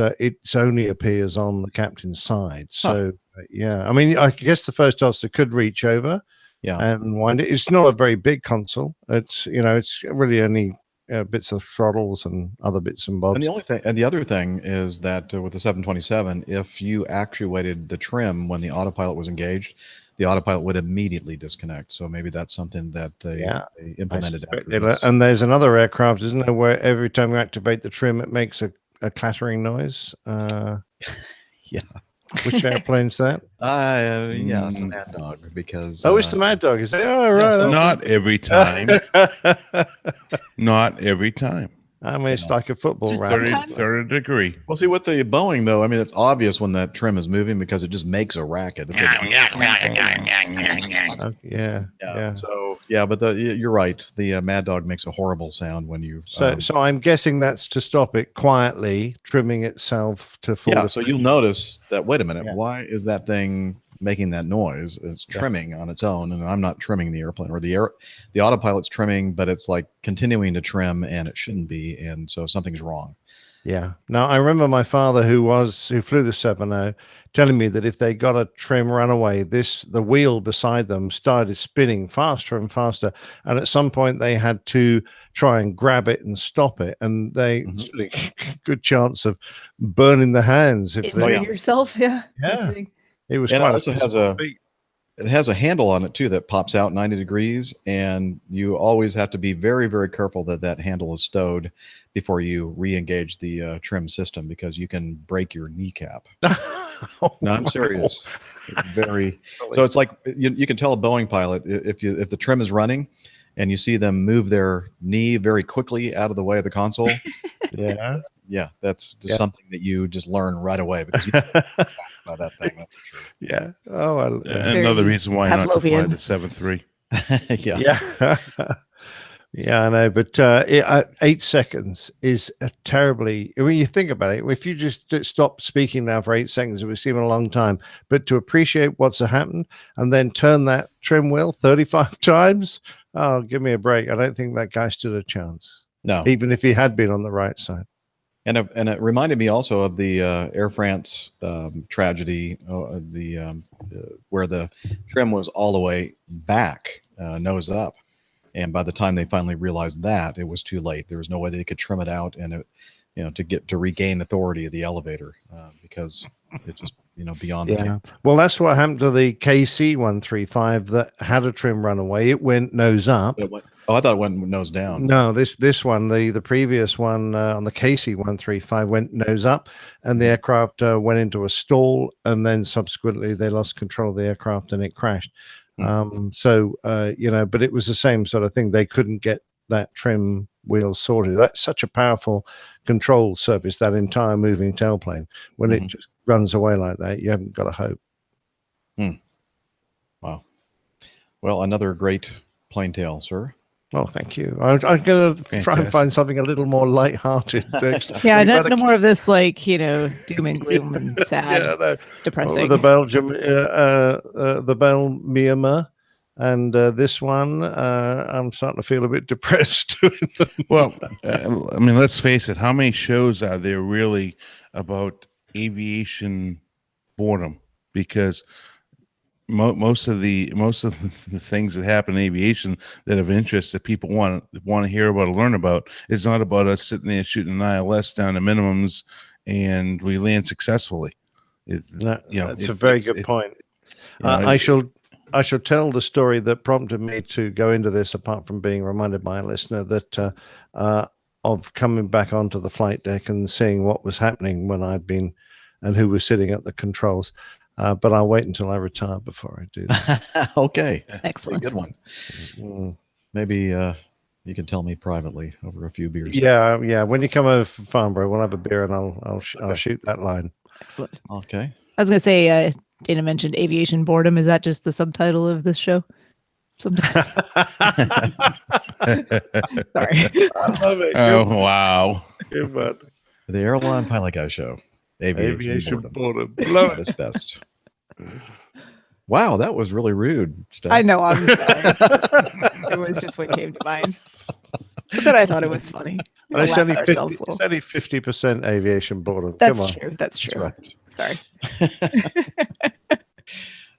only appears on the captain's side. So I guess the first officer could reach over and wind it. It's not a very big console. It's it's really only bits of throttles and other bits and bobs. And the other thing is that with the 727, if you actuated the trim when the autopilot was engaged, the autopilot would immediately disconnect. So maybe that's something that they implemented after this. And there's another aircraft, isn't there, where every time you activate the trim, it makes a clattering noise. Which airplane's that? It's a Mad Dog, because it's the Mad Dog. Is it? Oh, right. Not every time. Not every time. I mean, it's like a football round. Third degree. Well, see, with the Boeing, though, I mean, it's obvious when that trim is moving because it just makes a racket. It's So, but you're right. The Mad Dog makes a horrible sound when you... So I'm guessing that's to stop it quietly trimming itself to fall. Yeah, so you'll notice that, wait a minute, why is that thing making that noise? It's trimming on its own, and I'm not trimming the airplane, or the autopilot's trimming, but it's like continuing to trim, and it shouldn't be, and so something's wrong. Yeah. Now, I remember my father, who flew the 70, telling me that if they got a trim runaway, the wheel beside them started spinning faster and faster, and at some point they had to try and grab it and stop it, and they stood a good chance of burning the hands if yourself. It was. And it also has it has a handle on it too that pops out 90 degrees, and you always have to be very, very careful that that handle is stowed before you re-engage the trim system, because you can break your kneecap. No, I'm serious. It's very. So it's like you can tell a Boeing pilot if the trim is running, and you see them move their knee very quickly out of the way of the console. Yeah. Yeah, that's just something that you just learn right away, because you by that thing, that's for sure. Yeah. Oh, well, Another reason why not to fly Pavlovian. the 7-3. Yeah. Yeah, I know, but 8 seconds is a terribly. When you think about it, if you just stop speaking now for 8 seconds, it would seem a long time. But to appreciate what's happened and then turn that trim wheel 35 times, oh, give me a break. I don't think that guy stood a chance. No, even if he had been on the right side. And it reminded me also of the Air France tragedy, where the trim was all the way back, nose up, and by the time they finally realized that, it was too late. There was no way they could trim it out, and to regain authority of the elevator, because it just beyond. Yeah, well, that's what happened to the KC-135 that had a trim runaway. It went nose up. I thought it went nose down. No, this one, the previous one on the KC-135 went nose up, and the aircraft went into a stall, and then subsequently they lost control of the aircraft and it crashed. But it was the same sort of thing. They couldn't get that trim wheel sorted. That's such a powerful control surface, that entire moving tailplane. When it just runs away like that, you haven't got a hope. Wow. Well, another great plane tale, sir. Well, thank you. I'm going to try and find something a little more lighthearted next. Yeah, no more of this doom and gloom and sad, depressing. The Belgium, the Belgium, and this one, I'm starting to feel a bit depressed. Well, I mean, let's face it. How many shows are there really about aviation boredom? Because most of the things that happen in aviation that have interest that people want to hear about or learn about is not about us sitting there shooting an ILS down to minimums and we land successfully. That's a very good point. I shall tell the story that prompted me to go into this, apart from being reminded by a listener that of coming back onto the flight deck and seeing what was happening when I'd been and who was sitting at the controls. But I'll wait until I retire before I do that. Okay. Excellent. Good one. Maybe you can tell me privately over a few beers. Yeah. When you come over for Farnborough, we'll have a beer and I'll shoot that line. Excellent. Okay. I was going to say, Dana mentioned aviation boredom. Is that just the subtitle of this show? Sometimes. Sorry. I love it. Oh, wow. Good one. The Airline Pilot Guy Show. Aviation boredom. Love it. Best. Wow, that was really rude, Steph. I know. I'm sorry. It was just what came to mind. But then I thought it was funny. And it's only 50% aviation boredom. That's Come on. true. That's true. Right. Sorry.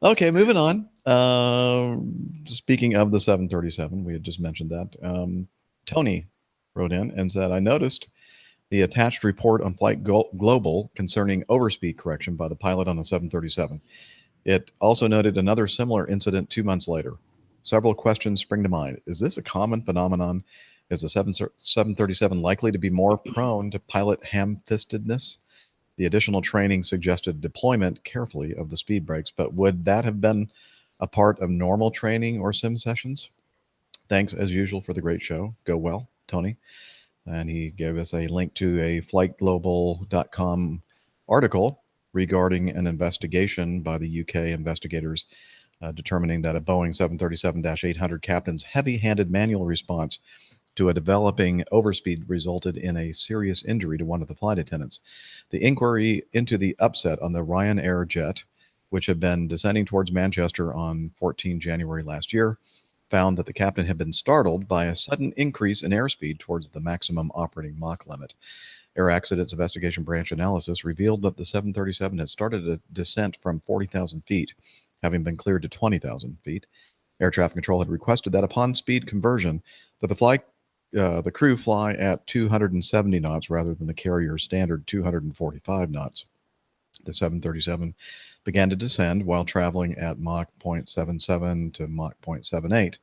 Okay, moving on. Speaking of the 737, we had just mentioned that. Tony wrote in and said, I noticed the attached report on Flight Global concerning overspeed correction by the pilot on a 737. It also noted another similar incident 2 months later. Several questions spring to mind. Is this a common phenomenon? Is the 737 likely to be more prone to pilot ham-fistedness? The additional training suggested deployment carefully of the speed brakes, but would that have been a part of normal training or sim sessions? Thanks, as usual, for the great show. Go well, Tony. And he gave us a link to a flightglobal.com article regarding an investigation by the UK investigators determining that a Boeing 737-800 captain's heavy-handed manual response to a developing overspeed resulted in a serious injury to one of the flight attendants. The inquiry into the upset on the Ryanair jet, which had been descending towards Manchester on 14 January last year, found that the captain had been startled by a sudden increase in airspeed towards the maximum operating Mach limit. Air Accidents Investigation Branch analysis revealed that the 737 had started a descent from 40,000 feet, having been cleared to 20,000 feet. Air traffic control had requested that upon speed conversion, that the crew fly at 270 knots rather than the carrier's standard 245 knots. the 737 began to descend while traveling at Mach 0.77 to Mach 0.78.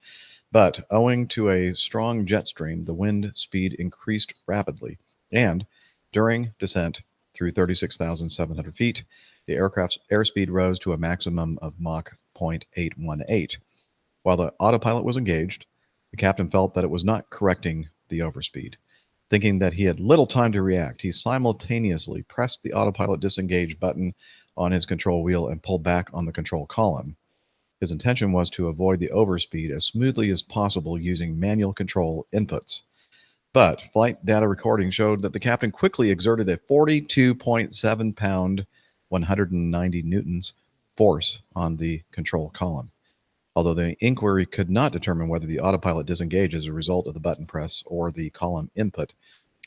But owing to a strong jet stream, the wind speed increased rapidly, and during descent through 36,700 feet, the aircraft's airspeed rose to a maximum of Mach 0.818. While the autopilot was engaged, the captain felt that it was not correcting the overspeed. Thinking that he had little time to react, he simultaneously pressed the autopilot disengage button on his control wheel and pulled back on the control column. His intention was to avoid the overspeed as smoothly as possible using manual control inputs. But flight data recording showed that the captain quickly exerted a 42.7 pound, 190 newtons force on the control column. Although the inquiry could not determine whether the autopilot disengaged as a result of the button press or the column input,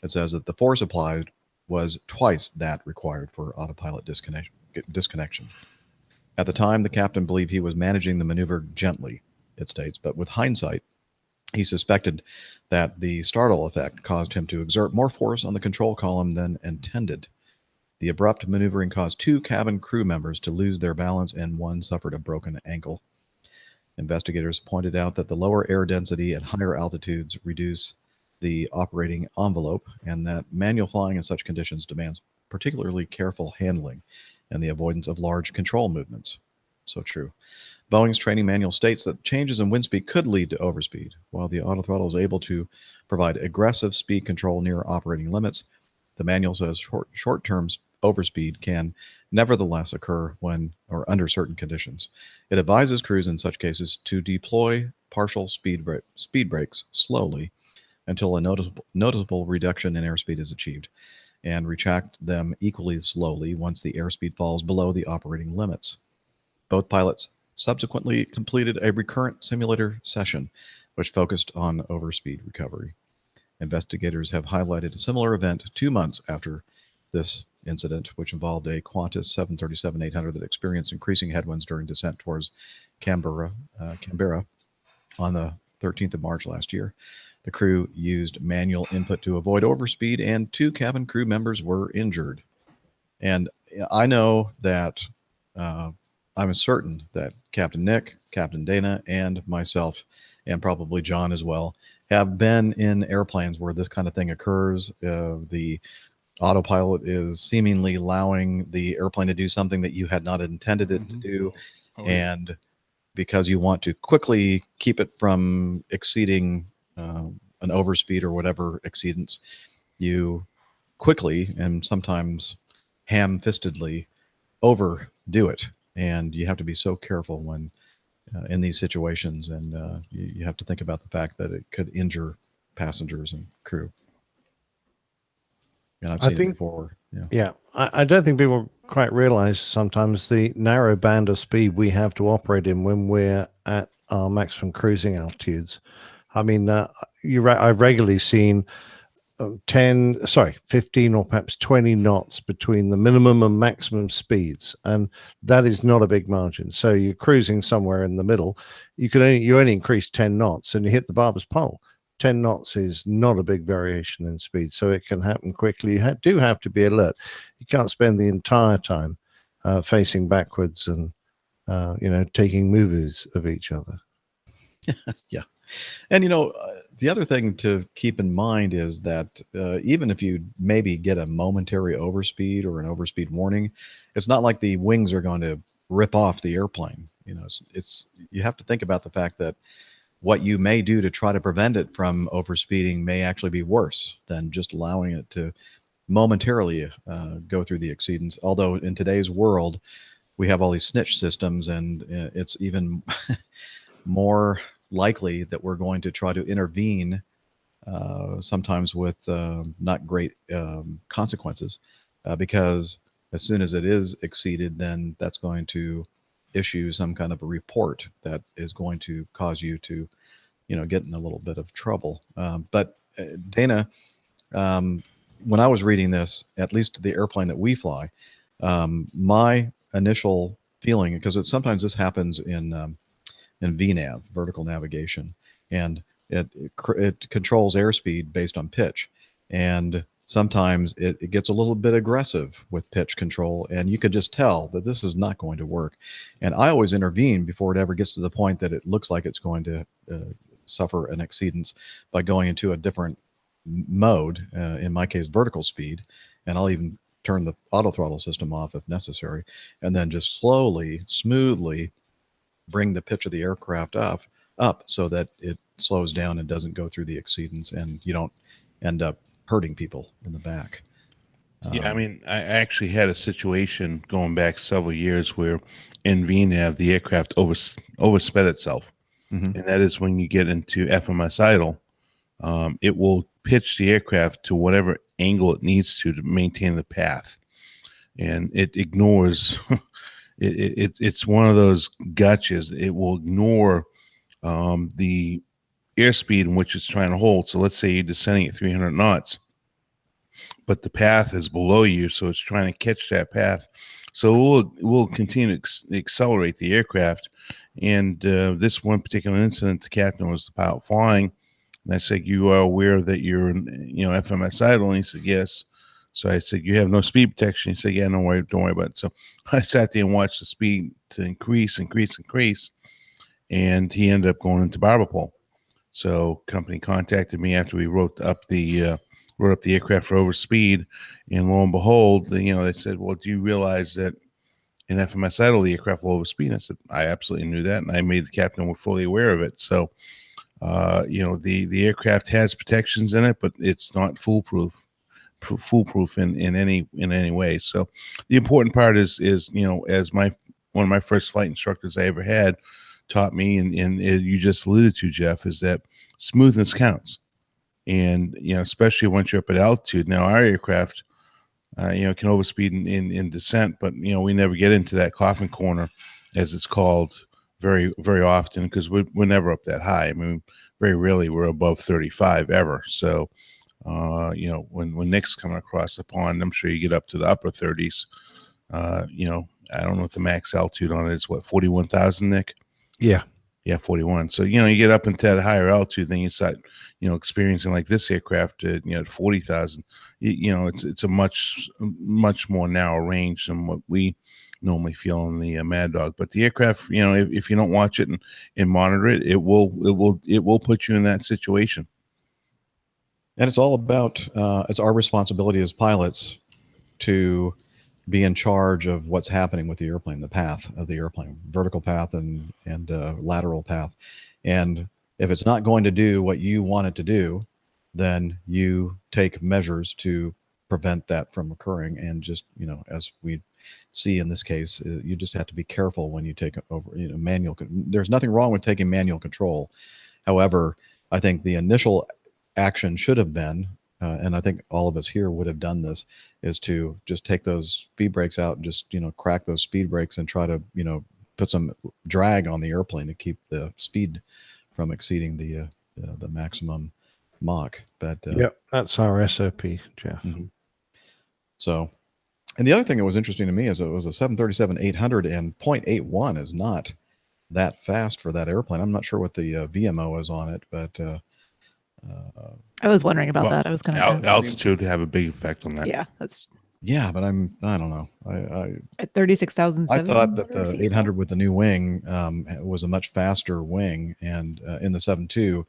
it says that the force applied was twice that required for autopilot disconnection. At the time, the captain believed he was managing the maneuver gently, it states, but with hindsight, he suspected that the startle effect caused him to exert more force on the control column than intended. The abrupt maneuvering caused 2 cabin crew members to lose their balance and one suffered a broken ankle. Investigators pointed out that the lower air density at higher altitudes reduce the operating envelope and that manual flying in such conditions demands particularly careful handling and the avoidance of large control movements. So true. Boeing's training manual states that changes in wind speed could lead to overspeed. While the autothrottle is able to provide aggressive speed control near operating limits, the manual says short-term overspeed can nevertheless occur when or under certain conditions. It advises crews in such cases to deploy partial speed brakes slowly until a noticeable reduction in airspeed is achieved, and retract them equally slowly once the airspeed falls below the operating limits. Both pilots subsequently completed a recurrent simulator session, which focused on overspeed recovery. Investigators have highlighted a similar event 2 months after this incident, which involved a Qantas 737-800 that experienced increasing headwinds during descent towards Canberra on the 13th of March last year. The crew used manual input to avoid overspeed, and 2 cabin crew members were injured. And I know that I'm certain that Captain Nick, Captain Dana, and myself, and probably John as well, have been in airplanes where this kind of thing occurs. The autopilot is seemingly allowing the airplane to do something that you had not intended it to do. And because you want to quickly keep it from exceeding an overspeed or whatever exceedance, you quickly and sometimes ham-fistedly overdo it. And you have to be so careful when in these situations, and you have to think about the fact that it could injure passengers and crew. And I've seen it before. Yeah. I don't think people quite realize sometimes the narrow band of speed we have to operate in when we're at our maximum cruising altitudes. I mean, I've regularly seen 15 or perhaps 20 knots between the minimum and maximum speeds, and that is not a big margin. So you're cruising somewhere in the middle. You only increase 10 knots and you hit the barber's pole. 10 knots is not a big variation in speed, so it can happen quickly. You do have to be alert. You can't spend the entire time facing backwards and taking movies of each other. Yeah. And, the other thing to keep in mind is that even if you maybe get a momentary overspeed or an overspeed warning, it's not like the wings are going to rip off the airplane. You have to think about the fact that what you may do to try to prevent it from overspeeding may actually be worse than just allowing it to momentarily go through the exceedance. Although in today's world, we have all these snitch systems, and it's even more likely that we're going to try to intervene, sometimes with not great consequences, because as soon as it is exceeded, then that's going to issue some kind of a report that is going to cause you to, get in a little bit of trouble. But Dana, when I was reading this, at least the airplane that we fly, my initial feeling, because sometimes this happens in VNAV, vertical navigation, and it controls airspeed based on pitch. And sometimes it gets a little bit aggressive with pitch control, and you could just tell that this is not going to work. And I always intervene before it ever gets to the point that it looks like it's going to suffer an exceedance by going into a different mode, in my case, vertical speed, and I'll even turn the auto throttle system off if necessary, and then just slowly, smoothly bring the pitch of the aircraft up so that it slows down and doesn't go through the exceedance, and you don't end up hurting people in the back. Yeah, I mean, I actually had a situation going back several years where in VNAV, the aircraft oversped itself. Mhm. And that is when you get into FMS idle, it will pitch the aircraft to whatever angle it needs to maintain the path. And it ignores, it's one of those gotchas. It will ignore the airspeed in which it's trying to hold. So let's say you're descending at 300 knots, but the path is below you, so it's trying to catch that path. So we'll continue to accelerate the aircraft. And this one particular incident, the captain was the pilot flying, and I said, "You are aware that you're FMS idle?" And he said, "Yes." So I said, "You have no speed protection?" He said, "Yeah, don't worry about it." So I sat there and watched the speed to increase, and he ended up going into barber pole. So company contacted me after we wrote up the aircraft for overspeed, and lo and behold, they said, "Well, do you realize that in FMS idle the aircraft will overspeed?" And I said, "I absolutely knew that, and I made the captain fully aware of it." So, the aircraft has protections in it, but it's not foolproof in any way. So, the important part is as one of my first flight instructors I ever had taught me, and you just alluded to, Jeff, is that smoothness counts. And especially once you're up at altitude. Now our aircraft can overspeed in descent, but we never get into that coffin corner, as it's called, very very often, because we're never up that high. I mean, very rarely we're above 35 ever. So when Nick's coming across the pond, I'm sure you get up to the upper 30s. I don't know what the max altitude on it is. What, 41,000, Nick? Yeah, 41. So, you get up into that higher altitude, then you start, experiencing like this aircraft at, at 40,000. It's a much more narrow range than what we normally feel in the Mad Dog. But the aircraft, if you don't watch it and monitor it, it will put you in that situation. And it's all about, it's our responsibility as pilots to be in charge of what's happening with the airplane, the path of the airplane, vertical path and lateral path. And if it's not going to do what you want it to do, then you take measures to prevent that from occurring. And just, as we see in this case, you just have to be careful when you take over, manual. There's nothing wrong with taking manual control. However, I think the initial action should have been, and I think all of us here would have done this, is to just take those speed brakes out and just, crack those speed brakes and try to, put some drag on the airplane to keep the speed from exceeding the maximum Mach. But yep, that's our SOP, Jeff. Mm-hmm. So, and the other thing that was interesting to me is it was a 737-800, and 0.81 is not that fast for that airplane. I'm not sure what the VMO is on it, but I was wondering about that. I was going to altitude have a big effect on that. Yeah, that's. Yeah, but I don't know. I at 36,000. I thought that the 800 with the new wing was a much faster wing, and in the 7.2,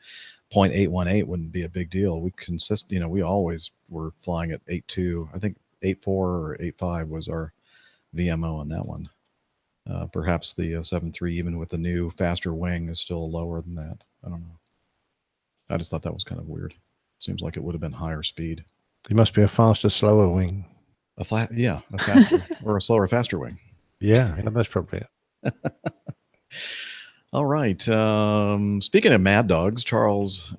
0.818 wouldn't be a big deal. We always were flying at 8.2. I think 8.4 or 8.5 was our VMO on that one. Perhaps the 7.3, even with the new faster wing, is still lower than that. I don't know. I just thought that was kind of weird. Seems like it would have been higher speed. It must be a faster, slower wing. A faster or a slower, faster wing. Yeah, that's probably it. All right. Speaking of Mad Dogs, Charles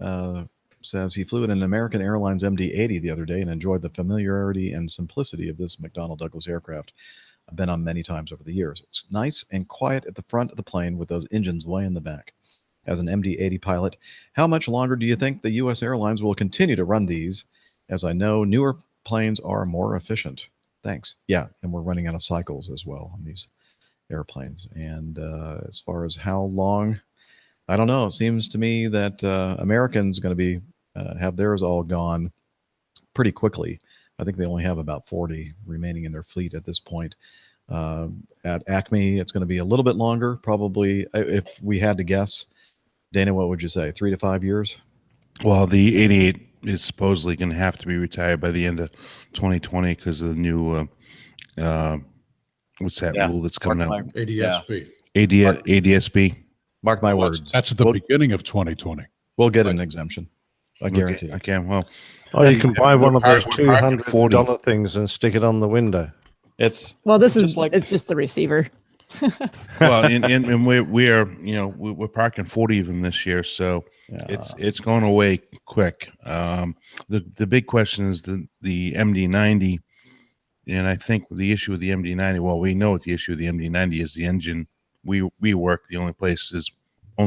says he flew in an American Airlines MD-80 the other day and enjoyed the familiarity and simplicity of this McDonnell Douglas aircraft. I've been on many times over the years. It's nice and quiet at the front of the plane with those engines way in the back. As an MD-80 pilot, how much longer do you think the U.S. Airlines will continue to run these? As I know, newer planes are more efficient. Thanks. Yeah, and we're running out of cycles as well on these airplanes. And as far as how long, I don't know. It seems to me that Americans going to be have theirs all gone pretty quickly. I think they only have about 40 remaining in their fleet at this point. At Acme, it's going to be a little bit longer, probably. If we had to guess, Dana, what would you say? 3 to 5 years? Well, the 88 is supposedly going to have to be retired by the end of 2020 because of the new what's that rule that's coming out? ADSB. ADSB. Mark my words. That's at the beginning of 2020. We'll get an exemption. I guarantee it. Okay, well. Oh, you can buy one of those $200 $40 things and stick it on the window. Well, this is it's just the receiver. Well, and we are, you know, we're parking 40 of them this year, so it's going away quick. The big question is the MD-90, and I think the issue with the MD-90. Well, we know what the issue with the MD-90 is. The engine. We work. The only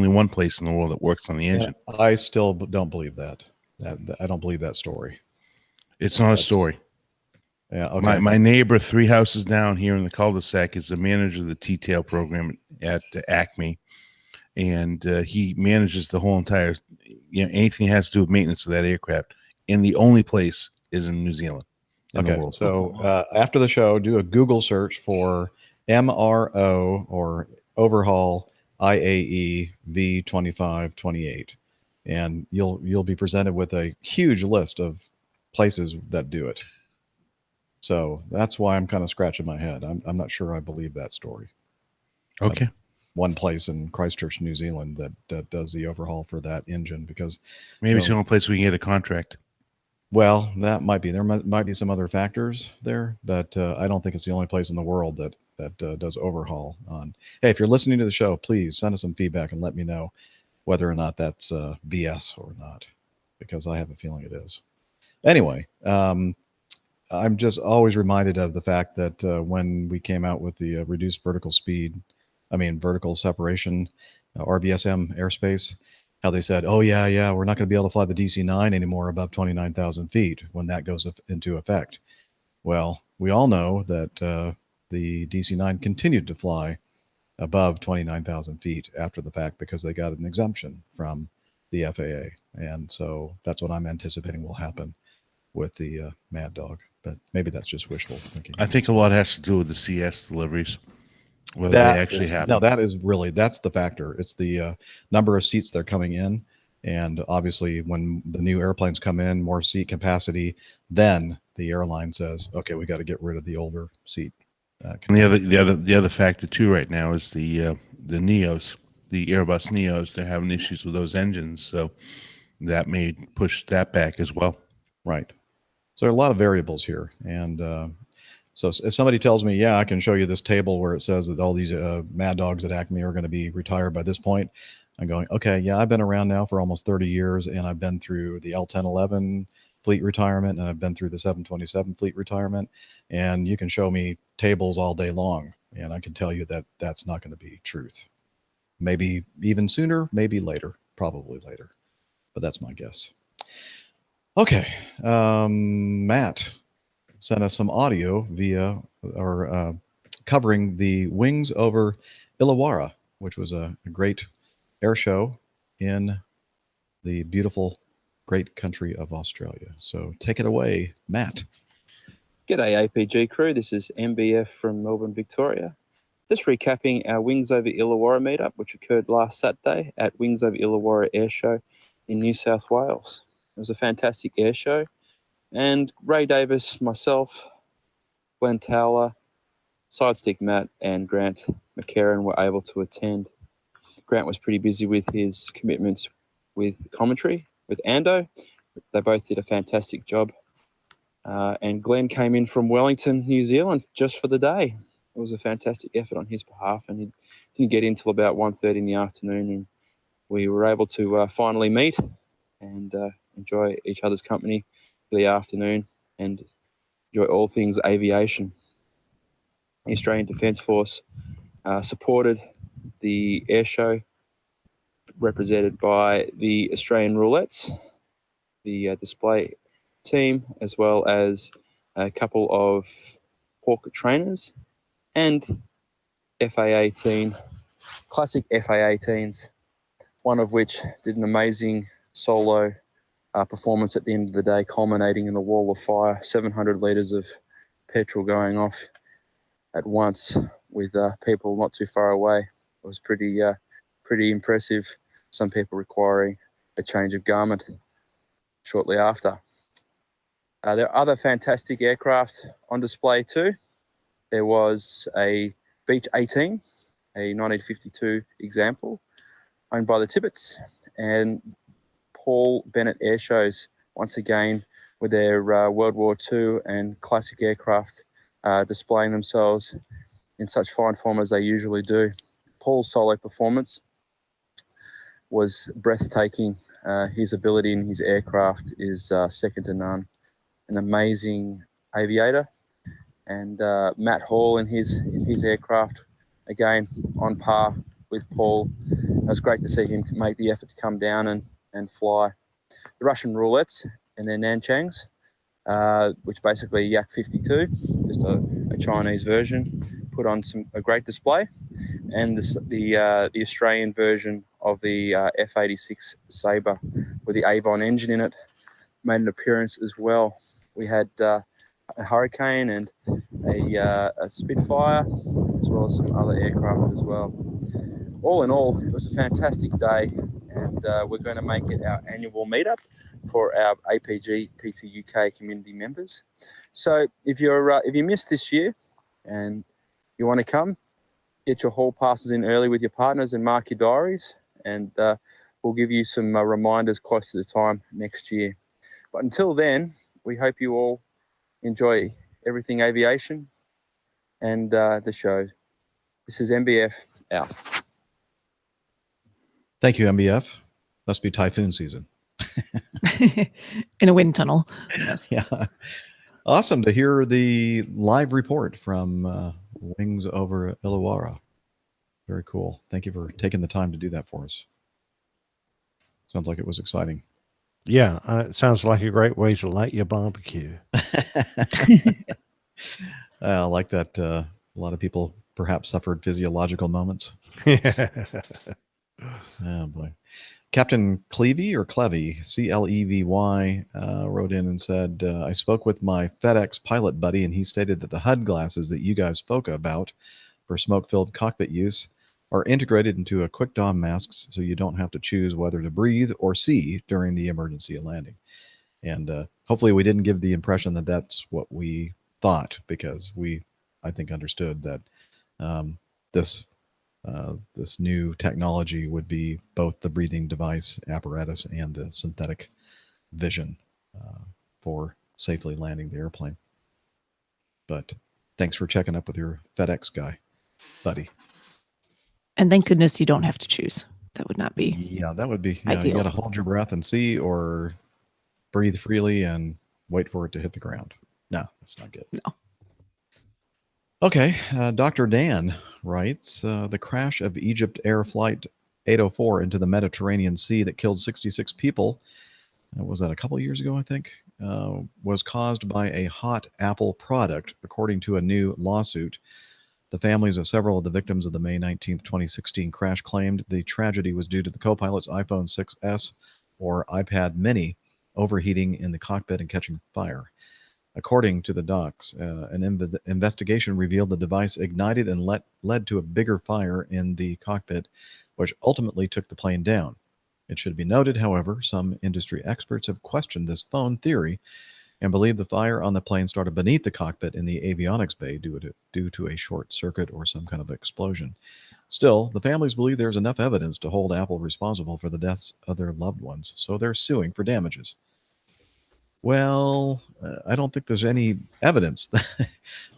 one place in the world that works on the engine. Yeah, I still don't believe that. I don't believe that story. It's not a story. Yeah. Okay. My neighbor 3 houses down here in the cul-de-sac is the manager of the T-tail program at Acme, and he manages the whole entire, anything that has to do with maintenance of that aircraft. And the only place is in New Zealand. In the world. So after the show, do a Google search for MRO or overhaul IAE V2528, and you'll be presented with a huge list of places that do it. So that's why I'm kind of scratching my head. I'm not sure I believe that story. Okay. One place in Christchurch, New Zealand that does the overhaul for that engine, because maybe it's the only place we can get a contract. Well, that might be. There might be some other factors there, but I don't think it's the only place in the world that does overhaul on. Hey, if you're listening to the show, please send us some feedback and let me know whether or not that's BS or not, because I have a feeling it is. Anyway, I'm just always reminded of the fact that when we came out with the reduced vertical separation, RVSM airspace, how they said, oh, yeah, we're not going to be able to fly the DC-9 anymore above 29,000 feet when that goes into effect. Well, we all know that the DC-9 continued to fly above 29,000 feet after the fact because they got an exemption from the FAA. And so that's what I'm anticipating will happen with the Mad Dog. But maybe that's just wishful thinking. I think a lot has to do with the CS deliveries. Whether they actually happen. No, that's the factor. It's the number of seats that are coming in. And obviously when the new airplanes come in, more seat capacity, then the airline says, okay, we got to get rid of the older seat. And the other factor too right now is the Neos, the Airbus Neos. They're having issues with those engines, so that may push that back as well. Right. So there are a lot of variables here, and so if somebody tells me, yeah, I can show you this table where it says that all these Mad Dogs at Acme are going to be retired by this point, I'm going, okay, yeah, I've been around now for almost 30 years, and I've been through the L1011 fleet retirement, and I've been through the 727 fleet retirement, and you can show me tables all day long, and I can tell you that that's not going to be truth. Maybe even sooner, maybe later, probably later, but that's my guess. Okay, Matt sent us some audio via or covering the Wings over Illawarra, which was a great air show in the beautiful, great country of Australia. So take it away, Matt. G'day APG crew, this is MBF from Melbourne, Victoria. Just recapping our Wings over Illawarra meetup, which occurred last Saturday at Wings over Illawarra Air Show in New South Wales. It was a fantastic air show, and Ray Davis, myself, Glenn Towler, Sidestick Matt, and Grant McCarran were able to attend. Grant was pretty busy with his commitments with commentary with Ando. They both did a fantastic job. And Glenn came in from Wellington, New Zealand, just for the day. It was a fantastic effort on his behalf, and he didn't get in till about 1:30 in the afternoon, and we were able to finally meet and enjoy each other's company for the afternoon and enjoy all things aviation. The Australian Defence Force supported the air show, represented by the Australian Roulettes, the display team, as well as a couple of Hawk trainers and classic FA-18s, one of which did an amazing solo performance at the end of the day, culminating in the wall of fire, 700 litres of petrol going off at once with people not too far away. It was pretty impressive. Some people requiring a change of garment shortly after. There are other fantastic aircraft on display too. There was a Beech 18, a 1952 example, owned by the Tibbets, and Paul Bennett air shows, once again, with their World War II and classic aircraft displaying themselves in such fine form as they usually do. Paul's solo performance was breathtaking. His ability in his aircraft is second to none. An amazing aviator. And Matt Hall in his aircraft, again, on par with Paul. It was great to see him make the effort to come down and fly. The Russian roulettes and their Nanchangs, which basically Yak 52, just a Chinese version, put on a great display. And the Australian version of the F-86 Sabre with the Avon engine in it made an appearance as well. We had a Hurricane and a Spitfire, as well as some other aircraft as well. All in all, it was a fantastic day, and we're going to make it our annual meetup for our APG PT UK community members. So if you missed this year and you want to come, get your hall passes in early with your partners and mark your diaries, and we'll give you some reminders close to the time next year. But until then, we hope you all enjoy everything aviation and the show. This is MBF out. Thank you, MBF. Must be typhoon season. In a wind tunnel. Yes. Yeah. Awesome to hear the live report from Wings over Illawarra. Very cool. Thank you for taking the time to do that for us. Sounds like it was exciting. Yeah, it sounds like a great way to light your barbecue. I like that. A lot of people perhaps suffered physiological moments. Oh boy. Captain Clevey or Clevey, Clevy, wrote in and said, I spoke with my FedEx pilot buddy, and he stated that the HUD glasses that you guys spoke about for smoke-filled cockpit use are integrated into a quick dawn masks, so you don't have to choose whether to breathe or see during the emergency landing. And hopefully we didn't give the impression that that's what we thought, because we, I think, understood that this new technology would be both the breathing device apparatus and the synthetic vision for safely landing the airplane. But thanks for checking up with your FedEx guy, buddy. And thank goodness you don't have to choose. That would not be. Yeah, that would be. Ideal. You got to hold your breath and see, or breathe freely and wait for it to hit the ground. No, that's not good. No. Okay, Dr. Dan writes, the crash of Egypt Air Flight 804 into the Mediterranean Sea that killed 66 people, was that a couple years ago, I think, was caused by a hot Apple product, according to a new lawsuit. The families of several of the victims of the May 19th, 2016 crash claimed the tragedy was due to the co-pilot's iPhone 6S or iPad mini overheating in the cockpit and catching fire. According to the docs, an investigation revealed the device ignited and led to a bigger fire in the cockpit, which ultimately took the plane down. It should be noted, however, some industry experts have questioned this phone theory and believe the fire on the plane started beneath the cockpit in the avionics bay due to a short circuit or some kind of explosion. Still, the families believe there's enough evidence to hold Apple responsible for the deaths of their loved ones, so they're suing for damages. Well, I don't think there's any evidence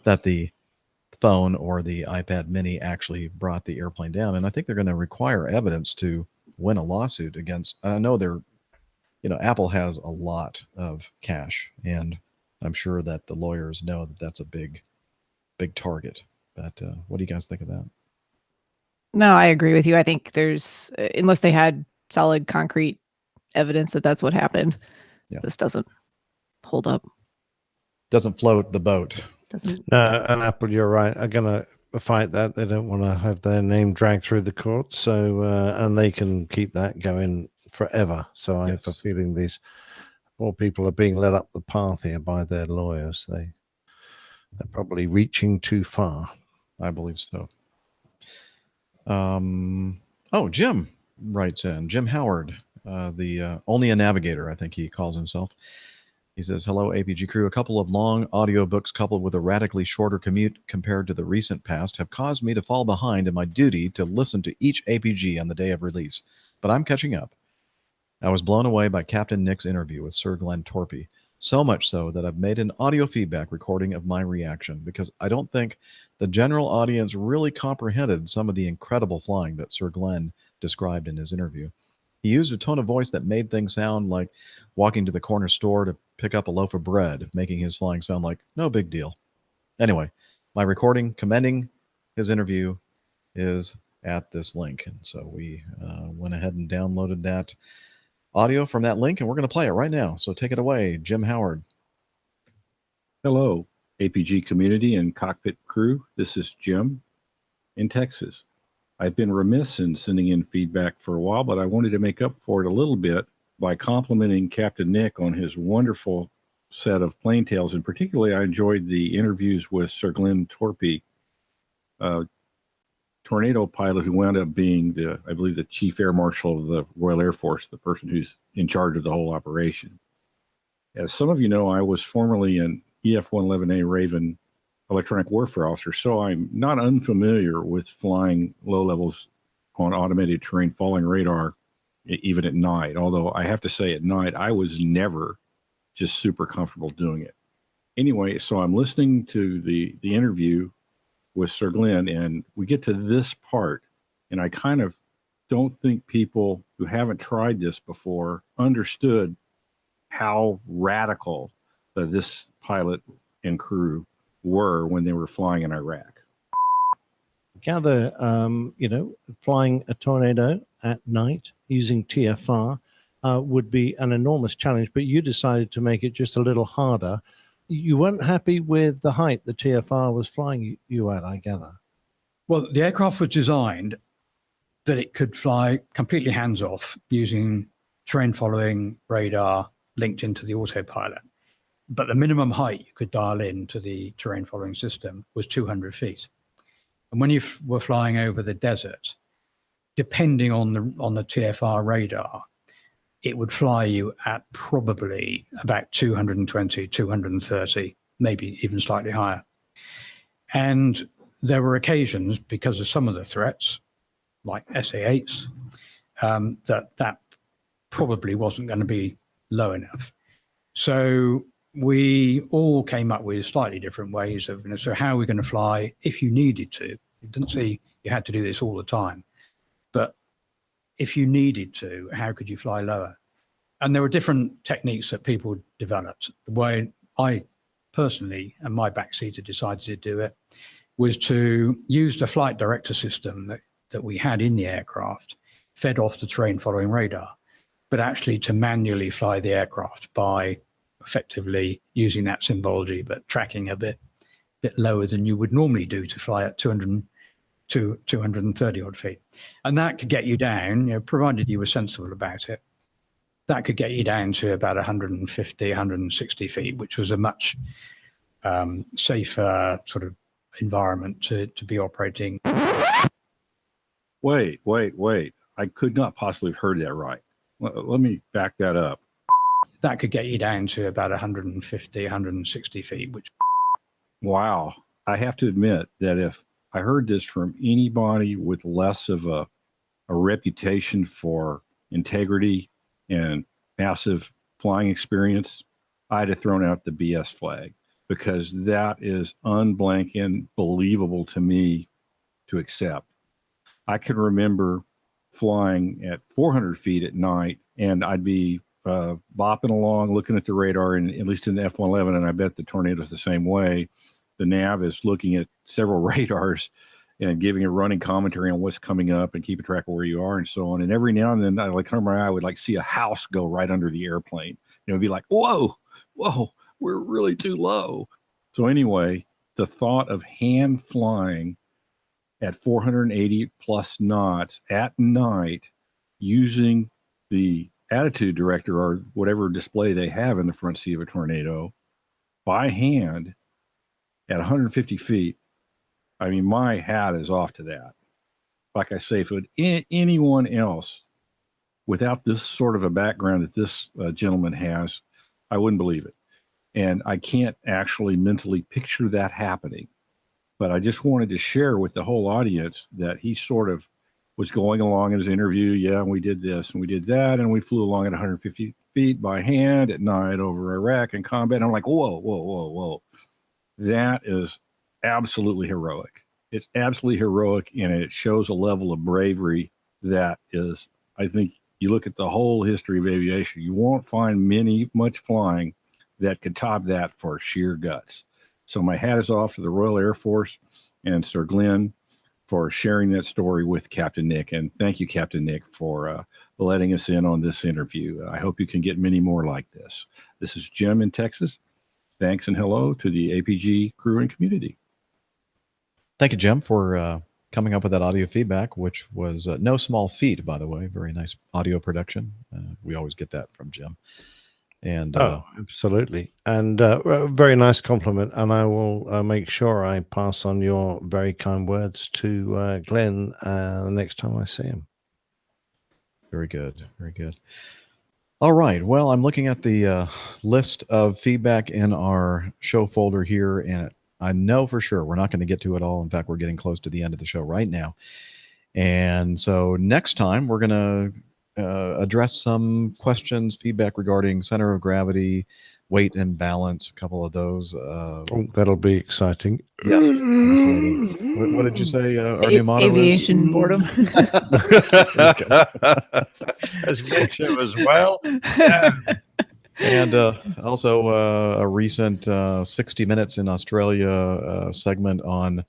that the phone or the iPad mini actually brought the airplane down, and I think they're going to require evidence to win a lawsuit against. I know Apple has a lot of cash, and I'm sure that the lawyers know that that's a big target. But what do you guys think of that? No, I agree with you. I think there's, unless they had solid concrete evidence that that's what happened, this doesn't hold up. Doesn't float the boat. Doesn't. No, and Apple, you're right, are going to fight that. They don't want to have their name dragged through the courts, so and they can keep that going forever. So I have a feeling these Poor people are being led up the path here by their lawyers. They're probably reaching too far. I believe so. Jim writes in. Jim Howard, the only a navigator, I think he calls himself. He says, hello, APG crew. A couple of long audiobooks coupled with a radically shorter commute compared to the recent past have caused me to fall behind in my duty to listen to each APG on the day of release. But I'm catching up. I was blown away by Captain Nick's interview with Sir Glenn Torpey, so much so that I've made an audio feedback recording of my reaction because I don't think the general audience really comprehended some of the incredible flying that Sir Glenn described in his interview. He used a tone of voice that made things sound like walking to the corner store to pick up a loaf of bread, making his flying sound like no big deal. Anyway, my recording commending his interview is at this link. And so we went ahead and downloaded that audio from that link, and we're going to play it right now. So take it away, Jim Howard. Hello, APG community and cockpit crew. This is Jim in Texas. I've been remiss in sending in feedback for a while, but I wanted to make up for it a little bit by complimenting Captain Nick on his wonderful set of plane tales. And particularly, I enjoyed the interviews with Sir Glenn Torpey, tornado pilot who wound up being I believe, the Chief Air Marshal of the Royal Air Force, the person who's in charge of the whole operation. As some of you know, I was formerly an EF-111A Raven electronic warfare officer, so I'm not unfamiliar with flying low levels on automated terrain following radar, even at night. Although I have to say, at night, I was never just super comfortable doing it. Anyway, so I'm listening to the interview with Sir Glenn, and we get to this part, and I kind of don't think people who haven't tried this before understood how radical this pilot and crew were when they were flying in Iraq. Gather, flying a Tornado at night using TFR would be an enormous challenge, but you decided to make it just a little harder. You weren't happy with the height the TFR was flying you at, I gather. Well, the aircraft was designed that it could fly completely hands-off using terrain following radar linked into the autopilot. But the minimum height you could dial in to the terrain following system was 200 feet. And when you were flying over the desert, depending on the TFR radar, it would fly you at probably about 220, 230, maybe even slightly higher. And there were occasions, because of some of the threats, like SA-8s, that probably wasn't going to be low enough. So we all came up with slightly different ways of, so how are we going to fly if you needed to? It didn't say you had to do this all the time, but if you needed to, how could you fly lower? And there were different techniques that people developed. The way I personally, and my backseater decided to do it, was to use the flight director system that we had in the aircraft, fed off the terrain following radar, but actually to manually fly the aircraft by effectively using that symbology, but tracking a bit lower than you would normally do to fly at 200 to 230 odd feet. And that could get you down, provided you were sensible about it, that could get you down to about 150, 160 feet, which was a much safer sort of environment to be operating. Wait. I could not possibly have heard that right. Let me back that up. That could get you down to about 150, 160 feet, which... Wow. I have to admit that if I heard this from anybody with less of a reputation for integrity and massive flying experience, I'd have thrown out the BS flag, because that is unblanking believable to me to accept. I can remember flying at 400 feet at night, and I'd be bopping along, looking at the radar, and at least in the F-111, and I bet the Tornado's the same way, the nav is looking at several radars and giving a running commentary on what's coming up and keeping track of where you are and so on. And every now and then, I would see a house go right under the airplane. It'd be like, whoa, we're really too low. So anyway, the thought of hand flying at 480 plus knots at night using the attitude director or whatever display they have in the front seat of a Tornado by hand at 150 feet. I mean, my hat is off to that. Like I say, if it anyone else without this sort of a background that this gentleman has, I wouldn't believe it. And I can't actually mentally picture that happening. But I just wanted to share with the whole audience that he sort of was going along in his interview. Yeah, we did this and we did that. And we flew along at 150 feet by hand at night over Iraq in combat. And I'm like, whoa, whoa, whoa, whoa. That is absolutely heroic. It's absolutely heroic. And it shows a level of bravery that is, I think, you look at the whole history of aviation, you won't find much flying that could top that for sheer guts. So my hat is off to the Royal Air Force and Sir Glenn for sharing that story with Captain Nick. And thank you, Captain Nick, for letting us in on this interview. I hope you can get many more like this. This is Jim in Texas. Thanks and hello to the APG crew and community. Thank you, Jim, for coming up with that audio feedback, which was no small feat, by the way. Very nice audio production. We always get that from Jim. And absolutely. And a very nice compliment. And I will make sure I pass on your very kind words to Glenn the next time I see him. Very good. Very good. All right. Well, I'm looking at the list of feedback in our show folder here, and I know for sure we're not going to get to it all. In fact, we're getting close to the end of the show right now. And so next time we're going to address some questions, feedback regarding center of gravity, weight and balance, a couple of those. That'll be exciting. Yes. What did you say our new motto Aviation boredom. That's good show as well. And also a recent 60 Minutes in Australia segment on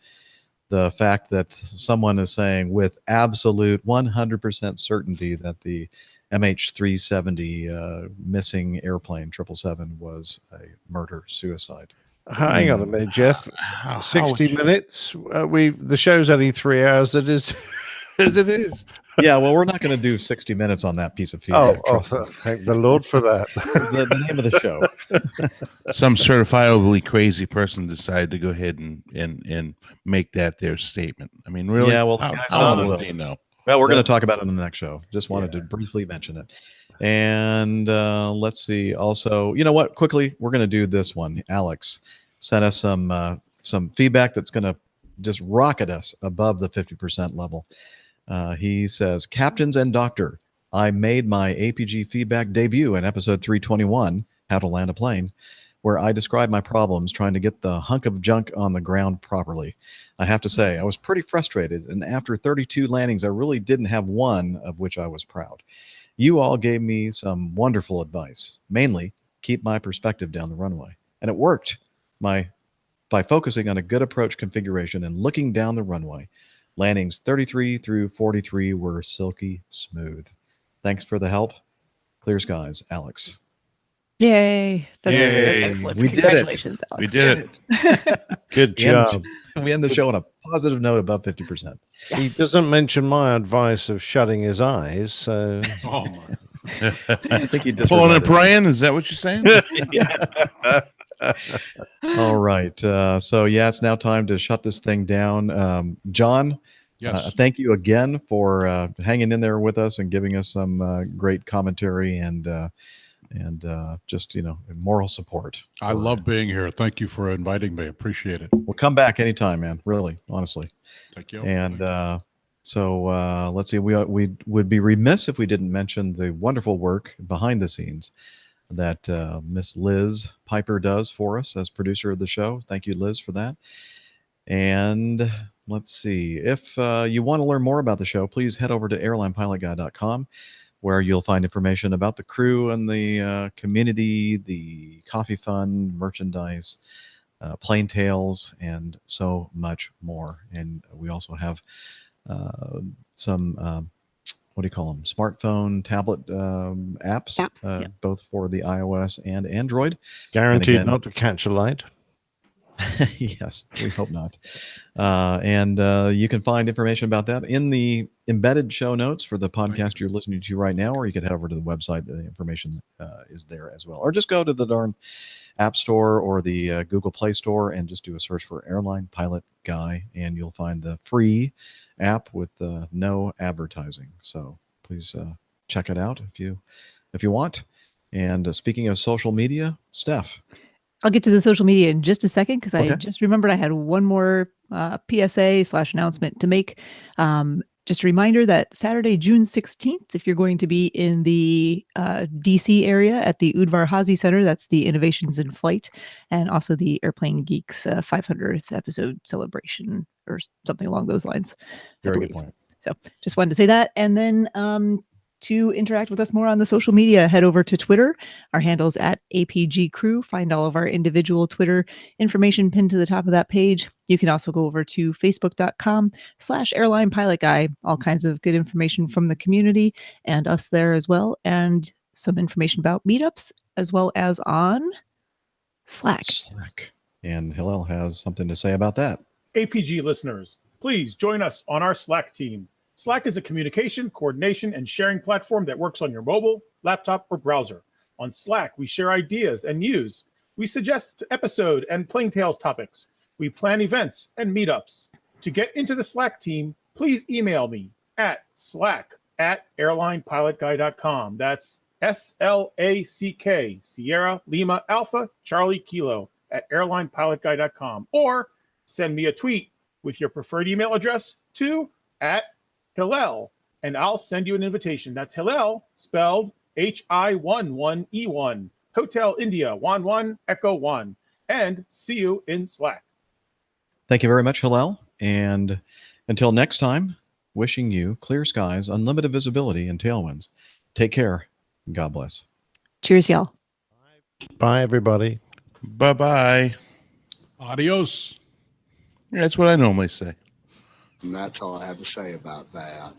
the fact that someone is saying with absolute 100% certainty that the MH370 missing airplane 777 was a murder-suicide. Hang on a minute, Jeff. 60 minutes? The show's only 3 hours. That is as it is. Yeah, well, we're not going to do 60 minutes on that piece of feedback. Thank the Lord for that. It's the name of the show. Some certifiably crazy person decided to go ahead and make that their statement. I mean, really? Yeah, well, how little do you know? Well, we're going to talk about it in the next show. Just wanted to briefly mention it. And let's see. Also, you know what? Quickly, we're going to do this one. Alex sent us some feedback that's going to just rocket us above the 50% level. He says, Captains and Doctor, I made my APG feedback debut in episode 321, How to Land a Plane, where I described my problems trying to get the hunk of junk on the ground properly. I have to say, I was pretty frustrated, and after 32 landings, I really didn't have one of which I was proud. You all gave me some wonderful advice, mainly keep my perspective down the runway. And it worked. By focusing on a good approach configuration and looking down the runway, landings 33 through 43 were silky smooth. Thanks for the help. Clear skies, Alex. Yay. That's Yay. excellent. We did it. Congratulations, Alex. We did it. Good job. We end the show on a positive note above 50%. Yes. He doesn't mention my advice of shutting his eyes. So, I think he just pulling and praying. Is that what you're saying? All right. So yeah, it's now time to shut this thing down. John, Yes. Thank you again for hanging in there with us and giving us some great commentary and just moral support. I love being here. Thank you for inviting me. Appreciate it. We'll come back anytime, man. Really, honestly. Thank you. And so let's see. We would be remiss if we didn't mention the wonderful work behind the scenes that Miss Liz Piper does for us as producer of the show. Thank you, Liz, for that. And let's see. If you want to learn more about the show, please head over to airlinepilotguy.com, where you'll find information about the crew and the community, the coffee fund, merchandise, plane tales, and so much more. And we also have some what do you call them? Smartphone, tablet apps, both for the iOS and Android. guaranteed And again, not to catch a light. Yes, we hope not. And you can find information about that in the embedded show notes for the podcast you're listening to right now, or you could head over to the website. The information is there as well. Or just go to the darn App Store or the Google Play Store and just do a search for Airline Pilot Guy, and you'll find the free app with no advertising. So please check it out if you want. And speaking of social media, Steph. I'll get to the social media in just a second because Okay. I just remembered I had one more PSA/announcement to make. Just a reminder that Saturday, June 16th, if you're going to be in the DC area at the Udvar Hazy Center, that's the Innovations in Flight, and also the Airplane Geeks 500th episode celebration or something along those lines. Very good point. So just wanted to say that. And then to interact with us more on the social media, head over to Twitter. Our handle's at APG Crew. Find all of our individual Twitter information pinned to the top of that page. You can also go over to facebook.com/Airline Pilot Guy. All kinds of good information from the community and us there as well. And some information about meetups as well as on Slack. And Hillel has something to say about that. APG listeners, please join us on our Slack team. Slack is a communication, coordination, and sharing platform that works on your mobile, laptop, or browser. On Slack, we share ideas and news. We suggest episode and Plain Tales topics. We plan events and meetups. To get into the Slack team, please email me at slack@airlinepilotguy.com. That's SLACK, Sierra Lima Alpha Charlie Kilo @airlinepilotguy.com. Or send me a tweet with your preferred email address to @Hillel, and I'll send you an invitation. That's Hillel, spelled HI11E1, Hotel India 11 Echo 1, and see you in Slack. Thank you very much, Hillel. And until next time, wishing you clear skies, unlimited visibility, and tailwinds. Take care. And God bless. Cheers, y'all. Bye, everybody. Bye-bye. Adios. Yeah, that's what I normally say. And that's all I have to say about that.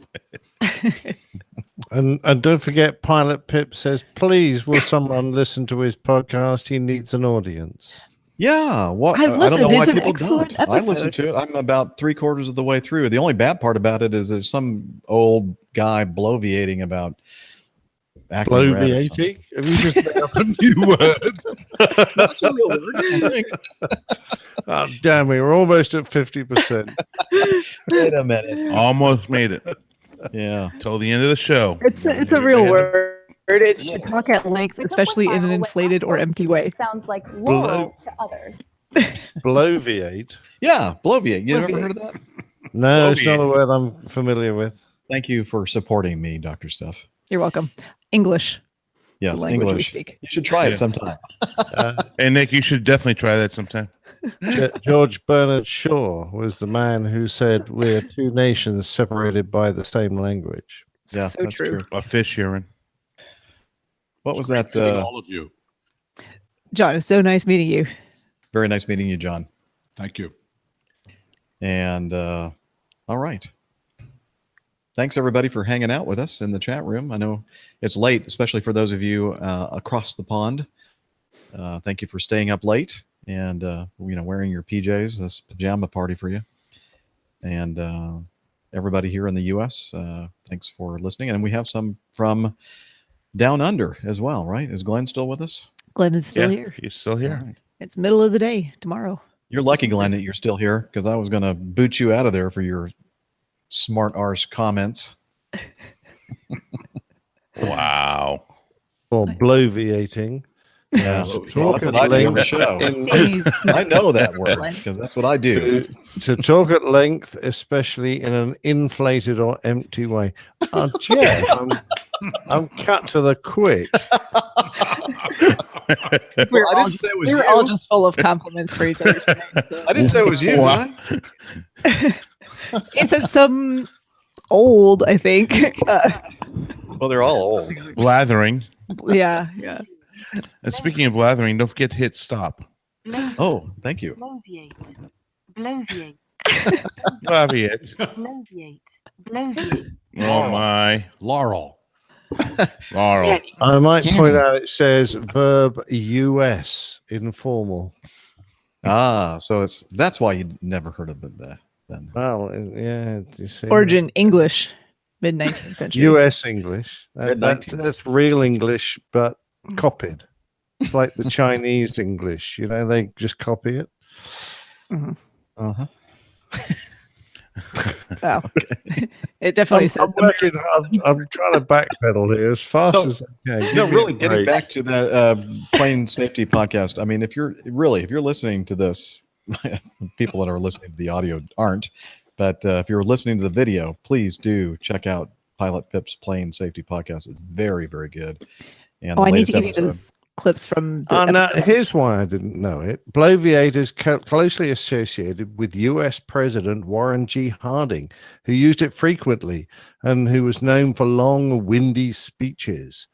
And don't forget, Pilot Pip says, please, will someone listen to his podcast? He needs an audience. Yeah, what? I've I don't know listened. why It's an people excellent don't. I listen episode. to it. I'm about 3/4 of the way through. The only bad part about it is there's some old guy bloviating about acting red or something. Bloviating? Have you just made up a new word? That's a real word. I think. Oh, damn, we were almost at 50%. Wait a minute. Almost made it. Yeah. Till the end of the show. It's a real word. It's to talk at length, especially in an inflated or empty way. Sounds like laurel to others. Bloviate? Yeah, bloviate. You ever Bloviate. heard of that? No, it's not a word I'm familiar with. Thank you for supporting me, Dr. Stuff. You're welcome. English. Yes, the language we English. speak. You should try Yeah. it sometime. Hey, Nick, you should definitely try that sometime. George Bernard Shaw was the man who said we're two nations separated by the same language. Yeah, So that's true. true. A fish urine. What was that? Meeting all of you. John, it's so nice meeting you. Very nice meeting you, John. Thank you. And all right. Thanks, everybody, for hanging out with us in the chat room. I know it's late, especially for those of you across the pond. Thank you for staying up late and wearing your PJs. This pajama party for you. And everybody here in the U.S., thanks for listening. And we have some from down under as well, right? Is Glenn still with us? Glenn is still Yeah, here. he's still here. It's middle of the day tomorrow. You're lucky, Glenn, that you're still here, because I was going to boot you out of there for your smart arse comments. Wow. Or bloviating. Yeah, Talk that's at what I do on the length show. in- I know that word because that's what I do. to talk at length, especially in an inflated or empty way. Oh, Jeff, I'm cut to the quick. We're, I all, didn't say it was we were you. all just full of compliments for each other tonight. I didn't say it was you. Wow. Did I? He said some old, I think. Well, they're all old. Blathering. Yeah. And speaking of blathering, don't forget to hit stop. Oh, thank you. Bloviate. Bloviate. Blaviate. Bloviate. Bloviate. Oh, my. Laurel. Laurel. I might point out it says verb US, informal. So that's why you never heard of it then. Well, yeah. You see, Origin English, mid 19th century. U.S. English. Mid-19th. That's real English, but copied. It's like the Chinese English. They just copy it. Mhm. Uh-huh. Wow. It definitely I'm says I'm trying to backpedal here as fast So, as I can. No, Give me really a getting break. back to that plane safety podcast. I mean, if you're listening to this, people that are listening to the audio aren't, but if you're listening to the video, please do check out Pilot Pip's plane safety podcast. It's very, very good. And the I need latest to give you episode. those clips from the No, episode. here's why I didn't know it. Bloviate is closely associated with U.S. President Warren G. Harding, who used it frequently and who was known for long, windy speeches.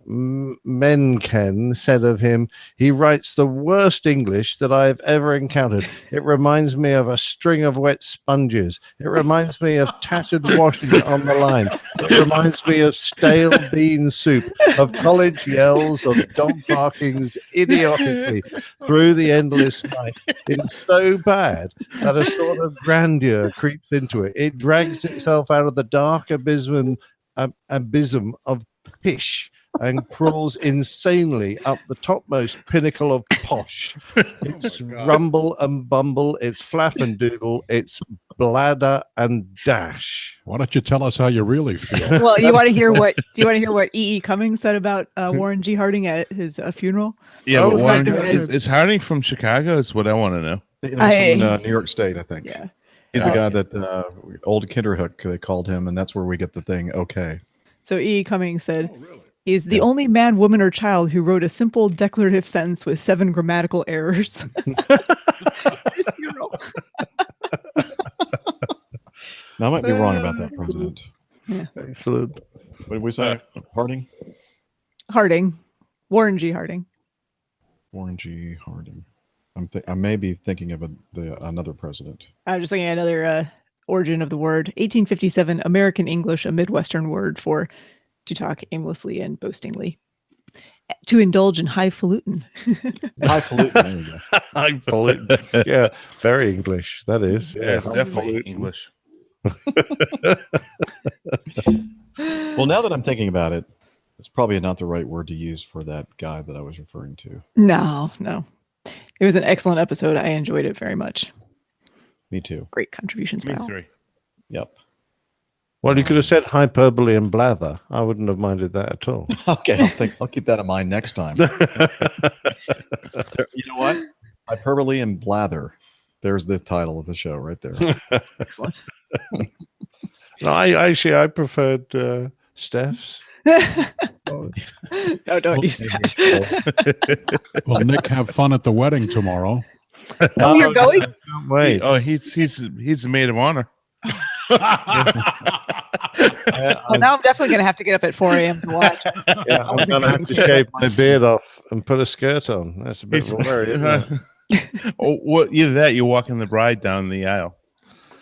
Mencken said of him, he writes the worst English that I have ever encountered. It reminds me of a string of wet sponges. It reminds me of tattered washing on the line. It reminds me of stale bean soup, of college yells, of dog barkings idiotically through the endless night. It is so bad that a sort of grandeur creeps into it. It drags itself out of the dark abysm of pish and crawls insanely up the topmost pinnacle of posh. It's rumble and bumble, it's flap and doodle, it's bladder and dash. Why don't you tell us how you really feel? Well, you want to hear what? Do you want to hear what E.E. Cummings said about Warren G. Harding at his funeral? Yeah, That but was Warren, kind of is Harding from Chicago? Is what I want to know. It was from New York State, I think. Yeah. He's the guy that old Kinderhook, they called him, and that's where we get the thing, okay. So E.E. Cummings said, he's the only man, woman, or child who wrote a simple declarative sentence with 7 grammatical errors. His funeral. Now, I might be wrong about that, President. Yeah. Excellent. What did we say? Harding? Harding. Warren G. Harding. Warren G. Harding. I may be thinking of another president. I'm just looking at another origin of the word. 1857, American English, a Midwestern word for to talk aimlessly and boastingly. To indulge in highfalutin. Highfalutin. There you go. Highfalutin. Yeah, very English. That is. Yeah, it's definitely English. Well, now that I'm thinking about it, it's probably not the right word to use for that guy that I was referring to. No. It was an excellent episode. I enjoyed it very much. Me too. Great contributions, Me pal. three. Yep. Well, you could have said hyperbole and blather. I wouldn't have minded that at all. Okay, I'll keep that in mind next time. You know what? Hyperbole and blather. There's the title of the show right there. Excellent. No, I preferred Steph's. No, don't use that. Well, Nick, have fun at the wedding tomorrow. Oh, you're going? Wait. He's the maid of honor. Well, now I'm definitely going to have to get up at 4 a.m. to watch. Yeah, I'm going to have to shave my beard off and put a skirt on. That's a bit of a worry, isn't it? Well, either that, you're walking the bride down the aisle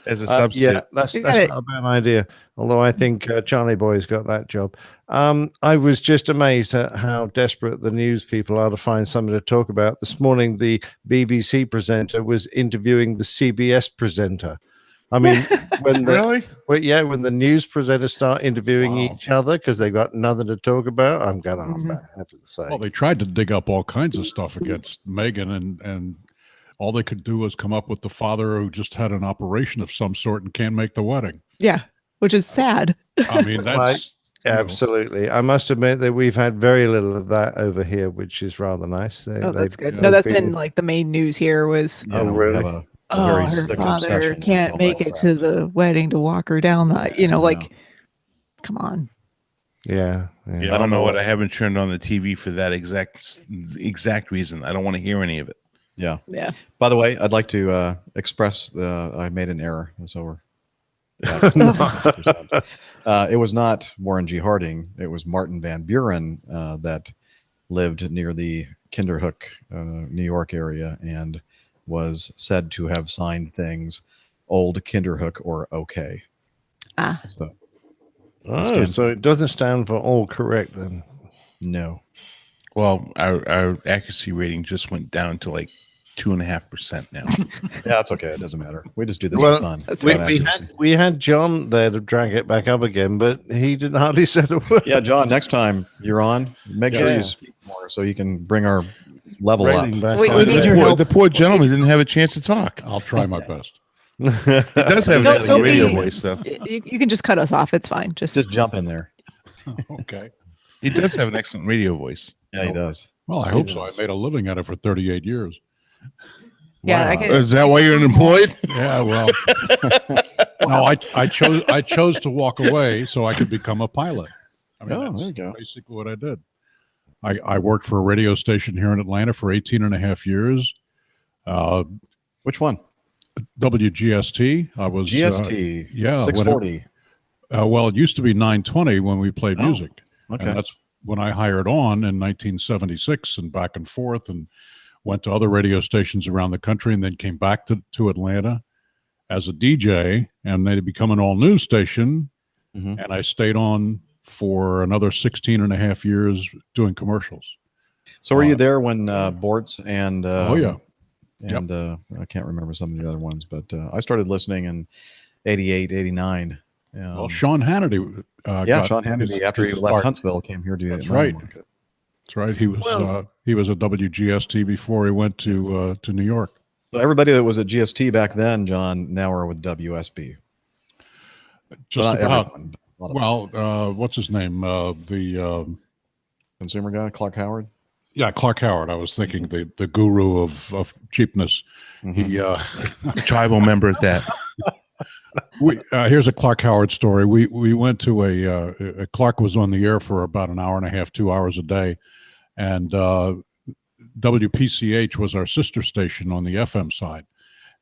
as a substitute. Yeah, that's not a bad idea. Although I think Charlie Boy's got that job. I was just amazed at how desperate the news people are to find something to talk about. This morning, the BBC presenter was interviewing the CBS presenter. I mean, when the news presenters start interviewing each other because they've got nothing to talk about, I'm going to have to say. Well, they tried to dig up all kinds of stuff against Meghan, and all they could do was come up with the father who just had an operation of some sort and can't make the wedding. Yeah, which is sad. I mean, that's absolutely. I must admit that we've had very little of that over here, which is rather nice. That's good. No, that's been like the main news here was. Oh, really? Her father can't make it to the wedding to walk her down the, come on. Yeah. I don't know what I haven't turned on the TV for that exact reason. I don't want to hear any of it. Yeah. Yeah. By the way, I'd like to express I made an error. So it was not Warren G. Harding. It was Martin Van Buren that lived near the Kinderhook, New York area, and was said to have signed things old Kinderhook or okay. So it doesn't stand for all correct then. No. Well, our accuracy rating just went down to like 2.5% now. Yeah, that's okay. It doesn't matter. We just do this Well, for fun. we had John there to drag it back up again, but he didn't hardly say a word. Yeah, John, next time you're on, make sure Yeah. you speak more so you can bring our level up. Rating back We up. need your help. The poor gentleman didn't have a chance to talk. I'll try my best. He does have Don't- a don't radio be- voice, though. You can just cut us off. It's fine. Just jump in there. Okay. He does have an excellent radio voice. Yeah, he does. Well, I hope so. I made a living at it for 38 years. Yeah, I can- Is that why you're unemployed? Yeah, well, no, I chose to walk away so I could become a pilot. I mean, Oh, there you go. basically what I did. I worked for a radio station here in Atlanta for 18 and a half years. Which one? WGST. I was GST. yeah, 640. Well, it used to be 920 when we played Oh, music. okay. And that's when I hired on in 1976 and back and forth and went to other radio stations around the country and then came back to Atlanta as a DJ, and they become an all news station. Mm-hmm. And I stayed on for another 16 and a half years doing commercials. So were you there when Bortz and Oh, yeah. and I can't remember some of the other ones, but I started listening in 88, 89. Well, Sean Hannity. Sean Hannity, after he left Huntsville, came here to the That's Atlanta right. market. That's right. He was a WGST before he went to New York. So everybody that was at GST back then, John, now are with WSB. Just Well, not about. everyone, but a lot of Well, what's his name? The consumer guy, Clark Howard. yeah, Clark Howard. I was thinking the guru of cheapness. He Tribal member at that. Here's a Clark Howard story. We went to a Clark was on the air for about an hour and a half, 2 hours a day, and WPCH was our sister station on the FM side,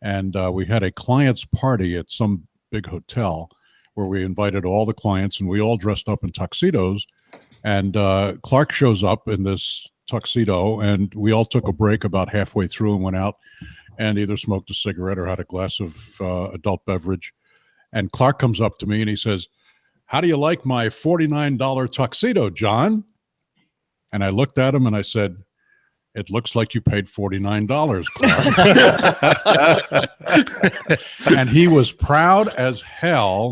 and we had a clients party at some big hotel where we invited all the clients, and we all dressed up in tuxedos, and Clark shows up in this tuxedo, and we all took a break about halfway through and went out and either smoked a cigarette or had a glass of adult beverage. And Clark comes up to me and he says, "How do you like my $49 tuxedo, John?" And I looked at him and I said, "It looks like you paid $49, Clark." And he was proud as hell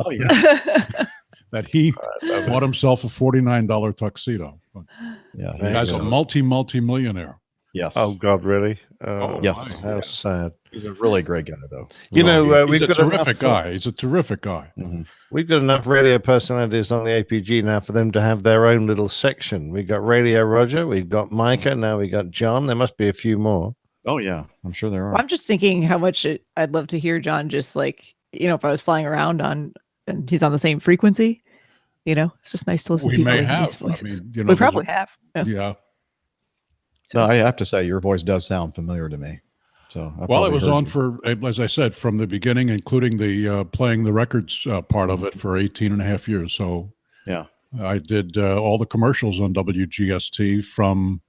that he bought himself a $49 tuxedo. Yeah, The guy's a multi-millionaire. Yes. Oh God, really? Yes. How sad. He's a really great guy, though. You know, He's we've a got terrific enough, guy. He's a terrific guy. We've got enough radio personalities on the APG now for them to have their own little section. We've got Radio Roger, we've got Micah, now we got John. There must be a few more. Oh yeah, I'm sure there are. Well, I'm just thinking how much I'd love to hear John just like, if I was flying around and he's on the same frequency, it's just nice to listen to We people may with have. these voices. We We probably have. Yeah. No, I have to say your voice does sound familiar to me. So Well, it was on for, as I said, from the beginning, including the playing the records part of it for 18 and a half years. So yeah, I did all the commercials on WGST from,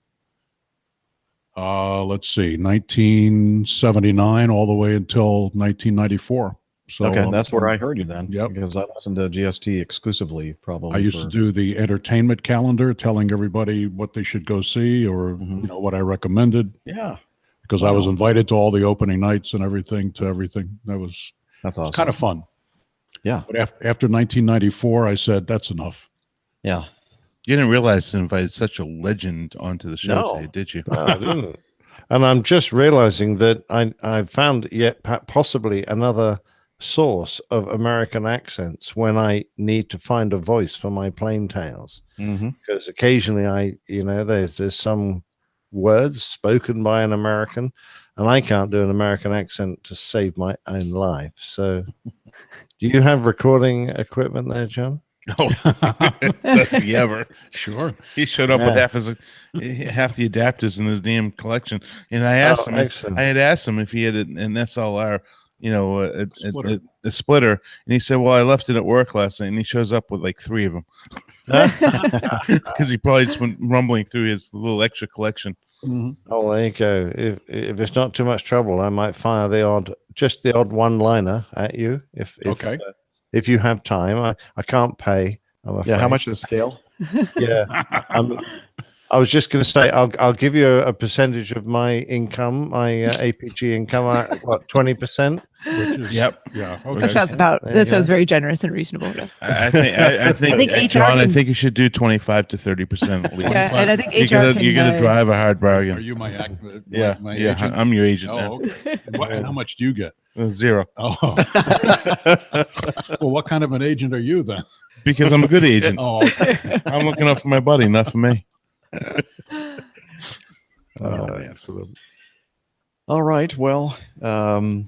let's see, 1979 all the way until 1994. So okay, that's where I heard you then. Yep. Because I listened to GST exclusively, probably. I used to do the entertainment calendar, telling everybody what they should go see or what I recommended. Yeah. Because I was invited to all the opening nights and everything. That's awesome. Kind of fun. Yeah. But after 1994, I said, that's enough. Yeah. You didn't realize you invited such a legend onto the show No. today, did you? No, I didn't. And I'm just realizing that I found yet possibly another source of American accents when I need to find a voice for my plain tales. Because occasionally there's some words spoken by an American and I can't do an American accent to save my own life. So do you have recording equipment there, John? Oh, does he ever? Sure. He showed up with half the adapters in his damn collection. And I asked him, I had asked him if he had an SLR, a splitter. And he said, well, I left it at work last night. And he shows up with like 3 of them. Because he probably just went rumbling through his little extra collection. Oh, there you go. If it's not too much trouble, I might fire the odd one-liner at you. If you have time, I can't pay. I'm afraid. Yeah, how much is the scale? Yeah, I was just going to say, I'll give you a percentage of my income, my APG income. What, 20%? Yeah. Okay. That sounds very generous and reasonable. Yeah. I think HR John, I can- think you should do 25 to 30% at least. Yeah, and I think you're HR you're gonna can, drive a hard bargain. Are you my Yeah, my yeah. agent? I'm your agent Oh, now. okay. And how much do you get? 0. Oh. Well, what kind of an agent are you then? Because I'm a good agent. Oh, okay. I'm looking out for my buddy, not for me. Excellent. All right. Well,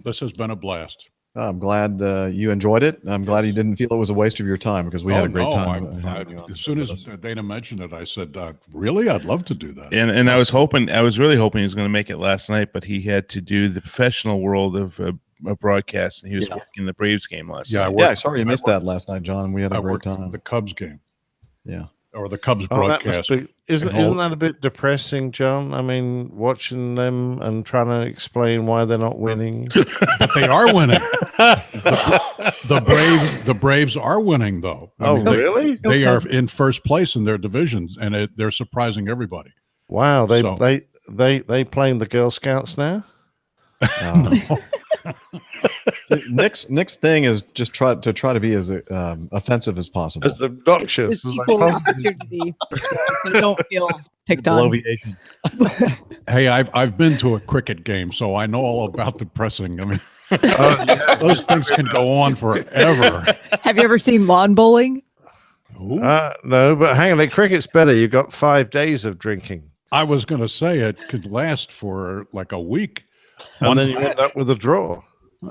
this has been a blast. I'm glad you enjoyed it. I'm glad you didn't feel it was a waste of your time because we had a great time. As soon as Dana mentioned it, I said, "Really? I'd love to do that." And I was really hoping he was going to make it last night, but he had to do the professional world of a broadcast, and he was working the Braves game last night. Yeah, sorry you missed that last night, John. We had a great time. The Cubs game. Yeah. Or the Cubs Oh, that broadcast. must be, isn't that a bit depressing, John? I mean, watching them and trying to explain why they're not winning. But they are winning. The Braves are winning, though. Really? They are in first place in their divisions, and they're surprising everybody. Wow, they playing the Girl Scouts now. Nick's thing is just try to be as offensive as possible. As obnoxious as Equal opportunity, so don't feel picked on. Bloviation. Hey, I've been to a cricket game, so I know all about the pressing. I mean, those things can go on forever. Have you ever seen lawn bowling? No, but hang on, cricket's better. You've got 5 days of drinking. I was going to say it could last for like a week. And then you end up with a draw.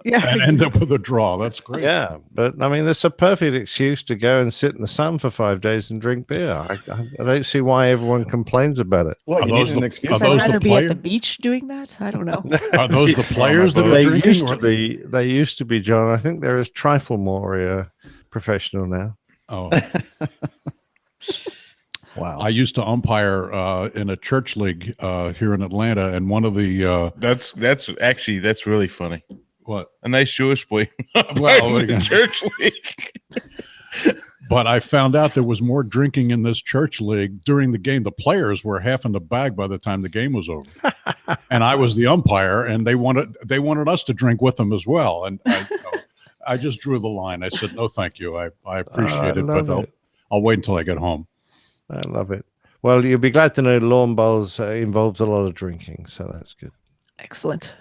Yeah. And end up with a draw. That's great. Yeah, but I mean, that's a perfect excuse to go and sit in the sun for 5 days and drink beer. I don't see why everyone complains about it. Well, you need an excuse. I'd rather be at the beach doing that. I don't know. Are those the players that are They drinking? used to be. They used to be, John. I think they're as trifle more professional now. Oh. Wow. I used to umpire in a church league here in Atlanta, and one of the that's really funny. What? A nice Jewish boy. Well, in the church league. But I found out there was more drinking in this church league during the game. The players were half in the bag by the time the game was over, and I was the umpire, and they wanted us to drink with them as well. And I just drew the line. I said, "No, thank you. I appreciate it, but I'll wait until I get home." I love it. Well, you'll be glad to know lawn bowls involves a lot of drinking, so that's good. Excellent.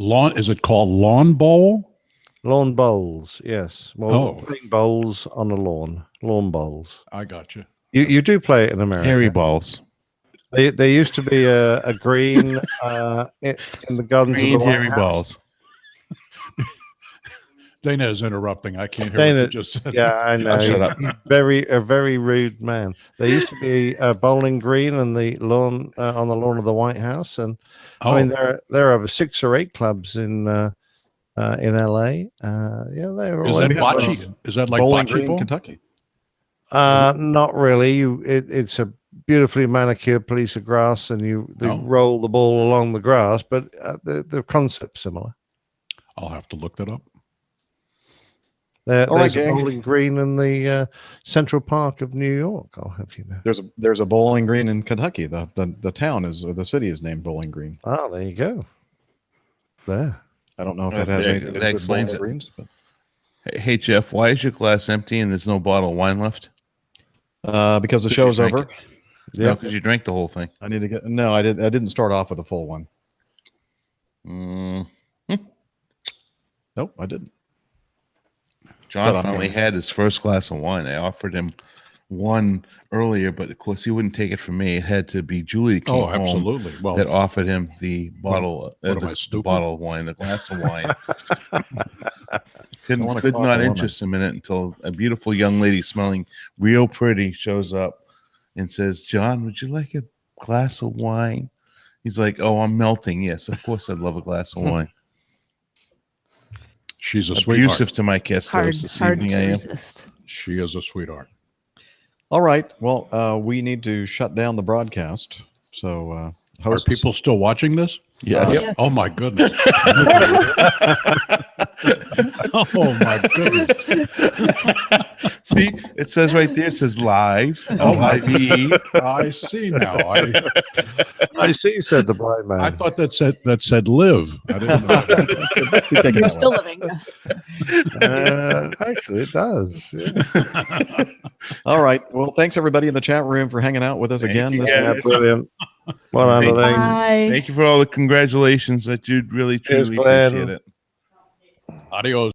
Lawn? Is it called lawn bowl? Lawn bowls, yes. Well, Oh. playing bowls on a lawn. Lawn bowls. I got you. You do play it in America. Hairy balls. There used to be a green in the gardens Green of the White hairy House. balls. Dana is interrupting. I can't hear Dana, what you just said. yeah, I know. Shut up. A very rude man. There used to be a bowling green on the lawn of the White House, and I mean there are over 6 or 8 clubs in LA. Yeah, they were. Is that bocce? Is that like Bowling bocce Green, ball? Kentucky? Not really. It's a beautifully manicured piece of grass, and they roll the ball along the grass, but the concept's similar. I'll have to look that up. There's a bowling green in the Central Park of New York. I'll have you know. There's a Bowling Green in Kentucky. The town is, or the city is named Bowling Green. Oh, there you go. There. I don't know if that has anything to do That with Bowling explains it. Greens, but Hey, Jeff, why is your glass empty and there's no bottle of wine left? because the show's over. Yeah, because you drank the whole thing. I need to get. No, I didn't start off with a full one. Nope, I didn't. John But I'm finally gonna- had his first glass of wine. I offered him one earlier, but of course he wouldn't take it from me. It had to be Julie that came Oh, home absolutely. Well, that offered him the bottle, what am I, the stupid? bottle of wine, the glass of wine. I could wanna not cross a lemon. interest him in it until a beautiful young lady smelling real pretty shows up and says, "John, would you like a glass of wine?" He's like, "Oh, I'm melting." Yes, of course I'd love a glass of wine. She's a Abusive sweetheart. to my guest host this Hard evening. to I am. resist. She is a sweetheart. All right. Well, we need to shut down the broadcast. So, Are hosts, people still watching this? Yes. Yes. Oh my goodness. Oh my goodness. See, it says right there. It says live. Oh, L-I-V-E. I see now. I see, said the blind man. I thought that said live. I didn't know. You're still living. Actually, it does. Yeah. All right. Well, thanks everybody in the chat room for hanging out with us again. you, This guys. week. Brilliant. Well done, Thank you. Elaine. Bye. Thank you for all the congratulations. That you really, Cheers, truly Glenn. appreciate it. Adios.